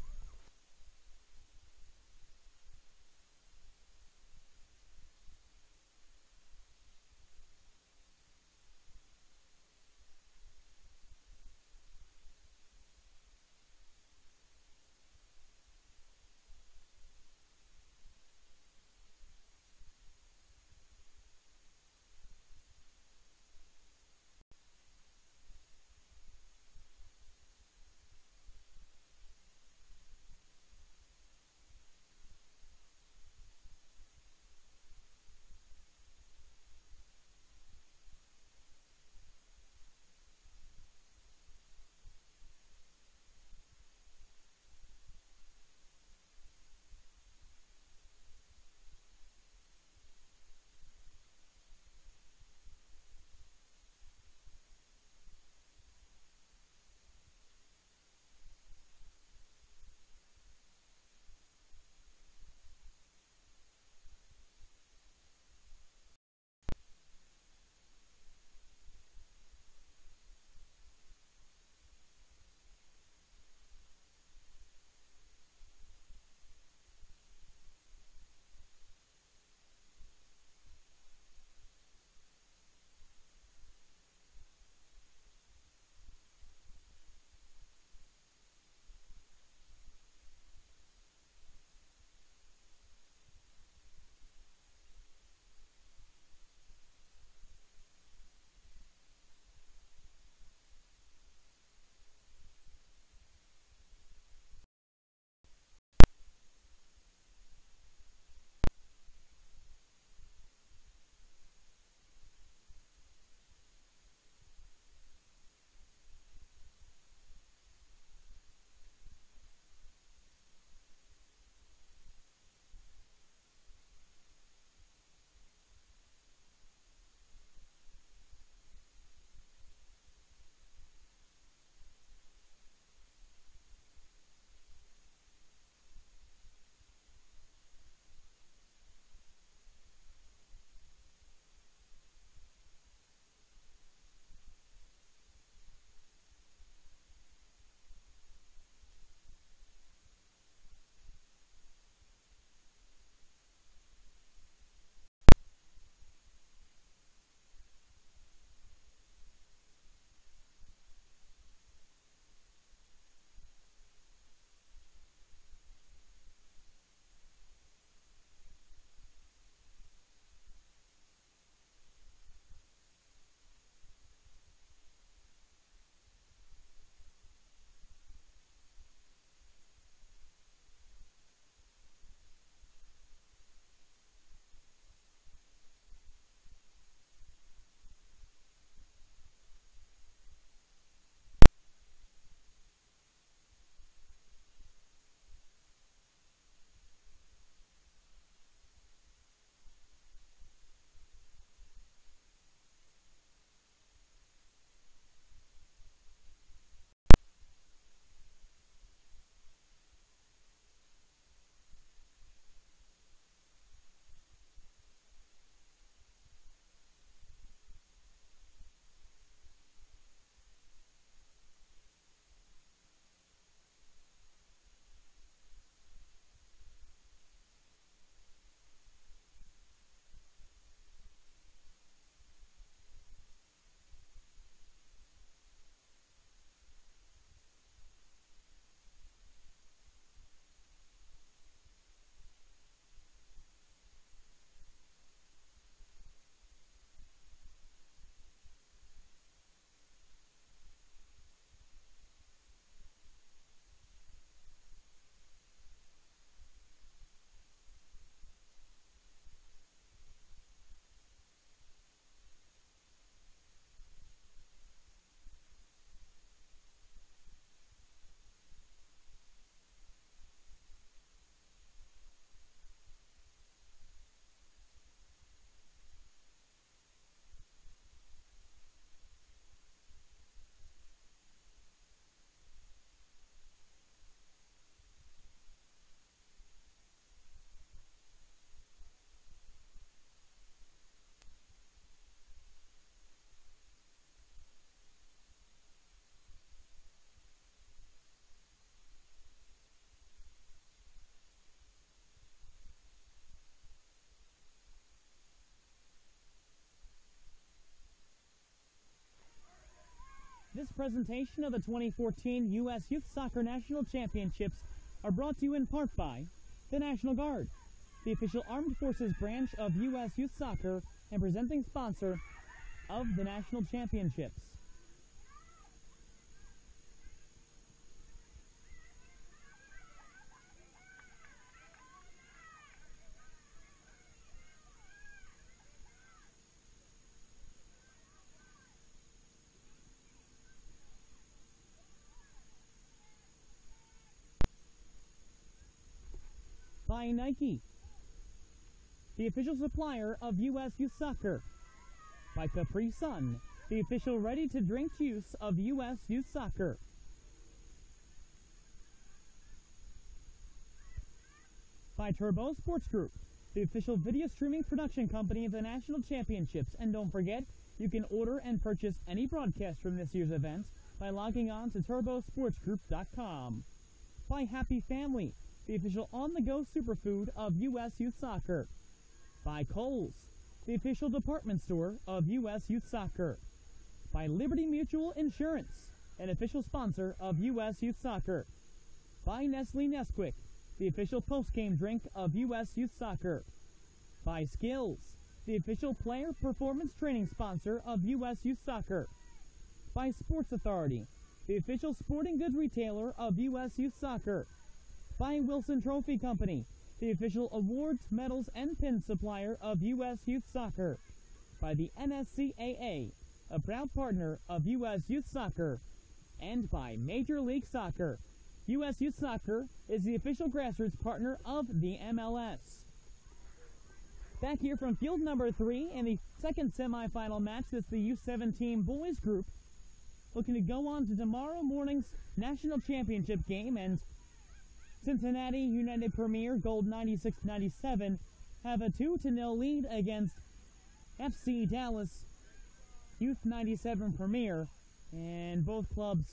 This presentation of the 2014 U.S. Youth Soccer National Championships are brought to you in part by the National Guard, the official armed forces branch of U.S. Youth Soccer and presenting sponsor of the National Championships. By Nike, the official supplier of U.S. Youth Soccer. By Capri Sun, the official ready-to-drink juice of U.S. Youth Soccer. By Turbo Sports Group, the official video streaming production company of the National Championships. And don't forget, you can order and purchase any broadcast from this year's event by logging on to turbosportsgroup.com. By Happy Family, the official on-the-go superfood of U.S. Youth Soccer. By Kohl's, the official department store of U.S. Youth Soccer. By Liberty Mutual Insurance, an official sponsor of U.S. Youth Soccer. By Nestle Nesquik, the official post-game drink of U.S. Youth Soccer. By Skills, the official player performance training sponsor of U.S. Youth Soccer. By Sports Authority, the official sporting goods retailer of U.S. Youth Soccer. By Wilson Trophy Company, the official awards, medals, and pins supplier of U.S. Youth Soccer. By the NSCAA, a proud partner of U.S. Youth Soccer. And by Major League Soccer. U.S. Youth Soccer is the official grassroots partner of the MLS. Back here from field number 3 in the second semifinal match, that's the U17 Boys Group, looking to go on to tomorrow morning's national championship game, and Cincinnati United Premier Gold 96-97 have a 2-0 lead against FC Dallas Youth 97 Premier, and both clubs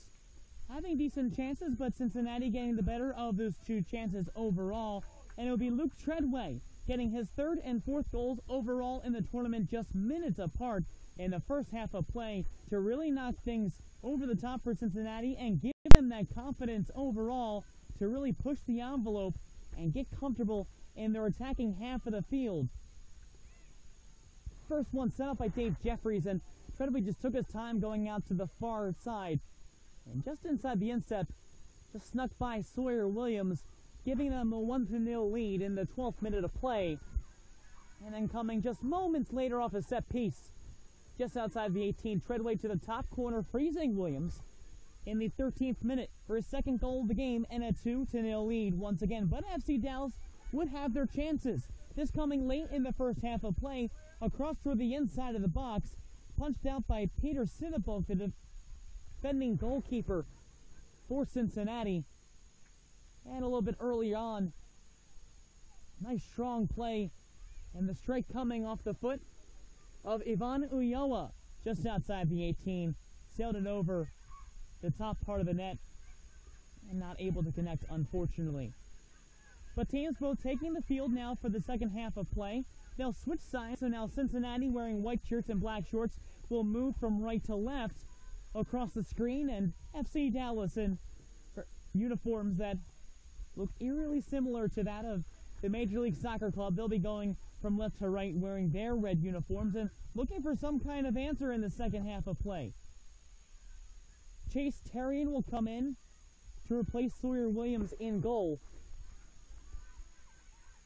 having decent chances, but Cincinnati getting the better of those two chances overall. And it'll be Luke Treadway getting his third and fourth goals overall in the tournament, just minutes apart in the first half of play, to really knock things over the top for Cincinnati and give them that confidence overall to really push the envelope and get comfortable in their attacking half of the field. First one set up by Dave Jeffries, and Treadway just took his time going out to the far side. And just inside the instep, just snuck by Sawyer Williams, giving them a 1-0 lead in the 12th minute of play. And then coming just moments later off a set piece, just outside the 18, Treadway to the top corner, freezing Williams in the 13th minute for his second goal of the game, and a 2-0 lead once again. But FC Dallas would have their chances. This coming late in the first half of play, a cross through the inside of the box, punched out by Peter Sinnebolk, the defending goalkeeper for Cincinnati. And a little bit earlier on, nice strong play, and the strike coming off the foot of Ivan Ulloa just outside the 18, sailed it over the top part of the net and not able to connect, unfortunately. But teams both taking the field now for the second half of play. They'll switch sides, so now Cincinnati, wearing white shirts and black shorts, will move from right to left across the screen, and FC Dallas in uniforms that look eerily similar to that of the Major League Soccer club. They'll be going from left to right wearing their red uniforms and looking for some kind of answer in the second half of play. Chase Terrian will come in to replace Sawyer Williams in goal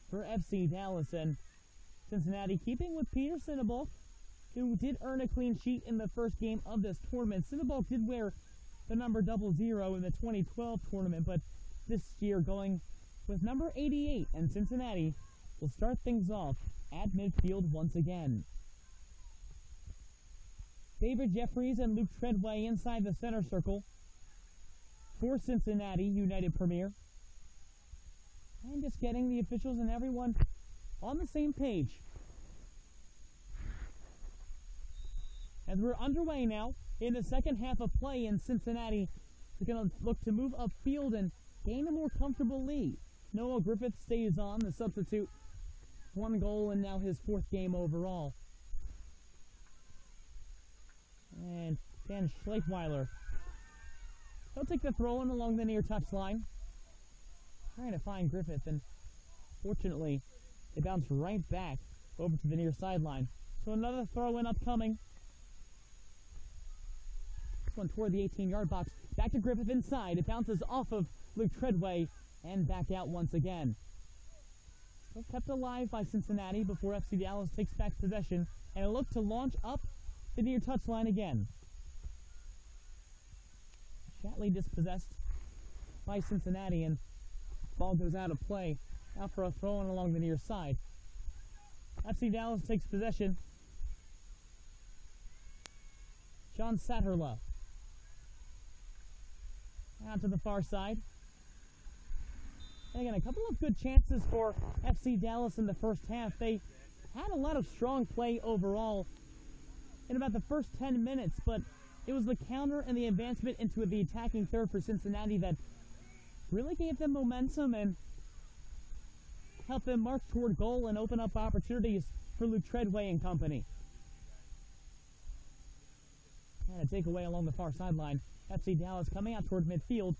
for FC Dallas, and Cincinnati keeping with Peter Sinnebolk, who did earn a clean sheet in the first game of this tournament. Sinnebolk did wear the number 00 in the 2012 tournament, but this year going with number 88, and Cincinnati will start things off at midfield once again. David Jeffries and Luke Treadway inside the center circle for Cincinnati United Premier. And just getting the officials and everyone on the same page. As we're underway now in the second half of play, in Cincinnati is going to look to move upfield and gain a more comfortable lead. Noah Griffith stays on, the substitute. 1 goal and now his 4th game overall. And Dan Schleichweiler He'll take the throw in along the near touchline. Trying to find Griffith, and fortunately, it bounced right back over to the near sideline. So another throw in upcoming. This one toward the 18-yard box. Back to Griffith inside. It bounces off of Luke Treadway and back out once again. Still kept alive by Cincinnati before FC Dallas takes back possession, and a look to launch up the near touchline again. Shatley dispossessed by Cincinnati, and ball goes out of play. Out for a throw in along the near side. FC Dallas takes possession. John Satterla out to the far side. And again, a couple of good chances for FC Dallas in the first half. They had a lot of strong play overall in about the first 10 minutes, but it was the counter and the advancement into the attacking third for Cincinnati that really gave them momentum and helped them march toward goal and open up opportunities for Luke Treadway and company. And a takeaway along the far sideline. FC Dallas coming out toward midfield.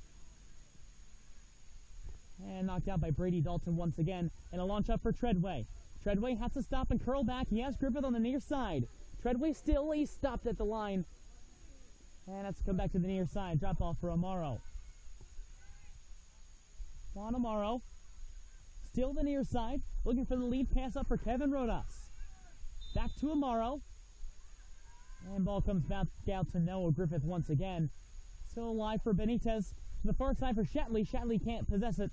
And knocked out by Brady Dalton once again. And a launch up for Treadway. Treadway has to stop and curl back. He has Griffith on the near side. Treadway still, he's stopped at the line. And that's to come back to the near side. Drop off for Amaro. Juan Amaro. Still the near side. Looking for the lead pass up for Kevin Rodas. Back to Amaro. And ball comes back out to Noah Griffith once again. Still alive for Benitez. To the far side for Shatley. Shatley can't possess it.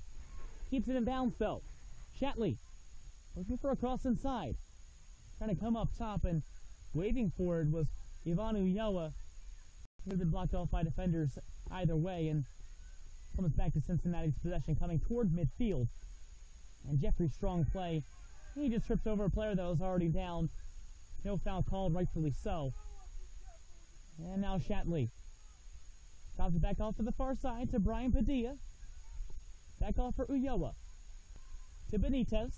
Keeps it in bounds though. Shatley looking for a cross inside. Trying to come up top, and waving for it was Ivan Ulloa. He had been blocked off by defenders either way, and comes back to Cincinnati's possession coming toward midfield. And Jeffrey's strong play. He just trips over a player that was already down. No foul called, rightfully so. And now Shatley. Drops it back off to the far side to Brian Padilla. Back off for Ulloa. To Benitez.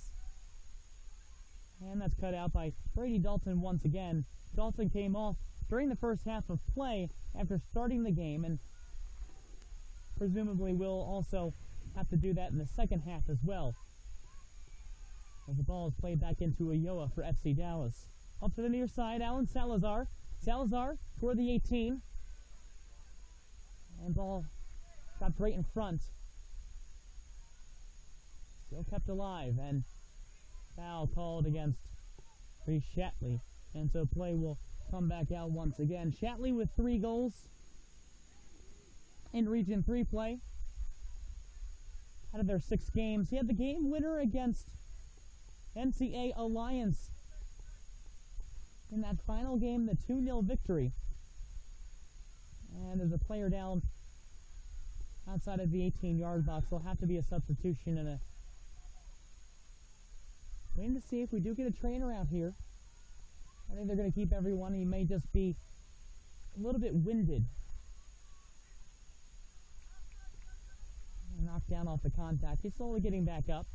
And that's cut out by Brady Dalton once again. Dalton came off during the first half of play after starting the game, and presumably will also have to do that in the second half as well. As the ball is played back into Ulloa for FC Dallas. Up to the near side, Alan Salazar. Salazar toward the 18. And ball dropped right in front. Still kept alive, and foul called against Reece Shatley. And so play will come back out once again. Shatley with 3 goals in Region 3 play. Out of their 6 games. He had the game winner against NCA Alliance in that final game, the 2-0 victory. And there's a player down outside of the 18-yard box. There'll have to be a substitution and a waiting to see if we do get a trainer out here. I think they're going to keep everyone. He may just be a little bit winded. Knocked down off the contact. He's slowly getting back up.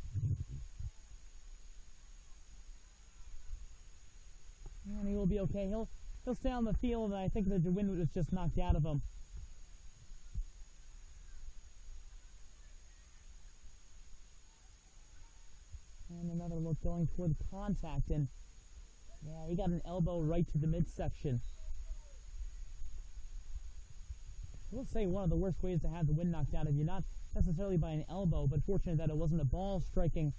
And he will be okay. He'll stay on the field, and I think that the wind was just knocked out of him. And another look going toward contact, and yeah, he got an elbow right to the midsection. I will say one of the worst ways to have the wind knocked out of you, not necessarily by an elbow, but fortunate that it wasn't a ball striking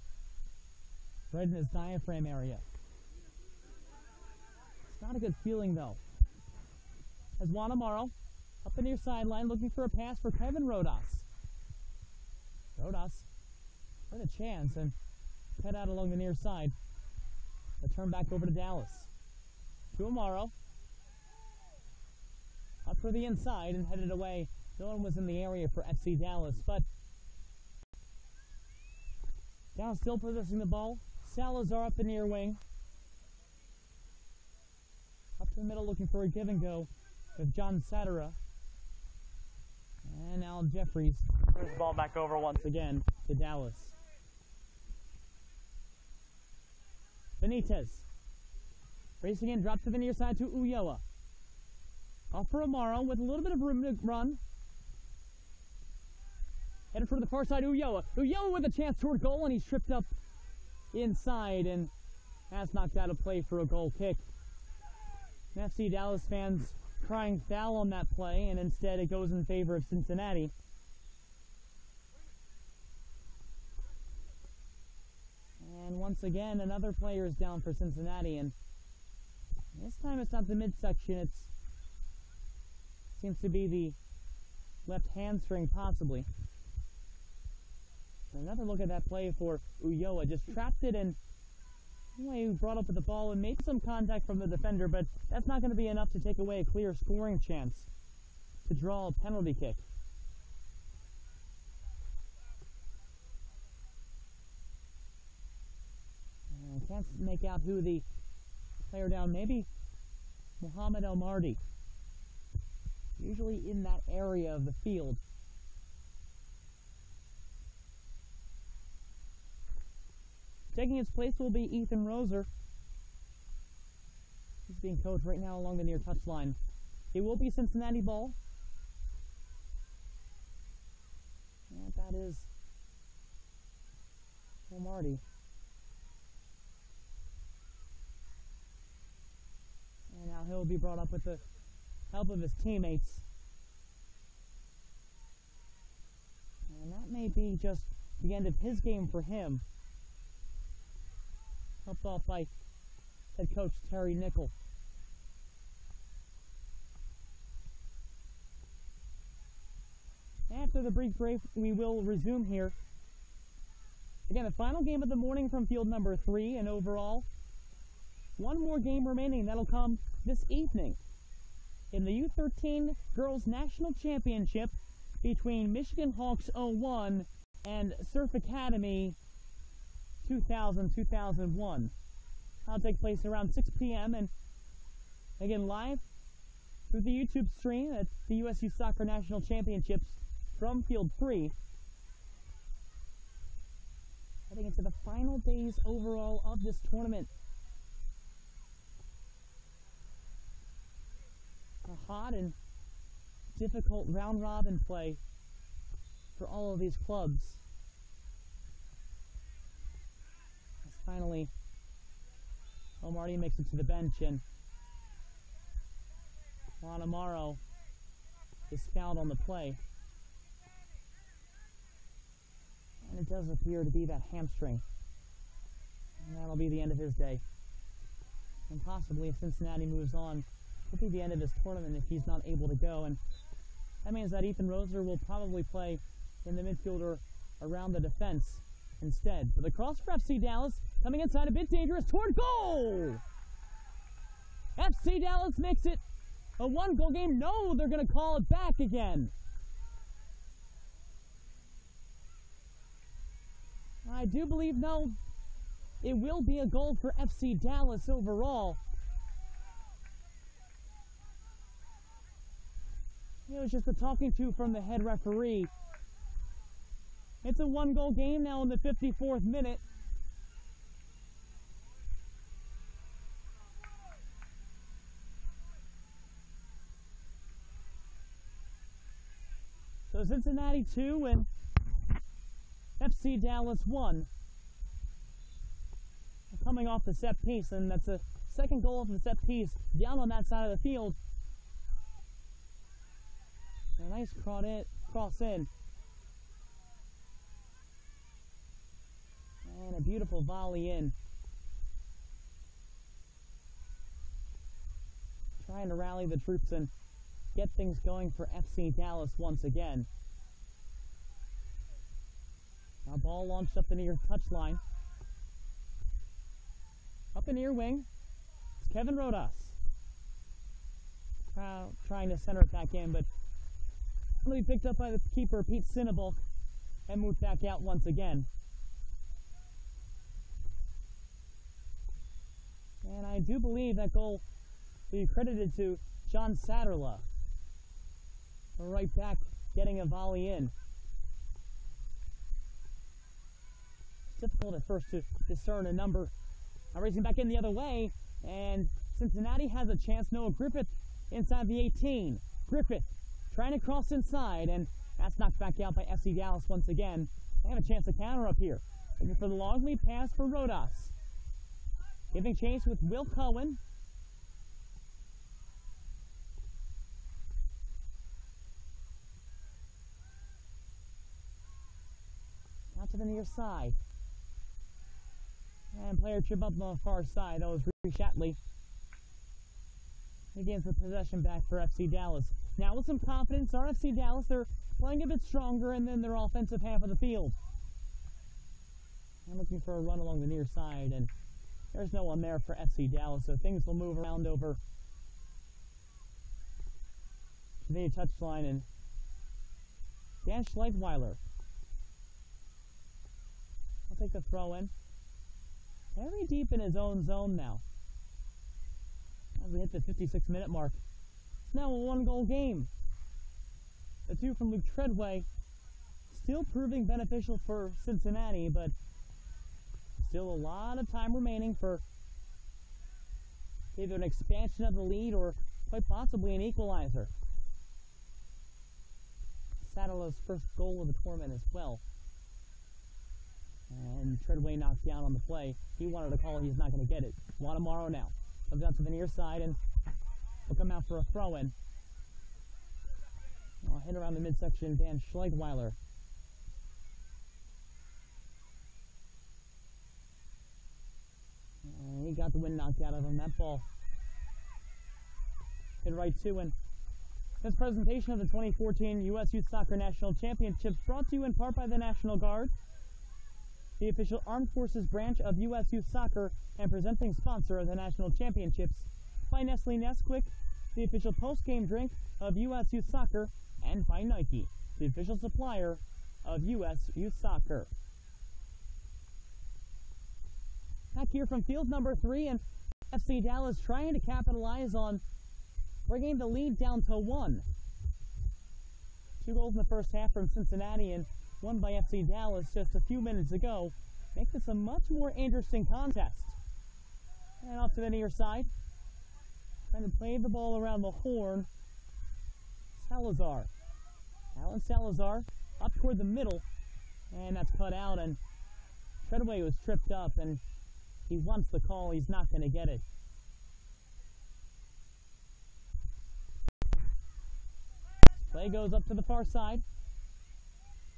right in his diaphragm area. It's not a good feeling, though. As Juan Amaro up the near sideline looking for a pass for Kevin Rodas. Rodas with a chance and cut out along the near side. The turn back over to Dallas. To Amaro. Up for the inside and headed away. No one was in the area for FC Dallas, but Dallas still possessing the ball. Salazar up the near wing. Up to the middle looking for a give and go with John Satera. And Al Jeffries throws the ball back over once again to Dallas. Benitez. Racing in, drop to the near side to Ulloa. Off for Amaro with a little bit of room to run. Headed for the far side, Ulloa. Ulloa with a chance toward goal, and he's tripped up inside and has knocked out of play for a goal kick. FC Dallas fans crying foul on that play, and instead it goes in favor of Cincinnati. And once again, another player is down for Cincinnati, and this time it's not the midsection, it seems to be the left hamstring possibly. Another look at that play for Ulloa, just trapped it, and he brought up with the ball and made some contact from the defender, but that's not going to be enough to take away a clear scoring chance to draw a penalty kick. I can't make out who the player down, maybe Mohamed El Mardi, usually in that area of the field. Taking his place will be Ethan Roser. He's being coached right now along the near touchline. It will be Cincinnati ball. And that is El Mardi. And now he'll be brought up with the help of his teammates. And that may be just the end of his game for him. Helped off by head coach Terry Nickel. After the brief break, we will resume here. Again, the final game of the morning from field number 3, and overall, one more game remaining. That'll come this evening in the U17 Girls National Championship between Michigan Hawks 01 and Surf Academy 2000-2001. That'll take place around 6 p.m. and again live through the YouTube stream at the USU Soccer National Championships from Field 3. Heading into the final days overall of this tournament. A hot and difficult round-robin play for all of these clubs. Finally, El Mardi makes it to the bench, and Juan Amaro is fouled on the play. And it does appear to be that hamstring. And that'll be the end of his day. And possibly, if Cincinnati moves on, it'll be the end of his tournament if he's not able to go. And that means that Ethan Roser will probably play in the midfield or around the defense instead. For the cross for FC Dallas, coming inside, a bit dangerous, toward goal! FC Dallas makes it a one-goal game. No, they're going to call it back again. I do believe, no, it will be a goal for FC Dallas overall. It was just a talking to from the head referee. It's a one-goal game now in the 54th minute. So Cincinnati 2 and FC Dallas 1. Coming off the set piece, and that's a second goal off the set piece down on that side of the field. A nice cross in. And a beautiful volley in. Trying to rally the troops and get things going for FC Dallas once again. Now ball launched up the near touchline. Up the near wing. It's Kevin Rodas. Trying to center it back in, but it'll be picked up by the keeper, Pete Sinnebalk, and moved back out once again. And I do believe that goal will be credited to John Satterla. Right back, getting a volley in. It's difficult at first to discern a number. Now racing back in the other way, and Cincinnati has a chance. Noah Griffith inside the 18. Griffith trying to cross inside, and That's knocked back out by FC Dallas once again. They have a chance to counter up here. Looking for the long lead pass for Rodas. Giving chase with Will Cohen. Out to the near side. And player trip up on the far side. That was Reece Shatley. He gains the possession back for FC Dallas. Now with some confidence, our FC Dallas, they're playing a bit stronger and then their offensive half of the field. I'm looking for a run along the near side, and there's no one there for FC Dallas, so things will move around over to the touchline, and Dan Schleidweiler will take the throw in. Very deep in his own zone now. As we hit the 56-minute mark. It's now a one-goal game. The two from Luke Treadway still proving beneficial for Cincinnati, but still a lot of time remaining for either an expansion of the lead or quite possibly an equalizer. Sadler's first goal of the tournament as well. And Treadway knocked down on the play. He wanted to call it. He's not going to get it. Wanamaro now comes out to the near side and will come out for a throw-in. Hit around the midsection, Dan Schleidweiler. He got the wind knocked out of him. That ball hit right to him. This presentation of the 2014 U.S. Youth Soccer National Championships brought to you in part by the National Guard, the official Armed Forces branch of U.S. Youth Soccer and presenting sponsor of the National Championships, by Nestle Nesquik, the official post-game drink of U.S. Youth Soccer, and by Nike, the official supplier of U.S. Youth Soccer. Back here from field number 3, and FC Dallas trying to capitalize on bringing the lead down to 1. 2 goals in the first half from Cincinnati and one by FC Dallas just a few minutes ago. Make this a much more interesting contest. And off to the near side. Trying to play the ball around the horn. Salazar. Alan Salazar up toward the middle. And that's cut out, and Treadway was tripped up, and he wants the call. He's not going to get it. Play goes up to the far side.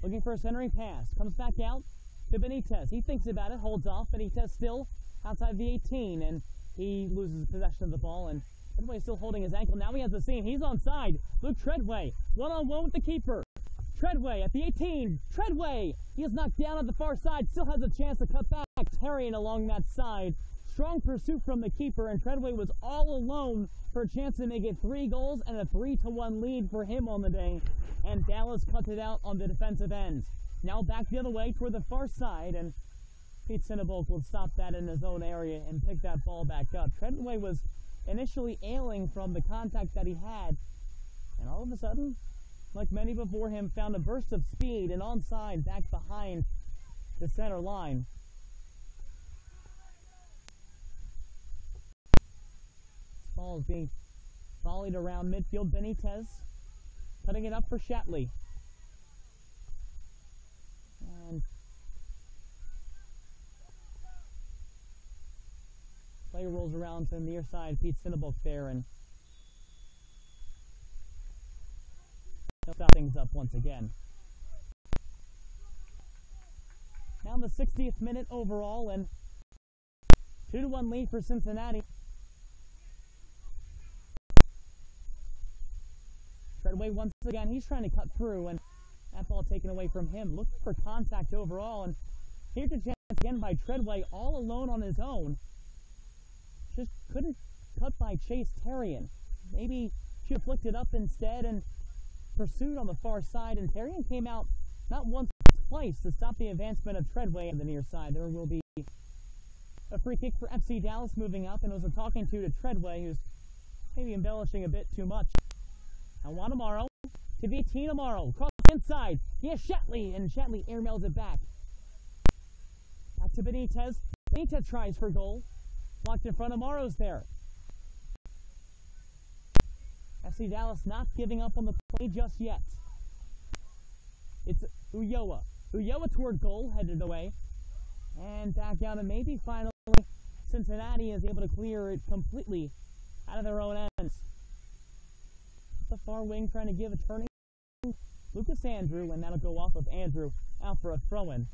Looking for a centering pass. Comes back out to Benitez. He thinks about it, holds off. Benitez still outside the 18, and he loses possession of the ball, and Treadway still holding his ankle. Now he has the scene. He's onside. Luke Treadway, one-on-one with the keeper. Treadway at the 18. Treadway! He is knocked down at the far side. Still has a chance to cut back. Terrian along that side. Strong pursuit from the keeper, and Treadway was all alone for a chance to make it 3 goals and a 3-1 lead for him on the day. And Dallas cuts it out on the defensive ends. Now back the other way toward the far side, and Pete Sinnebolk will stop that in his own area and pick that ball back up. Treadway was initially ailing from the contact that he had, and all of a sudden, like many before him, found a burst of speed and onside back behind the center line. This ball is being volleyed around midfield. Benitez cutting it up for Shatley. And play rolls around to the near side. Pete Sinnebolk there, and he'll stop things up once again. Now the 60th minute overall, and 2-1 lead for Cincinnati. Treadway once again, he's trying to cut through, and that ball taken away from him. Looking for contact overall, and here's a chance again by Treadway, all alone on his own. Just couldn't cut by Chase Terrian. Maybe should have flicked it up instead and pursued on the far side, and Terrian came out not once but twice to stop the advancement of Treadway on the near side. There will be a free kick for FC Dallas moving up, and it was a talking to Treadway, who's maybe embellishing a bit too much. Now Wanamaro to the 18. Amaro cross inside. Yes, Shatley, and Shatley airmails it back. Back to Benitez. Benitez tries for goal. Blocked in front of Amaro's there. FC Dallas not giving up on the play just yet. Ulloa. Ulloa toward goal, headed away. And back down, and maybe finally Cincinnati is able to clear it completely out of their own ends. The far wing trying to give a turning. Lucas Andrew, and that'll go off of Andrew out for a throw-in.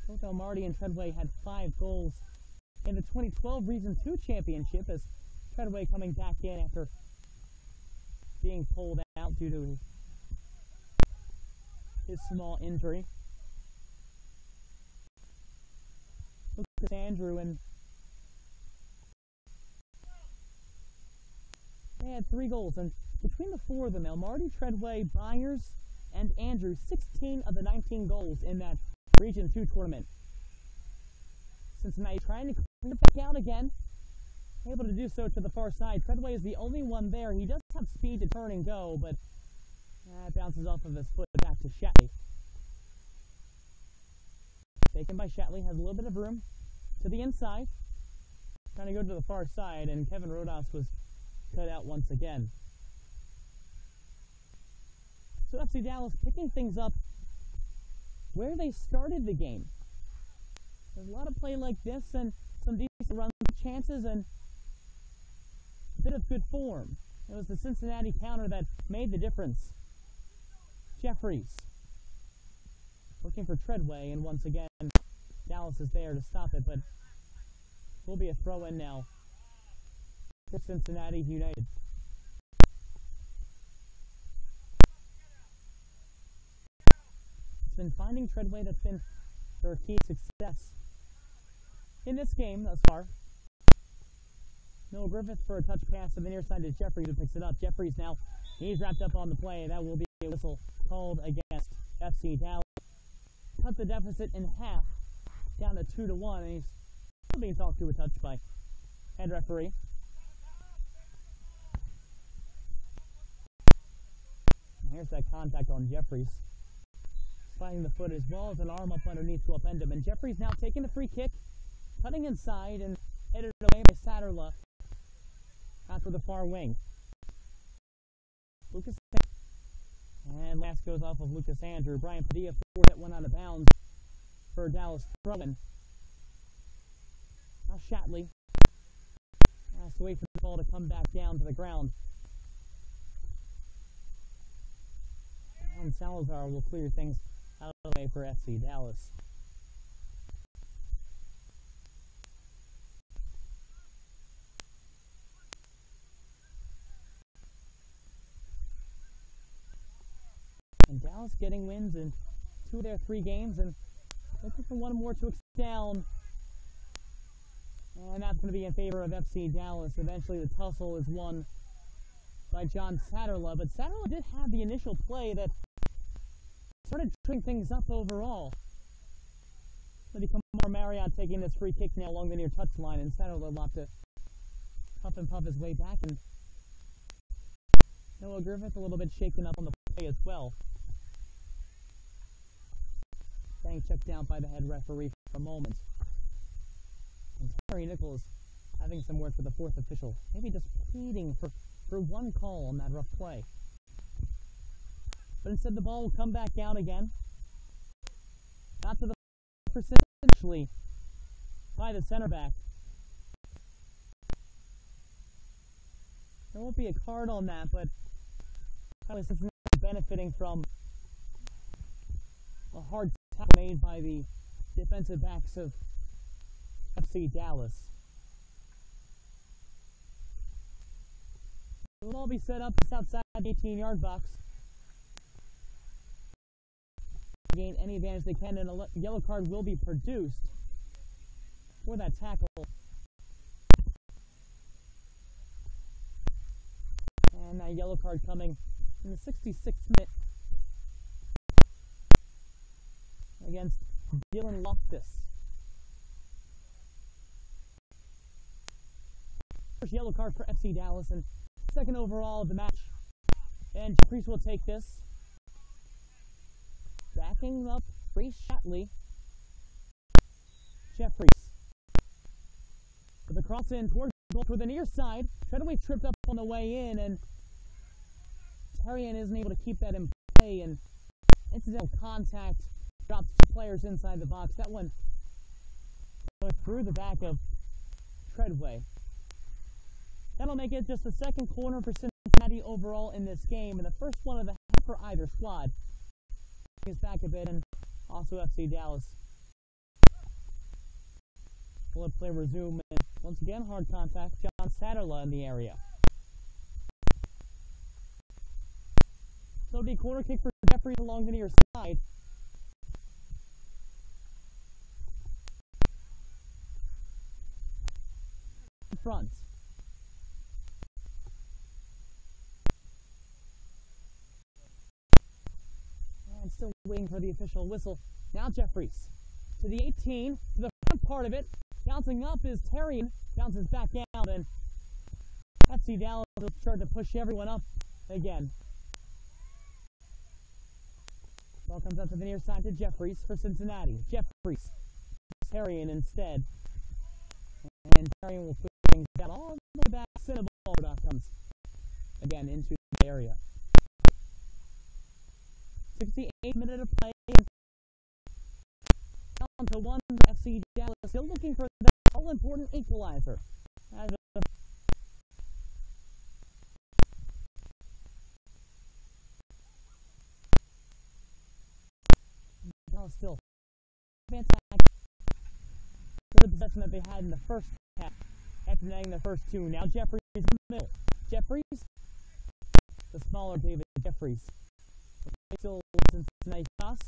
Both Elmarty and Treadway had 5 goals in the 2012 Region 2 Championship, as Treadway coming back in after being pulled out due to his small injury. Lucas Andrew, and they had 3 goals, and between the 4 of them, Elmarty, Treadway, Byers, and Andrew, 16 of the 19 goals in that Region 2 tournament. Cincinnati trying to clean it back out again. Able to do so to the far side. Treadway is the only one there. He does have speed to turn and go, but it bounces off of his foot back to Shatley. Taken by Shatley, has a little bit of room to the inside. Trying to go to the far side, and Kevin Rodas was cut out once again. So FC Dallas picking things up where they started the game. There's a lot of play like this and some decent run chances and a bit of good form. It was the Cincinnati counter that made the difference. Jeffries looking for Treadway, and once again Dallas is there to stop it, but will be a throw-in now for Cincinnati United. It's been finding Treadway that's been their key success in this game thus far. Noah Griffith for a touch pass to the near side to Jeffries, who picks it up. Jeffries now, he's wrapped up on the play. That will be a whistle called against FC Dallas. Cut the deficit in half, down to 2-1, and he's still being talked to a touch by head referee. And here's that contact on Jeffries. Sliding the foot as well as an arm up underneath to upend him. And Jeffries now taking the free kick, cutting inside, and headed away by Satterla after the far wing. Lucas, and last goes off of Lucas Andrew. Brian Padilla forward that went out of bounds for Dallas throw-in. Now Shatley has to wait for the ball to come back down to the ground. And Salazar will clear things out of the way for FC Dallas. And Dallas getting wins in 2 of their 3 games and looking for one more to extend down. And that's going to be in favor of FC Dallas. Eventually the tussle is won by John Satterla, but Satterla did have the initial play that started tripping things up overall. It'll become more Marriott taking this free kick now along the near touchline, and Satterla will have to puff and puff his way back. And Noah Griffith a little bit shaken up on the play as well. Getting checked down by the head referee for a moment. And Terry Nichols having some words with the 4th official, maybe just pleading for one call on that rough play. But instead the ball will come back down again. Not to the essentially by the center back. There won't be a card on that, but probably Cincinnati benefiting from a hard tackle made by the defensive backs of FC Dallas. It'll all be set up just outside the 18-yard box. Gain any advantage they can, and a yellow card will be produced for that tackle. And that yellow card coming in the 66th minute against Dylan Loftus. First yellow card for FC Dallas, and second overall of the match. And Jeffries will take this. Backing up Grace Shatley. Jeffries The cross in toward goal for the near side. Treadway tripped up on the way in, and Terrian isn't able to keep that in play, and incidental contact drops 2 players inside the box. That one going through the back of Treadway. That'll make it just the second corner for Cincinnati overall in this game, and the first one of the half for either squad. Is back a bit, and also FC Dallas. Will play resume, and once again hard contact. John Satterla in the area. So the corner kick for Jeffries along the near side. In front. And still waiting for the official whistle. Now Jeffries to the 18, to the front part of it. Bouncing up is Terrian, bounces back out, and FC Dallas will start to push everyone up again. Ball comes out to the near side to Jeffries for Cincinnati. Jeffries, Terrian instead. And Terrian will clear things down all the way back. Center ball comes again into the area. 68 minutes of play. Down to 1 FC Dallas, still looking for that all-important equalizer. Dallas still fantastic for the possession that they had in the first half after netting the first 2. Now Jeffries in the middle. Jeffries, the smaller David Jeffries. Still Cincinnati toss.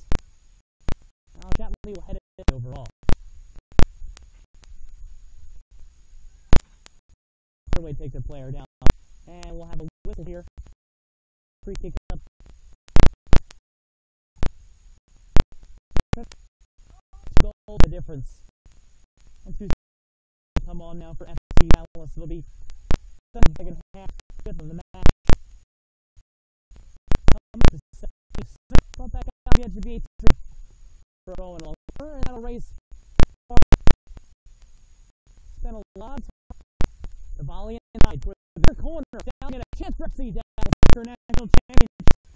Now Chatley will head it overall. Way takes a player down, and we'll have a whistle here. Free kick up. Goal the difference. And 2 come on now for FC Dallas. It'll be the second half of the match. Brought back out the edge of the 18 for Owen Oliver, and that'll raise. Spent a lot of time. The volley inside toward the corner. Down get a chance for FC Dallas International Championship.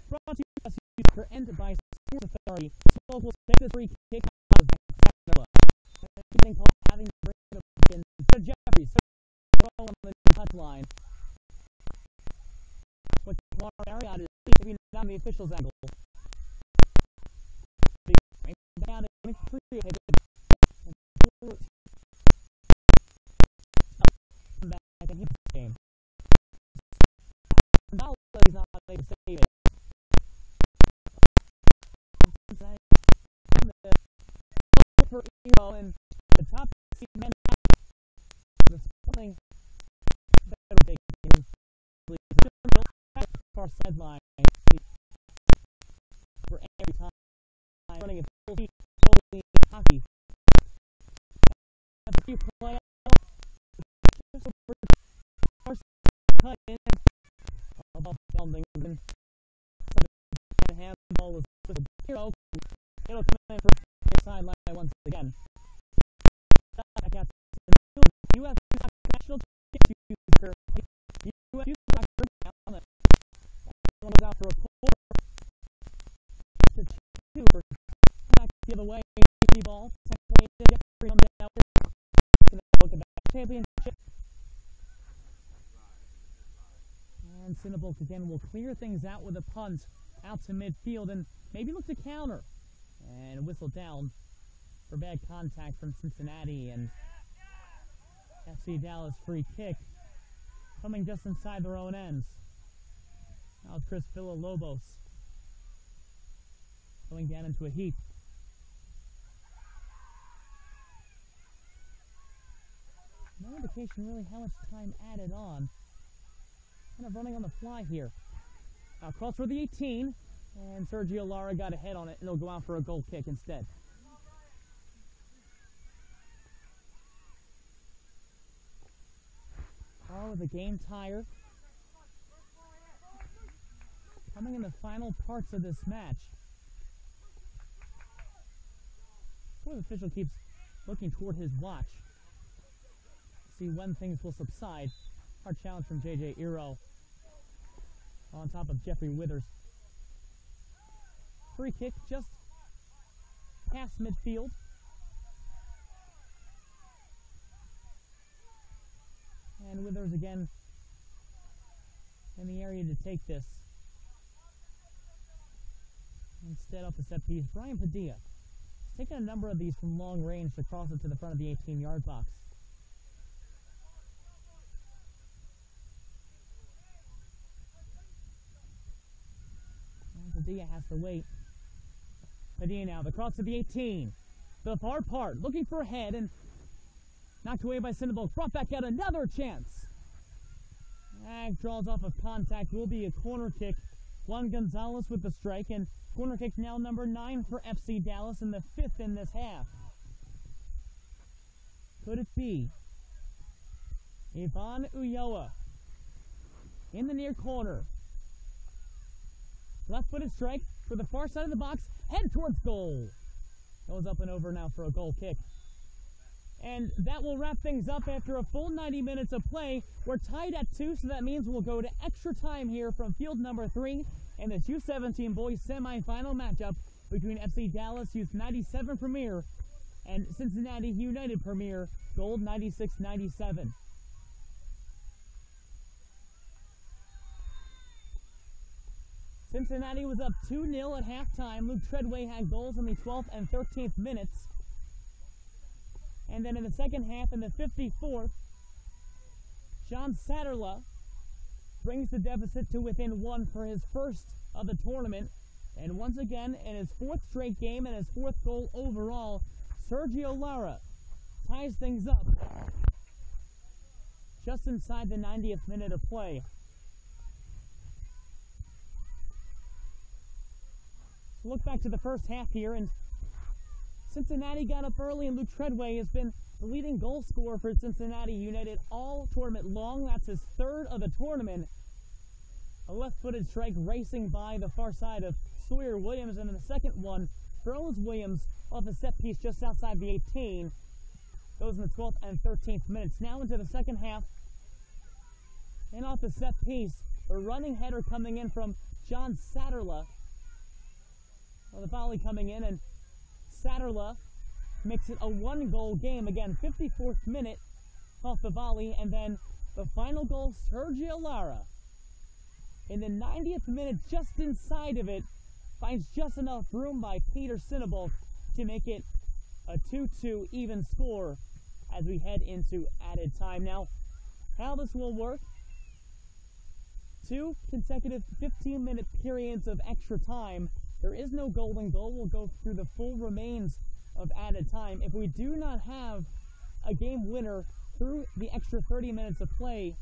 Brought to you and by Sports Authority. Smoke will take this free kick. Anything called having to bring the in to Jeffries. On the touchline. With Marriott is leaving down the official's angle. Down in 3 back in his game. Now he's not able to save it. For and the top men the something better taking far sideline for every time running a full feet totally hockey. If you play cut in above building and the handball was with a hero. It'll come in for the sideline once again. Back out to the U.S. National Championship. U.S. Germantown. One goes out for a quarter. To 2 for back the other way. The ball. Jeffrey comes out with the championship. And Cinnabulk again will clear things out with a punt out to midfield and maybe look to counter. And whistle down for bad contact from Cincinnati, and FC Dallas free kick coming just inside their own ends. Now it's Chris Villalobos going down into a heap. No indication really how much time added on. Kind of running on the fly here. Now cross for the 18. And Sergio Lara got a head on it, and he'll go out for a goal kick instead. Oh, the game tire. Coming in the final parts of this match. The official keeps looking toward his watch. see when things will subside. Hard challenge from J.J. Eero on top of Jeffrey Withers. Free kick just past midfield. And Withers again in the area to take this. Instead, off the set piece, Brian Padilla. He's taken a number of these from long range to cross it to the front of the 18-yard box. And Padilla has to wait. Padilla now, the cross to the 18. The far part, looking for a head, and knocked away by Cinnabon. Brought back out, another chance. Draws off of contact, will be a corner kick. Juan Gonzalez with the strike, and corner kick now number 9 for FC Dallas, and the 5th in this half. Could it be? Ivan Ulloa in the near corner. Left-footed strike for the far side of the box, head towards goal. Goes up and over now for a goal kick. And that will wrap things up after a full 90 minutes of play. We're tied at 2, so that means we'll go to extra time here from field number 3 in this U17 boys semifinal matchup between FC Dallas U97 Premier and Cincinnati United Premier Gold 96-97. Cincinnati was up 2-0 at halftime. Luke Treadway had goals in the 12th and 13th minutes. And then in the second half, in the 54th, John Satterla brings the deficit to within 1 for his first of the tournament. And once again, in his 4th straight game and his 4th goal overall, Sergio Lara ties things up just inside the 90th minute of play. Look back to the first half here, and Cincinnati got up early, and Luke Treadway has been the leading goal scorer for Cincinnati United all tournament long. That's his 3rd of the tournament. A left-footed strike racing by the far side of Sawyer Williams, and in the second one, throws Williams off a set piece just outside the 18. Goes in the 12th and 13th minutes. Now into the second half, and off the set piece, a running header coming in from John Satterla. Well, the volley coming in, and Satterla makes it a 1-goal game. Again, 54th minute off the volley, and then the final goal, Sergio Lara. In the 90th minute, just inside of it, finds just enough room by Peter Cinnabon to make it a 2-2 even score as we head into added time. Now, how this will work, 2 consecutive 15-minute periods of extra time. There is no golden goal. We'll go through the full remains of added time. If we do not have a game winner through the extra 30 minutes of play,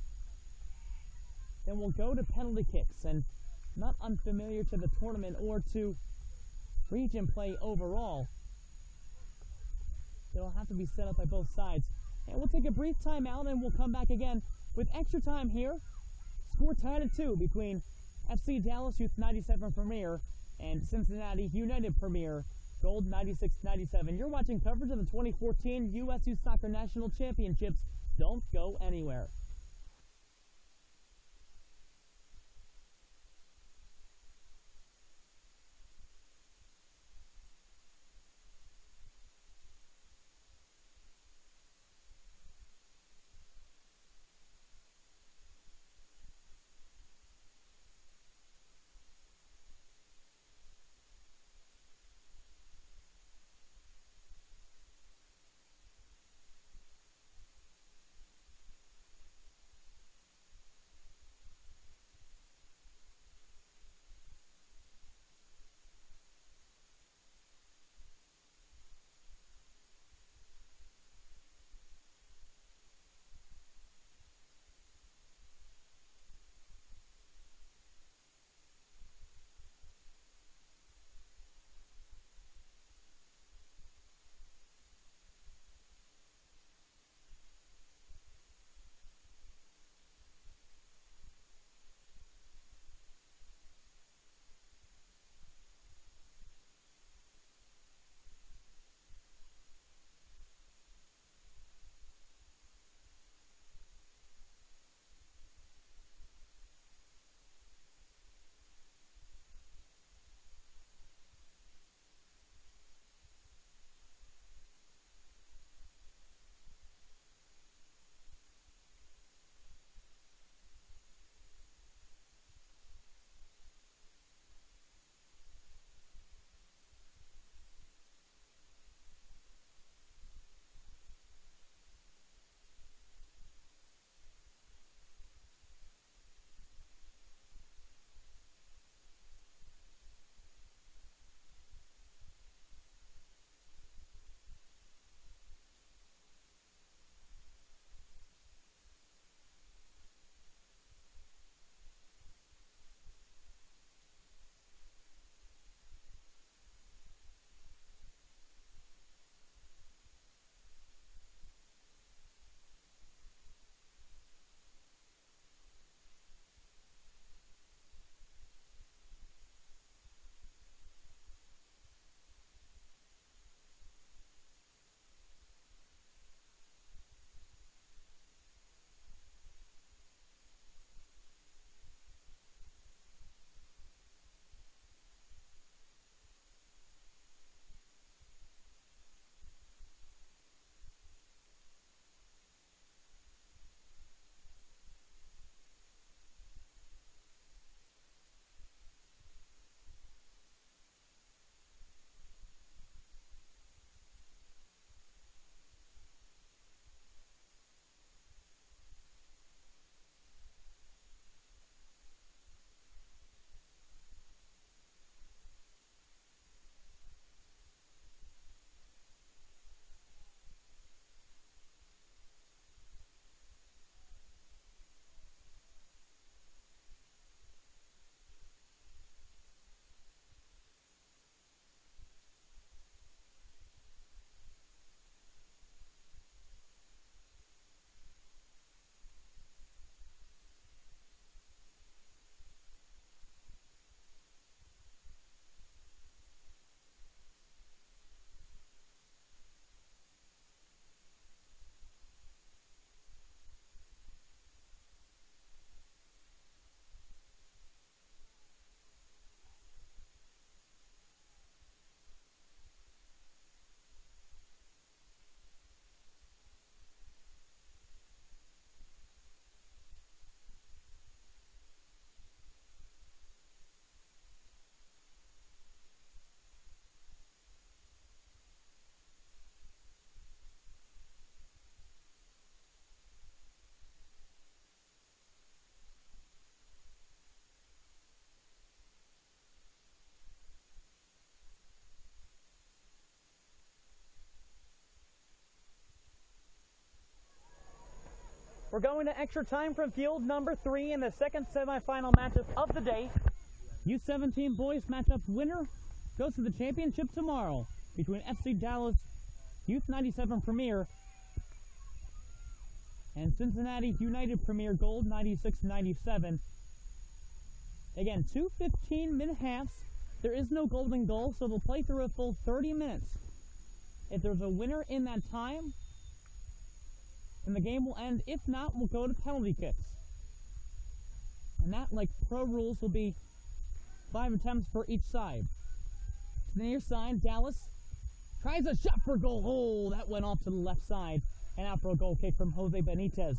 then we'll go to penalty kicks. And not unfamiliar to the tournament or to region play overall, they'll have to be set up by both sides. And we'll take a brief timeout, and we'll come back again with extra time here. Score tied at 2 between FC Dallas U97 Premier and Cincinnati United Premier Gold 96-97. You're watching coverage of the 2014 USU Soccer National Championships. Don't go anywhere. We're going to extra time from field number 3 in the second semifinal matchup of the day. U17 boys matchup winner goes to the championship tomorrow between FC Dallas U97 Premier and Cincinnati United Premier Gold 96-97. Again, 2 15-minute halves. There is no golden goal, so they'll play through a full 30 minutes. If there's a winner in that time, then the game will end. If not, we'll go to penalty kicks. And that, like pro rules, will be 5 attempts for each side. To the near side, Dallas tries a shot for goal. Oh, that went off to the left side. And out for a goal kick from Jose Benitez.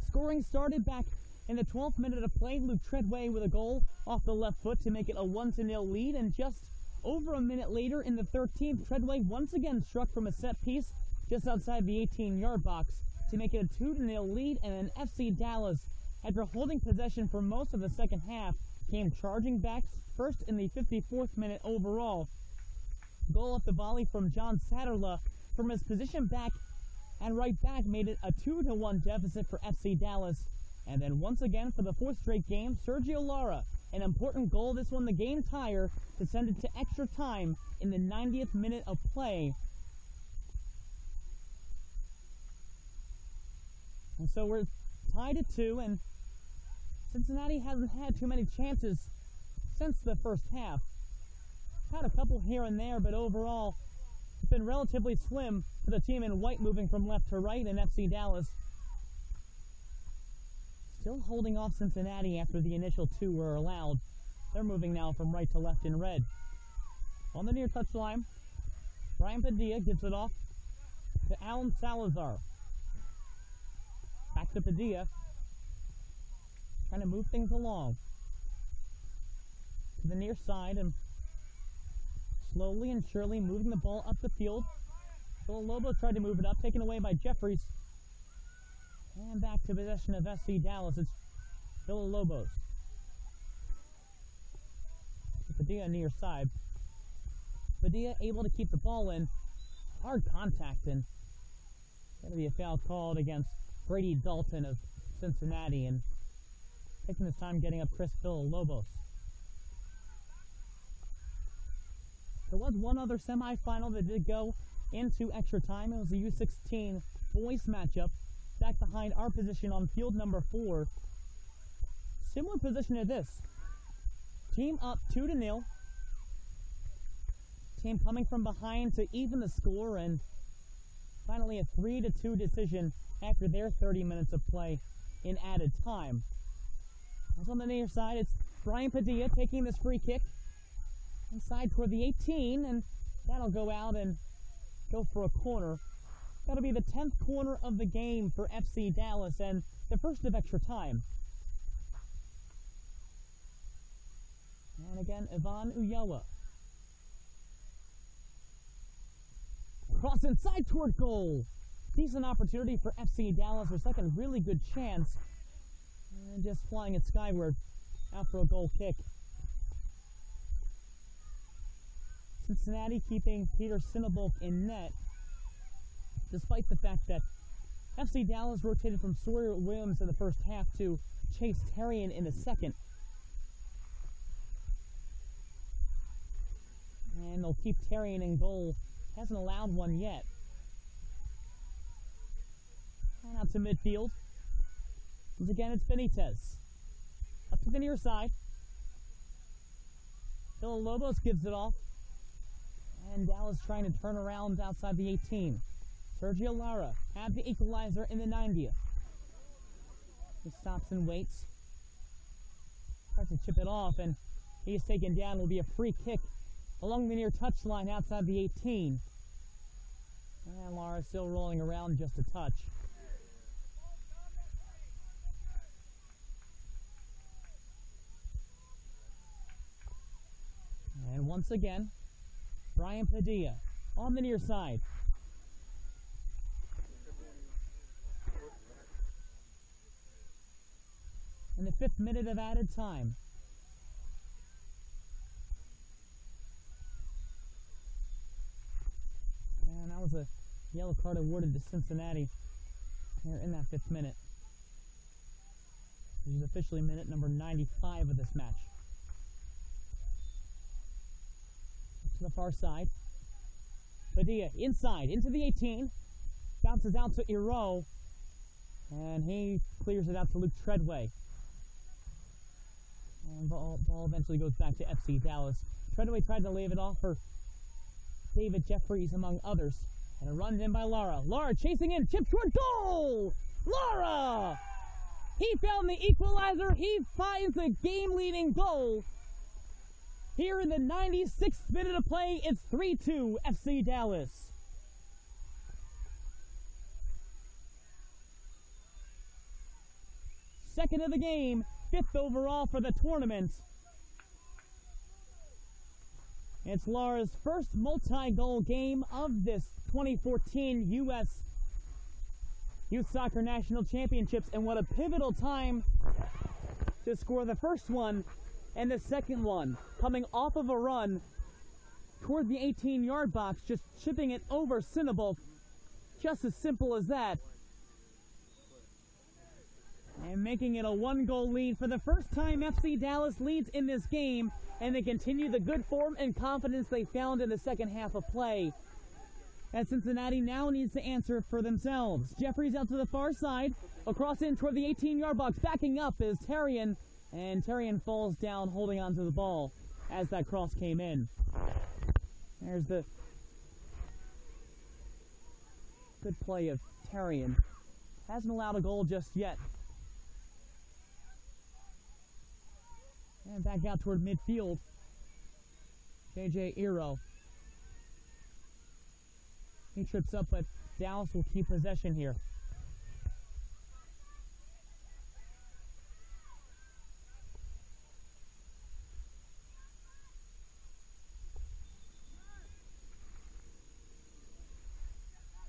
Scoring started back in the 12th minute of play. Luke Treadway with a goal off the left foot to make it a 1-0 lead. And just over a minute later in the 13th, Treadway once again struck from a set piece just outside the 18-yard box to make it a 2-0 lead. And then FC Dallas, after holding possession for most of the second half, came charging back first in the 54th minute overall. Goal off the volley from John Satterla from his position back and right back made it a 2-1 deficit for FC Dallas. And then once again for the 4th straight game, Sergio Lara, an important goal, this one the game tire, to send it to extra time in the 90th minute of play. And so we're tied at 2, and Cincinnati hasn't had too many chances since the first half. Had a couple here and there, but overall it's been relatively slim for the team in white moving from left to right in FC Dallas. Still holding off Cincinnati after the initial 2 were allowed. They're moving now from right to left in red. On the near touchline, Brian Padilla gives it off to Alan Salazar. Back to Padilla, trying to move things along. To the near side and slowly and surely moving the ball up the field. Villalobos tried to move it up, taken away by Jeffries. And back to possession of FC Dallas. It's Villalobos. Padilla near side. Padilla able to keep the ball in. Hard contact, and going to be a foul called against Brady Dalton of Cincinnati, and taking his time getting up Chris Villalobos. There was one other semifinal that did go into extra time. It was the U16 boys matchup, back behind our position on field number 4. Similar position to this. Team up 2-0. Team coming from behind to even the score, and finally a 3-2 decision after their 30 minutes of play in added time. As on the near side, it's Brian Padilla taking this free kick inside toward the 18, and that'll go out and go for a corner. That'll be the 10th corner of the game for FC Dallas, and the first of extra time. And again, Ivan Ulloa. Cross inside toward goal. Decent opportunity for FC Dallas, their second really good chance. And just flying it skyward out for a goal kick. Cincinnati keeping Peter Sinnebolk in net, despite the fact that FC Dallas rotated from Sawyer Williams in the first half to Chase Terrian in the second. And they'll keep Terrian in goal. Hasn't allowed one yet. And out to midfield. Once again, it's Benitez. Up to the near side. Villalobos gives it off. And Dallas trying to turn around outside the 18. Sergio Lara had the equalizer in the 90th. He stops and waits. Tries to chip it off, and he's taken down. Will be a free kick along the near touchline outside the 18. And Lara still rolling around just a touch. And once again, Brian Padilla on the near side. In the 5th minute of added time. And that was a yellow card awarded to Cincinnati. here in that 5th minute. This is officially minute number 95 of this match. To the far side. Padilla inside, into the 18. Bounces out to Iro. And he clears it out to Luke Treadway. And ball eventually goes back to FC Dallas. Treadway tried to leave it off for David Jeffries, among others. And a run in by Lara. Lara chasing in, chip toward goal! Lara! He found the equalizer. He finds the game-leading goal. Here in the 96th minute of play, it's 3-2 FC Dallas. Second of the game, 5th overall for the tournament. It's Lara's first multi-goal game of this 2014 U.S. Youth Soccer National Championships, and what a pivotal time to score the first one and the second one, coming off of a run toward the 18-yard box, just chipping it over Cinnabulk. Just as simple as that. And making it a 1-goal lead for the first time. FC Dallas leads in this game, and they continue the good form and confidence they found in the second half of play. And Cincinnati now needs to answer for themselves. Jeffries out to the far side, across in toward the 18-yard box. Backing up is Terrian, and Terrian falls down holding onto the ball as that cross came in. There's the good play of Terrian. Hasn't allowed a goal just yet. And back out toward midfield. JJ Iro. He trips up, but Dallas will keep possession here.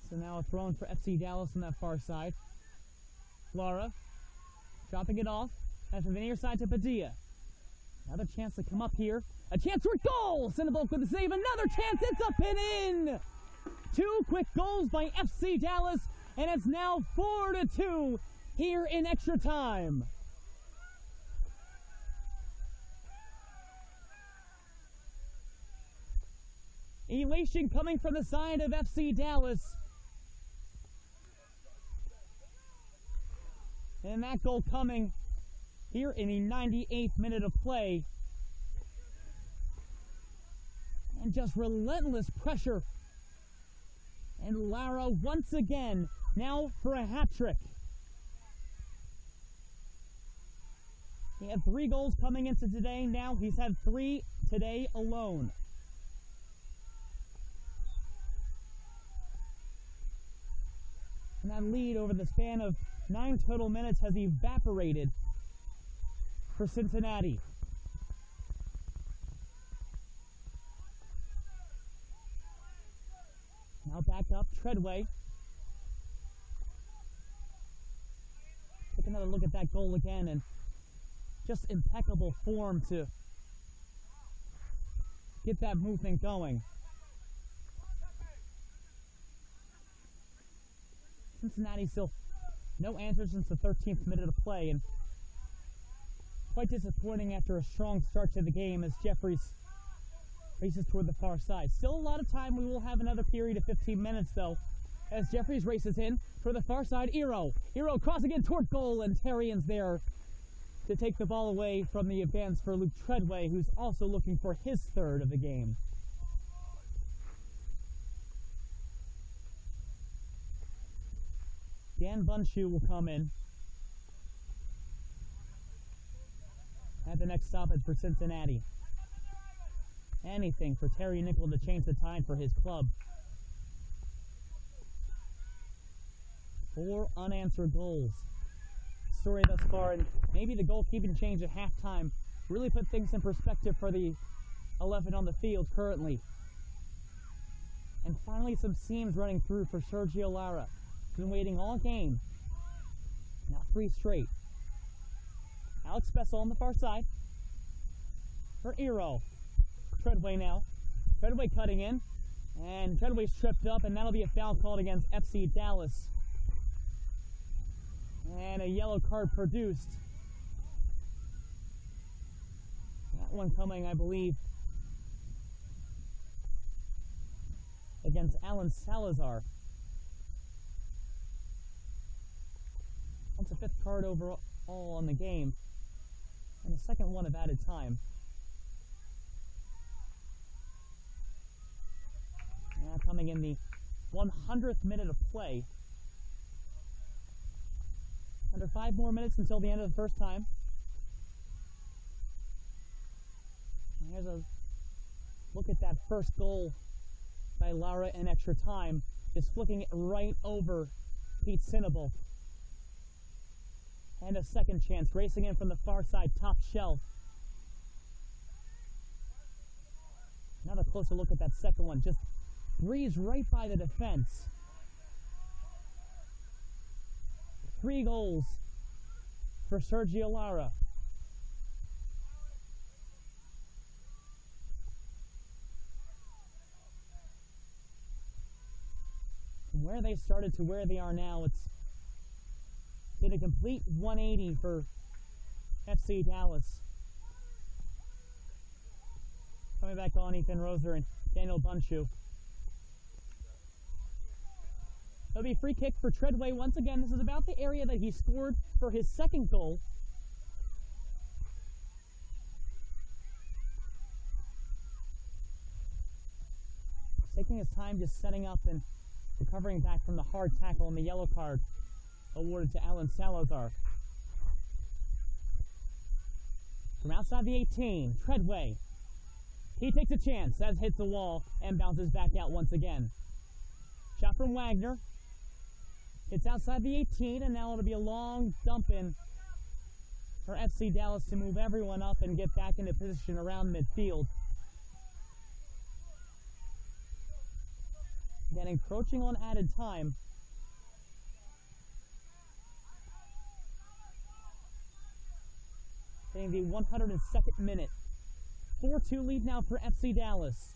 So now a throw in for FC Dallas on that far side. Lara dropping it off. And from the near side to Padilla. Another chance to come up here. A chance for a goal! Cinnabulk with the save. Another chance. It's up and in! 2 quick goals by FC Dallas. And it's now 4-2 here in extra time. Elation coming from the side of FC Dallas. And that goal coming here in the 98th minute of play. And just relentless pressure. And Lara once again, now for a hat trick. He had 3 goals coming into today. Now he's had 3 today alone. And that lead over the span of 9 total minutes has evaporated for Cincinnati. Now back up, Treadway. Take another look at that goal again, and just impeccable form to get that movement going. Cincinnati still no answer since the 13th minute of play, and quite disappointing after a strong start to the game as Jeffries races toward the far side. Still a lot of time. We will have another period of 15 minutes, though, as Jeffries races in for the far side. Iro crossing in toward goal, and Terrian's there to take the ball away from the advance for Luke Treadway, who's also looking for his 3rd of the game. Dan Bunshu will come in at the next stoppage for Cincinnati. Anything for Terry Nickel to change the tide for his club. 4 unanswered goals. Story thus far, and maybe the goalkeeping change at halftime really put things in perspective for the 11 on the field currently. And finally some seams running through for Sergio Lara. Been waiting all game. Now 3 straight. Alex Bessel on the far side. For Iro. Treadway now. Treadway cutting in. And Treadway's tripped up, and that'll be a foul called against FC Dallas. And a yellow card produced. That one coming, I believe, against Alan Salazar. That's the 5th card overall on the game, and the 2nd one of added time. Now coming in the 100th minute of play. Under 5 more minutes until the end of the first time. And here's a look at that first goal by Lara in extra time, just flicking it right over Pete Sinable. And a second chance, racing in from the far side, top shelf. Another closer look at that second one, just breezed right by the defense. 3 goals for Sergio Lara. From where they started to where they are now, it's been a complete 180 for FC Dallas. Coming back on, Ethan Roser and Daniel Bunshu. It'll be a free kick for Treadway. Once again, this is about the area that he scored for his 2nd goal. Taking his time, just setting up and recovering back from the hard tackle and the yellow card awarded to Alan Salazar. From outside the 18, Treadway. He takes a chance as hits the wall and bounces back out once again. Shot from Wagner. It's outside the 18, and now it'll be a long dump in for FC Dallas to move everyone up and get back into position around midfield. Then encroaching on added time. Hitting the 102nd minute. 4-2 lead now for FC Dallas.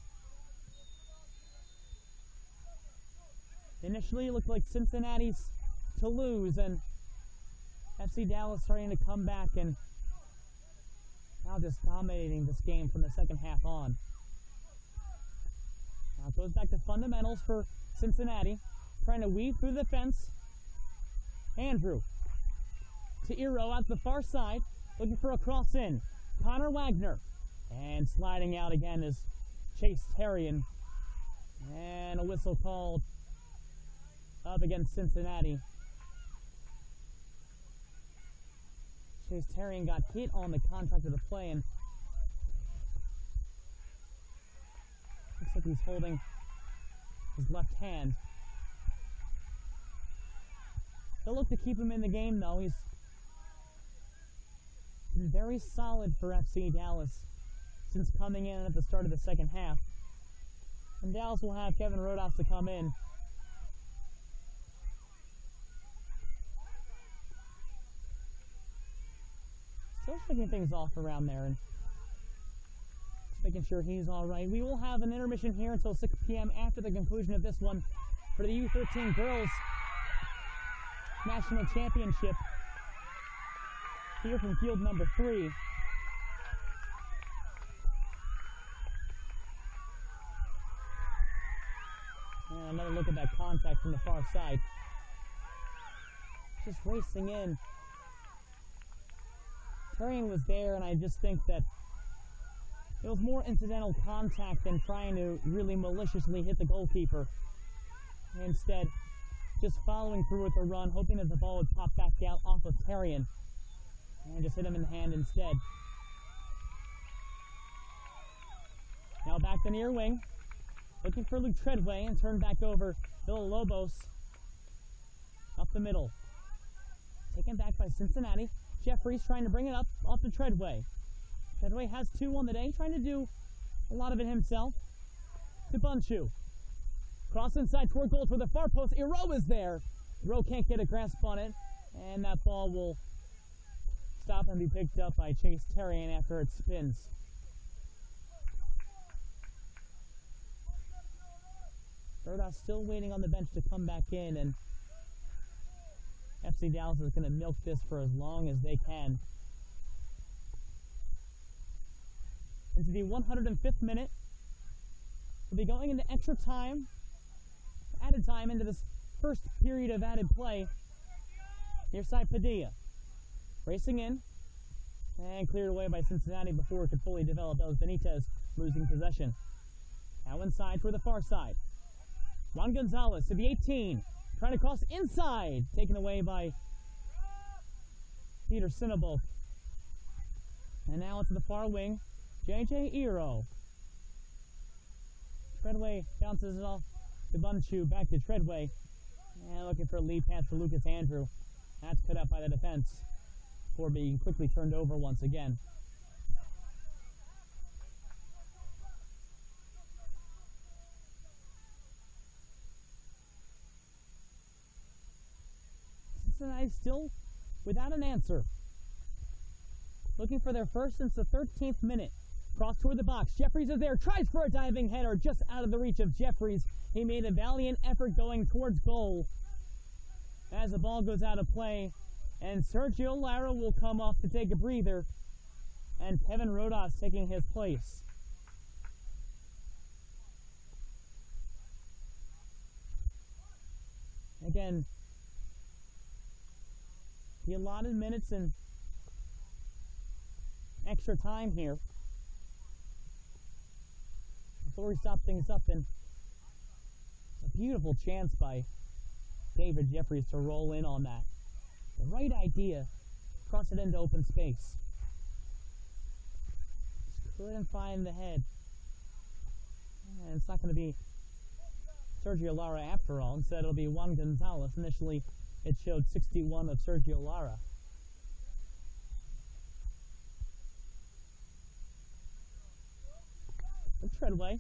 Initially, it looked like Cincinnati's to lose, and FC Dallas starting to come back and now just dominating this game from the second half on. Now it goes back to fundamentals for Cincinnati, trying to weave through the defense. Andrew to Iro out the far side, looking for a cross in. Connor Wagner, and sliding out again is Chase Terrian, and a whistle called up against Cincinnati. Chase Terrian got hit on the contact of the play, and looks like he's holding his left hand. They'll look to keep him in the game, though. He's been very solid for FC Dallas since coming in at the start of the second half. And Dallas will have Kevin Rodas to come in. Still picking things off around there and just making sure he's all right. We will have an intermission here until 6 p.m. after the conclusion of this one for the U17 Girls National Championship here from field number 3. And another look at that contact from the far side. Just racing in. Terrian was there, and I just think that it was more incidental contact than trying to really maliciously hit the goalkeeper. Instead, just following through with the run, hoping that the ball would pop back out off of Terrian, and just hit him in the hand instead. Now back to near wing, looking for Luke Treadway, and turn back over Villalobos up the middle. Taken back by Cincinnati. Jeffries trying to bring it up off to Treadway. Treadway has 2 on the day, trying to do a lot of it himself. To Bunshu. Cross inside toward goal for the far post. Iro is there. Iro can't get a grasp on it, and that ball will stop and be picked up by Chase Terrian after it spins. Rodas still waiting on the bench to come back in, and FC Dallas is going to milk this for as long as they can. Into the 105th minute. We'll be going into extra time, added time into this first period of added play. Near side Padilla. Racing in. And cleared away by Cincinnati before it could fully develop. That was Benitez losing possession. Now inside toward the far side. Juan Gonzalez to the 18. Trying to cross inside. Taken away by Peter Sinnebolk. And now into the far wing. J.J. Ero. Treadway bounces it off to Bunchu. Back to Treadway. And looking for a lead pass for Lucas Andrew. That's cut out by the defense before being quickly turned over once again. Cincinnati still without an answer. Looking for their first since the 13th minute. Cross toward the box. Jeffries is there. Tries for a diving header just out of the reach of Jeffries. He made a valiant effort going towards goal. As the ball goes out of play. And Sergio Lara will come off to take a breather. And Kevin Rodas taking his place. Again, the allotted minutes and extra time here. Before we stop things up, and a beautiful chance by David Jeffries to roll in on that. The right idea, cross it into open space. Just couldn't find the head. And it's not going to be Sergio Lara after all. Instead, it'll be Juan Gonzalez. Initially, it showed 61 of Sergio Lara. Treadway.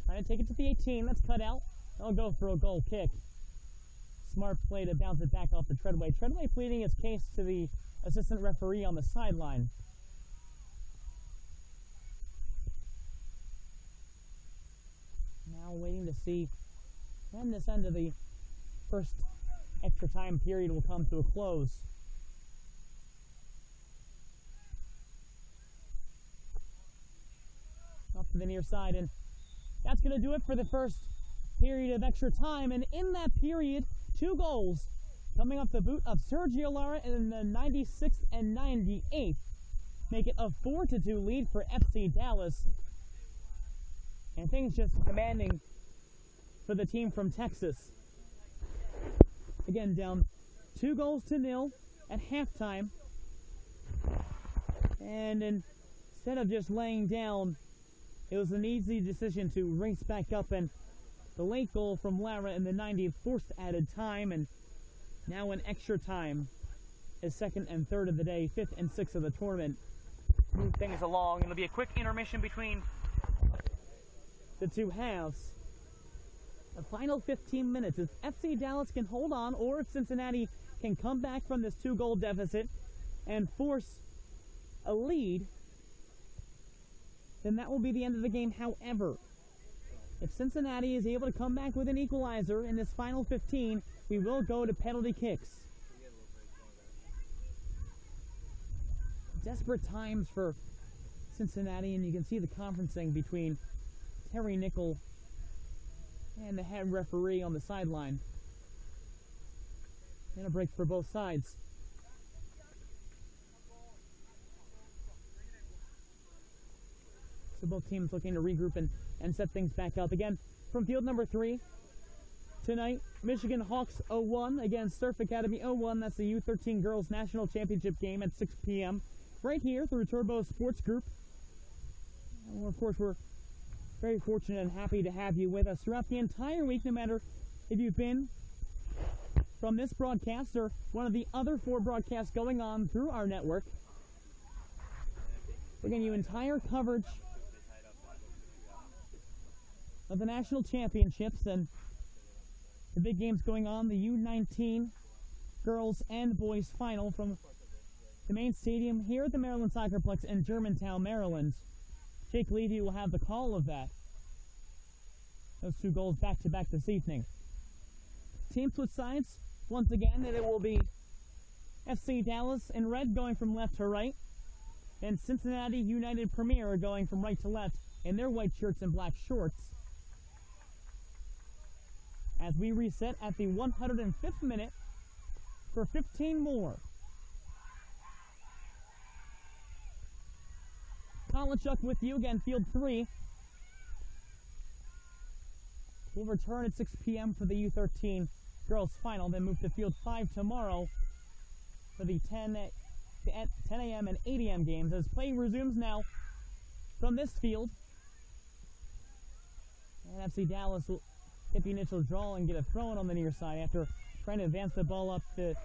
Trying to take it to the 18. That's cut out. They'll go for a goal kick. Smart play to bounce it back off the Treadway. Treadway pleading his case to the assistant referee on the sideline. Now waiting to see when this end of the first extra time period will come to a close. Off to the near side, and that's going to do it for the first period of extra time. And in that period, 2 goals coming off the boot of Sergio Lara in the 96th and 98th make it a 4-2 lead for FC Dallas. And things just commanding for the team from Texas. Again, down 2-0 at halftime. And instead of just laying down, it was an easy decision to race back up, and the late goal from Lara in the 90th forced added time, and now in extra time is 2nd and 3rd of the day, 5th and 6th of the tournament. Move things along. It'll be a quick intermission between the two halves. The final 15 minutes. If FC Dallas can hold on, or if Cincinnati can come back from this 2-goal deficit and force a lead, then that will be the end of the game. However, if Cincinnati is able to come back with an equalizer in this final 15, we will go to penalty kicks. Desperate times for Cincinnati, and you can see the conferencing between Terry Nickel and the head referee on the sideline. And a break for both sides. So both teams looking to regroup and set things back up. Again, from field number 3, tonight, Michigan Hawks 0-1 against Surf Academy 0-1. That's the U17 Girls National Championship game at 6 p.m. right here through Turbo Sports Group. And of course, we're very fortunate and happy to have you with us throughout the entire week, no matter if you've been from this broadcast or one of the other 4 broadcasts going on through our network. We're giving you entire coverage of the national championships and the big games going on, the U19 girls and boys final from the main stadium here at the Maryland SoccerPlex in Germantown, Maryland. Jake Levy will have the call of that. Those 2 goals back-to-back this evening. Team switch sides once again that it will be FC Dallas in red going from left to right, and Cincinnati United Premier going from right to left in their white shirts and black shorts. As we reset at the 105th minute for 15 more. Kovalchuk with you again, field 3. We'll return at 6 p.m. for the U13 Girls Final, then move to field 5 tomorrow for the 10 a.m. and 8 a.m. games as play resumes now from this field. And FC Dallas will get the initial draw and get a throw-in on the near side after trying to advance the ball up the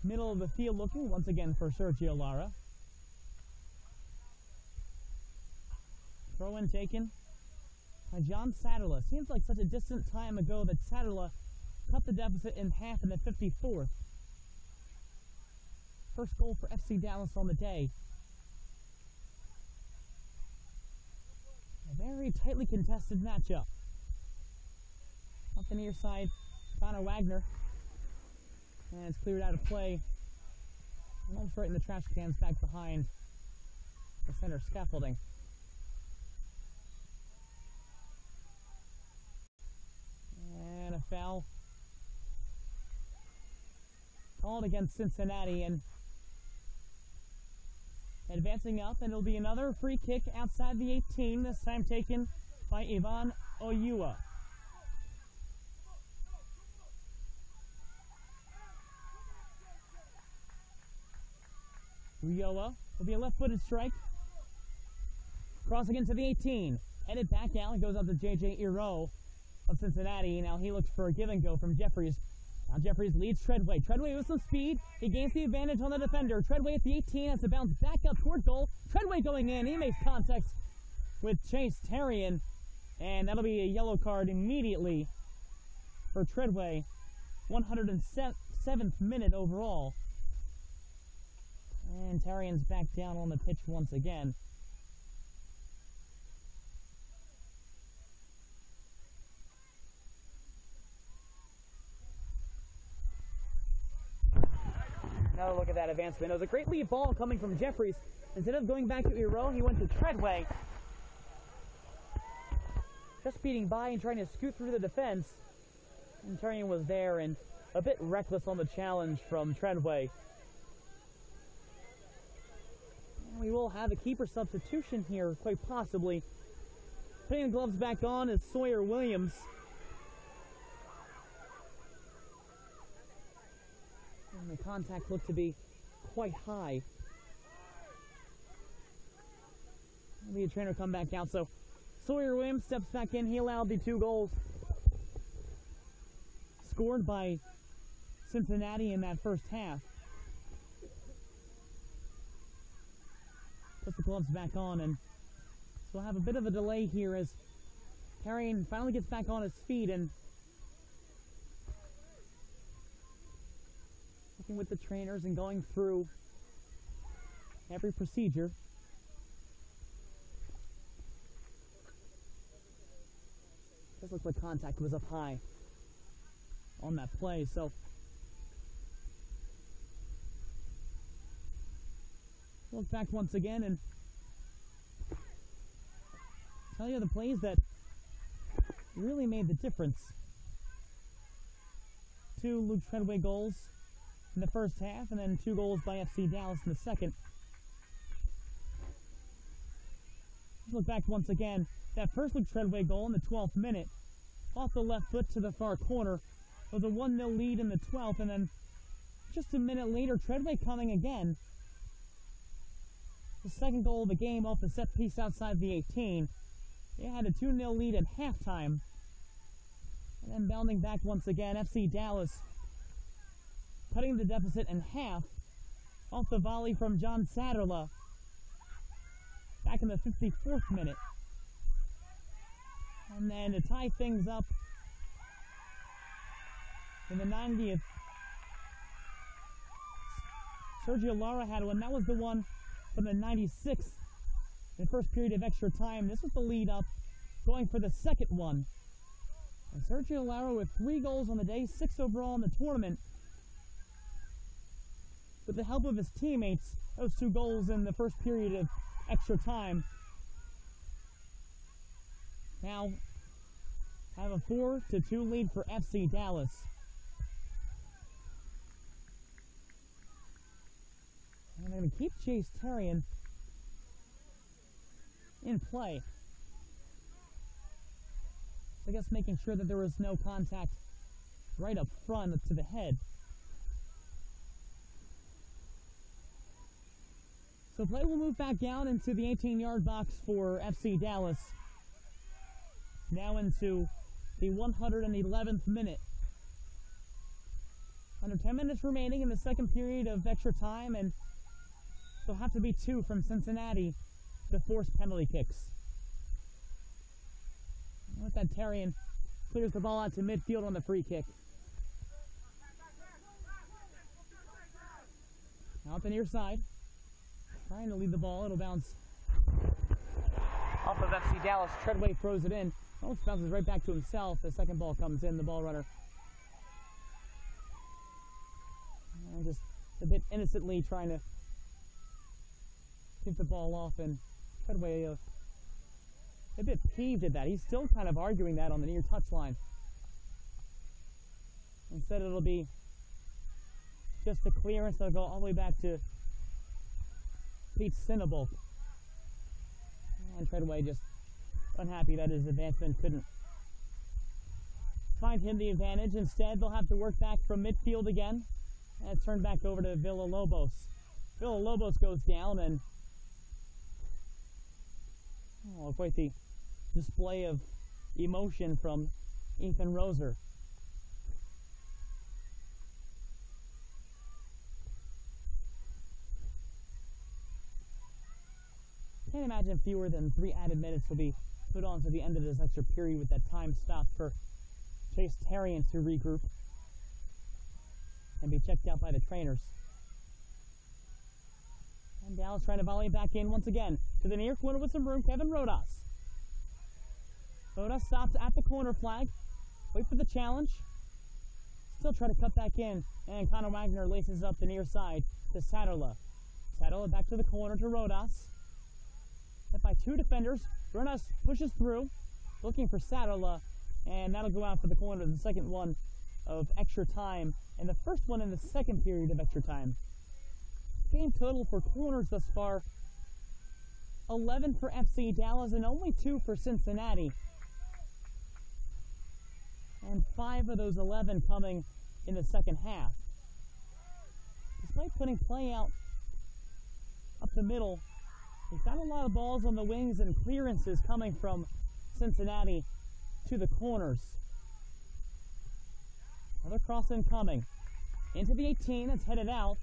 middle of the field, looking once again for Sergio Lara. Throw-in taken by John Satterla. Seems like such a distant time ago that Satterla cut the deficit in half in the 54th. First goal for FC Dallas on the day. A very tightly contested matchup. Up the near side, Connor Wagner. And it's cleared out of play. Almost right in the trash cans back behind the center scaffolding. And a foul called against Cincinnati, and advancing up, and it'll be another free kick outside the 18, this time taken by Ivan Oyua. Ulloa will be a left-footed strike. Crossing into the 18. Headed back out. It goes up to J.J. Iro of Cincinnati. Now he looks for a give and go from Jeffries. Now Jeffries leads Treadway. Treadway with some speed. He gains the advantage on the defender. Treadway at the 18 has to bounce back up toward goal. Treadway going in. He makes contact with Chase Terrian. And that'll be a yellow card immediately for Treadway. 107th minute overall. And Terrian's back down on the pitch once again. Another look at that advancement. It was a great lead ball coming from Jeffries. Instead of going back to Iro, he went to Treadway. Just speeding by and trying to scoot through the defense. And Terrian was there and a bit reckless on the challenge from Treadway. We will have a keeper substitution here, quite possibly. Putting the gloves back on is Sawyer Williams. And the contact looked to be quite high. Maybe a trainer come back out. So Sawyer Williams steps back in. He allowed the 2 goals scored by Cincinnati in that first half. Put the gloves back on, and so we'll have a bit of a delay here as Terrian finally gets back on his feet and working with the trainers and going through every procedure. Does look like contact was up high on that play, so look back once again and tell you the plays that really made the difference. 2 Luke Treadway goals in the first half, and then 2 goals by FC Dallas in the second. Let's look back once again. That first Luke Treadway goal in the 12th minute, off the left foot to the far corner, was a 1-0 lead in the 12th, and then just a minute later, Treadway coming again. The second goal of the game off the set piece outside the 18. They had a 2-0 lead at halftime. And then bounding back once again, FC Dallas cutting the deficit in half off the volley from John Satterla back in the 54th minute. And then to tie things up in the 90th, Sergio Lara had one. That was the one from the 96th, the first period of extra time. This was the lead up, going for the second one. And Sergio Lara with 3 goals on the day, 6 overall in the tournament, with the help of his teammates, those 2 goals in the first period of extra time. Now have a 4-2 lead for FC Dallas. And they're going to keep Chase Terrian in play. I guess making sure that there was no contact right up front, up to the head. So play will move back down into the 18-yard box for FC Dallas. Now into the 111th minute. Under 10 minutes remaining in the second period of extra time, and there'll have to be 2 from Cincinnati to force penalty kicks. With that, Terrian clears the ball out to midfield on the free kick. Out the near side. Trying to lead the ball. It'll bounce off of FC Dallas. Treadway throws it in. Almost bounces right back to himself. The second ball comes in. The ball runner just a bit innocently trying to get the ball off, and Treadway a bit peeved at that. He's still kind of arguing that on the near touchline. Instead, it'll be just a clearance that'll go all the way back to Pete Sinnebolk. And Treadway just unhappy that his advancement couldn't find him the advantage. Instead, they'll have to work back from midfield again. And it's turned back over to Villalobos. Villalobos goes down, and quite the display of emotion from Ethan Roser. Can't imagine fewer than 3 added minutes will be put on to the end of this extra period with that time stopped for Chase Terrian to regroup and be checked out by the trainers. And Dallas trying to volley back in once again to the near corner with some room. Kevin Rodas. Rodas stops at the corner flag. Wait for the challenge. Still try to cut back in. And Connor Wagner laces up the near side to Satterla. Satterla back to the corner to Rodas. Hit by 2 defenders. Rodas pushes through, looking for Satterla. And that'll go out for the corner, the second one of extra time. And the first one in the second period of extra time. Game total for corners thus far, 11 for FC Dallas and only 2 for Cincinnati. And 5 of those 11 coming in the second half. Despite putting play out up the middle, we've got a lot of balls on the wings and clearances coming from Cincinnati to the corners. Another cross incoming. Into the 18, it's headed out.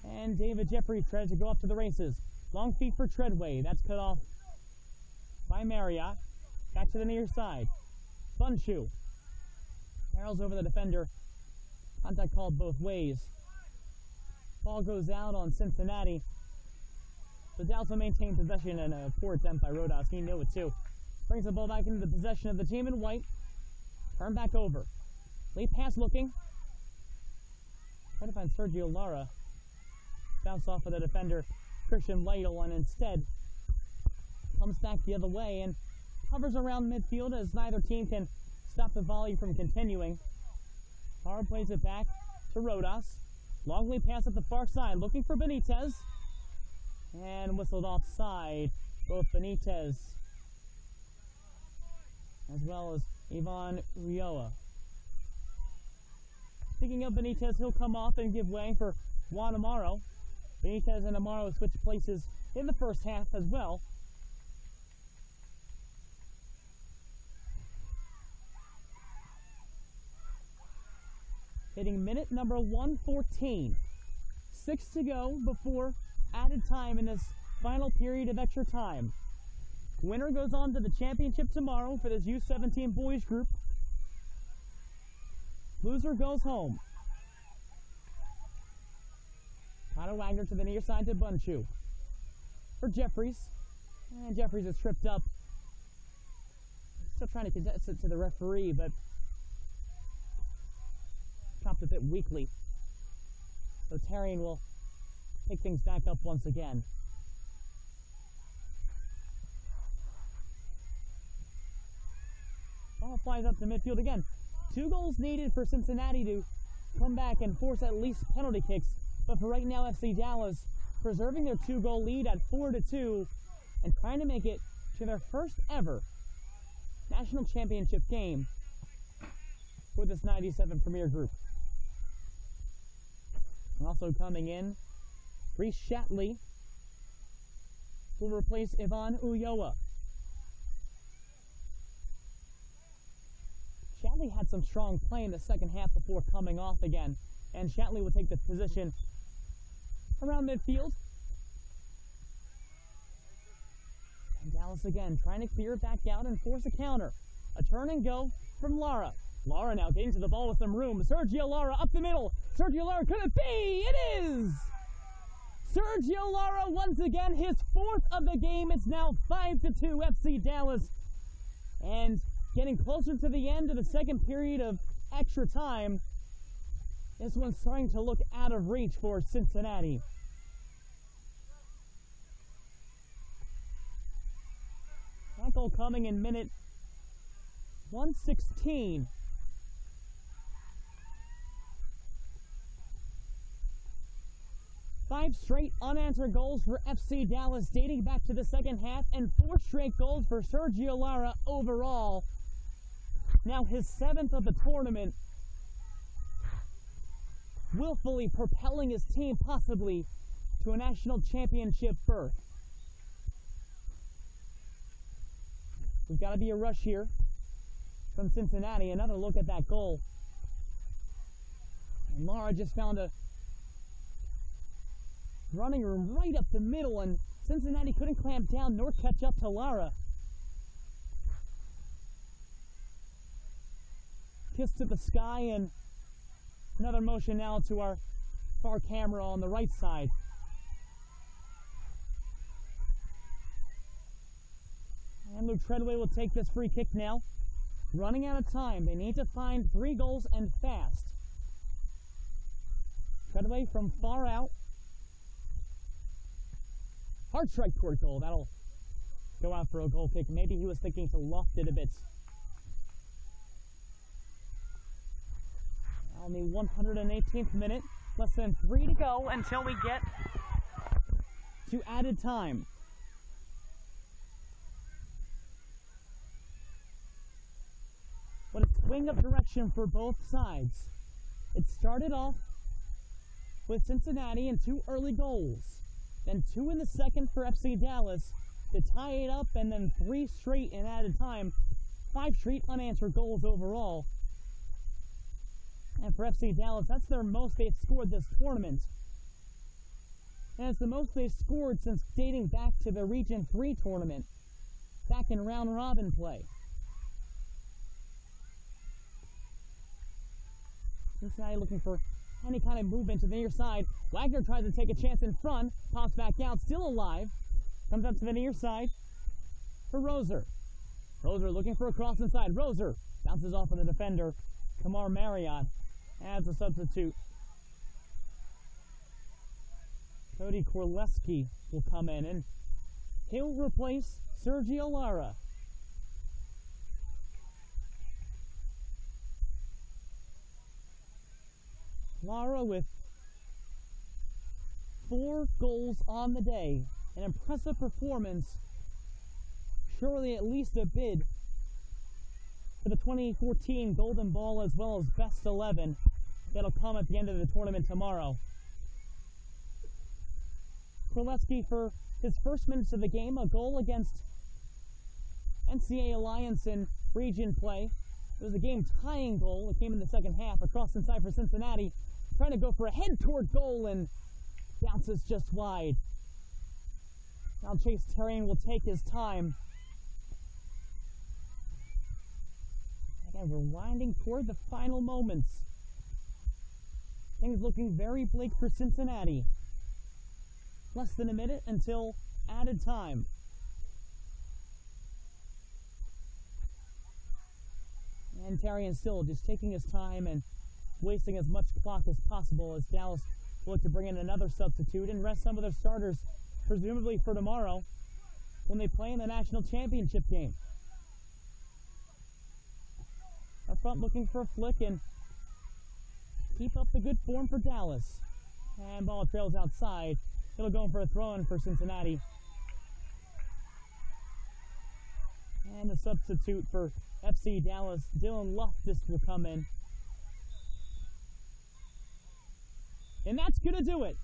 And David Jeffries tries to go up to the races. Long feet for Treadway. That's cut off by Marriott. Back to the near side. Bunshu barrels over the defender. Contact called both ways. Ball goes out on Cincinnati. So Dallas will maintain possession, and a poor attempt by Rodas. He knew it too. Brings the ball back into the possession of the team in white. Turn back over. Late pass looking. Trying to find Sergio Lara. Bounce off of the defender, Christian Lytle, and instead comes back the other way and hovers around midfield as neither team can stop the volley from continuing. Lara plays it back to Rodas. Long lead pass at the far side, looking for Benitez. And whistled offside, both Benitez as well as Ivan Rioa. Speaking of Benitez, he'll come off and give way for Juan Amaro. Benitez and Amaro switch places in the first half as well. Hitting minute number 114. 6 to go before added time in this final period of extra time. Winner goes on to the championship tomorrow for this U17 boys group. Loser goes home. Connor Wagner to the near side to Bunshu. For Jeffries. And Jeffries is tripped up. Still trying to contest it to the referee, but chopped a bit weakly. So Tarian will pick things back up once again. Ball flies up to midfield again. 2 goals needed for Cincinnati to come back and force at least penalty kicks. But for right now, FC Dallas preserving their 2-goal lead at 4-2 and trying to make it to their first ever national championship game for this 97 Premier Group. And also coming in, Reece Shatley will replace Ivan Ulloa. Shatley had some strong play in the second half before coming off again, and Shatley will take the position around midfield. And Dallas again trying to clear it back out and force a counter. A turn and go from Lara. Lara now getting to the ball with some room. Sergio Lara up the middle. Sergio Lara, could it be? It is! Sergio Lara once again, his 4th of the game. It's now 5-2 FC Dallas. And getting closer to the end of the second period of extra time. This one's starting to look out of reach for Cincinnati. That goal coming in minute 116. Five straight unanswered goals for FC Dallas dating back to the second half, and 4 straight goals for Sergio Lara overall. Now his 7th of the tournament, willfully propelling his team possibly to a national championship berth. There's got to be a rush here from Cincinnati. Another look at that goal. And Lara just found a running room right up the middle, and Cincinnati couldn't clamp down nor catch up to Lara. Kiss to the sky, and another motion now to our far camera on the right side. And Luke Treadway will take this free kick now. Running out of time. They need to find 3 goals and fast. Treadway from far out. Hard strike toward goal. That'll go out for a goal kick. Maybe he was thinking to loft it a bit. On the 118th minute, less than 3 to go until we get to added time. What a swing of direction for both sides. It started off with Cincinnati and 2 early goals. Then 2 in the second for FC Dallas to tie it up, and then 3 straight in added time. 5 straight unanswered goals overall. And for FC Dallas, that's their most they've scored this tournament. And it's the most they've scored since dating back to the Region 3 tournament, back in round robin play. Cincinnati looking for any kind of movement to the near side. Wagner tries to take a chance in front, pops back out, still alive. Comes up to the near side for Roser. Roser looking for a cross inside. Roser bounces off of the defender. Kamar Marriott adds a substitute. Cody Korleski will come in, and he'll replace Sergio Lara. Lara with 4 goals on the day. An impressive performance. Surely at least a bid for the 2014 Golden Ball as well as Best 11 that'll come at the end of the tournament tomorrow. Korleski for his first minutes of the game, a goal against NCAA Alliance in region play. It was a game-tying goal. It came in the second half. Across inside for Cincinnati, trying to go for a head toward goal and bounces just wide. Now Chase Terrian will take his time. Again, we're winding toward the final moments. Things looking very bleak for Cincinnati. Less than a minute until added time. And Terrian still just taking his time and wasting as much clock as possible as Dallas look to bring in another substitute and rest some of their starters, presumably for tomorrow, when they play in the national championship game. Up front looking for a flick and keep up the good form for Dallas. And ball trails outside. It'll go for a throw-in for Cincinnati. And the substitute for FC Dallas, Dylan Loftus, will come in. And that's going to do it.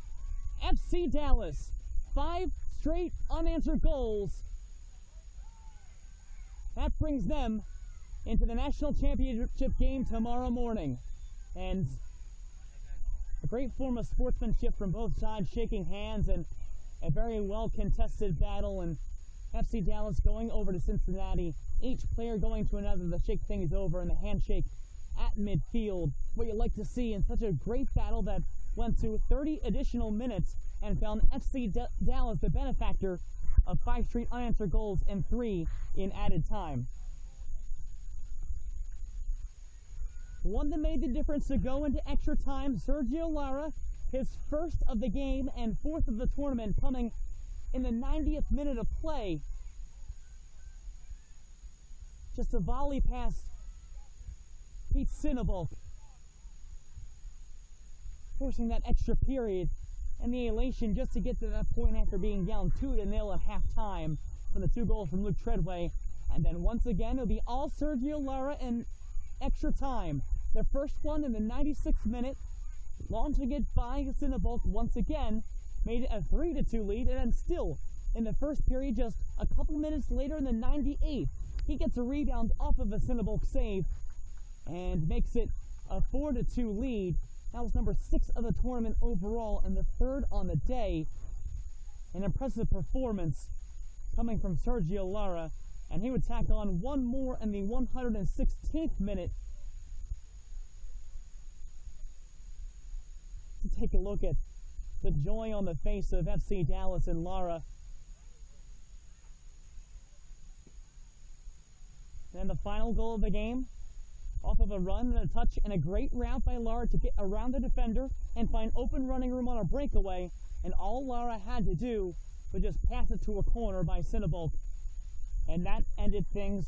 FC Dallas, 5 straight unanswered goals. That brings them into the national championship game tomorrow morning. And a great form of sportsmanship from both sides, shaking hands, and a very well contested battle. And FC Dallas going over to Cincinnati, each player going to another to shake things over, and the handshake at midfield. What you like to see in such a great battle that went to 30 additional minutes and found FC Dallas the benefactor of 5 straight unanswered goals and 3 in added time. One that made the difference to go into extra time, Sergio Lara, his first of the game and 4th of the tournament, coming in the 90th minute of play. Just a volley past Pete Sinnebolk, forcing that extra period and the elation just to get to that point after being down 2-0 at halftime for the 2 goals from Luke Treadway. And then once again, it'll be all Sergio Lara in extra time. The first one in the 96th minute, launching it by Sinnebolk once again, made it a 3-2 lead, and then still in the first period, just a couple minutes later in the 98th, he gets a rebound off of a Sinnebolk save and makes it a 4-2 lead. That was number 6 of the tournament overall and the 3rd on the day. An impressive performance coming from Sergio Lara, and he would tack on one more in the 116th minute to take a look at the joy on the face of FC Dallas and Lara. And the final goal of the game, off of a run and a touch and a great route by Lara to get around the defender and find open running room on a breakaway, and all Lara had to do was just pass it to a corner by Sinnebolk. And that ended things.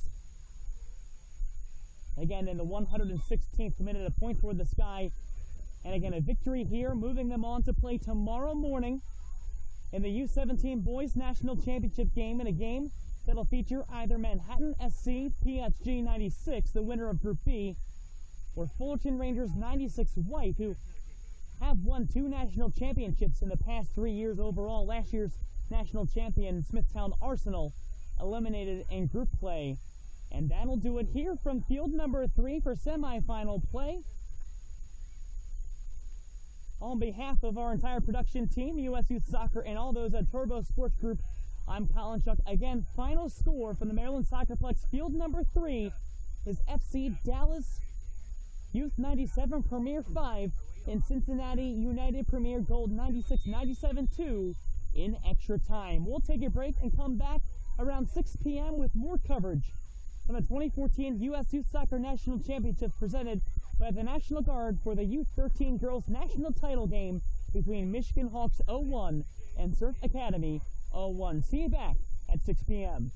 Again, in the 116th minute, a point toward the sky. And again, a victory here, moving them on to play tomorrow morning in the U17 Boys National Championship game, in a game that'll feature either Manhattan SC PSG 96, the winner of Group B, or Fullerton Rangers 96 White, who have won 2 national championships in the past 3 years overall. Last year's national champion, Smithtown Arsenal, eliminated in group play. And that'll do it here from field number 3 for semifinal play. On behalf of our entire production team, US Youth Soccer, and all those at Turbo Sports Group, I'm Colin Shuck. Again, final score from the Maryland SoccerPlex field number 3 is FC Dallas Youth 97 Premier 5 and Cincinnati United Premier Gold 96-97-2 in extra time. We'll take a break and come back around 6 p.m. with more coverage from the 2014 US Youth Soccer National Championships presented by the National Guard for the U17 Girls National Title game between Michigan Hawks 01 and Surf Academy 01. See you back at 6 p.m.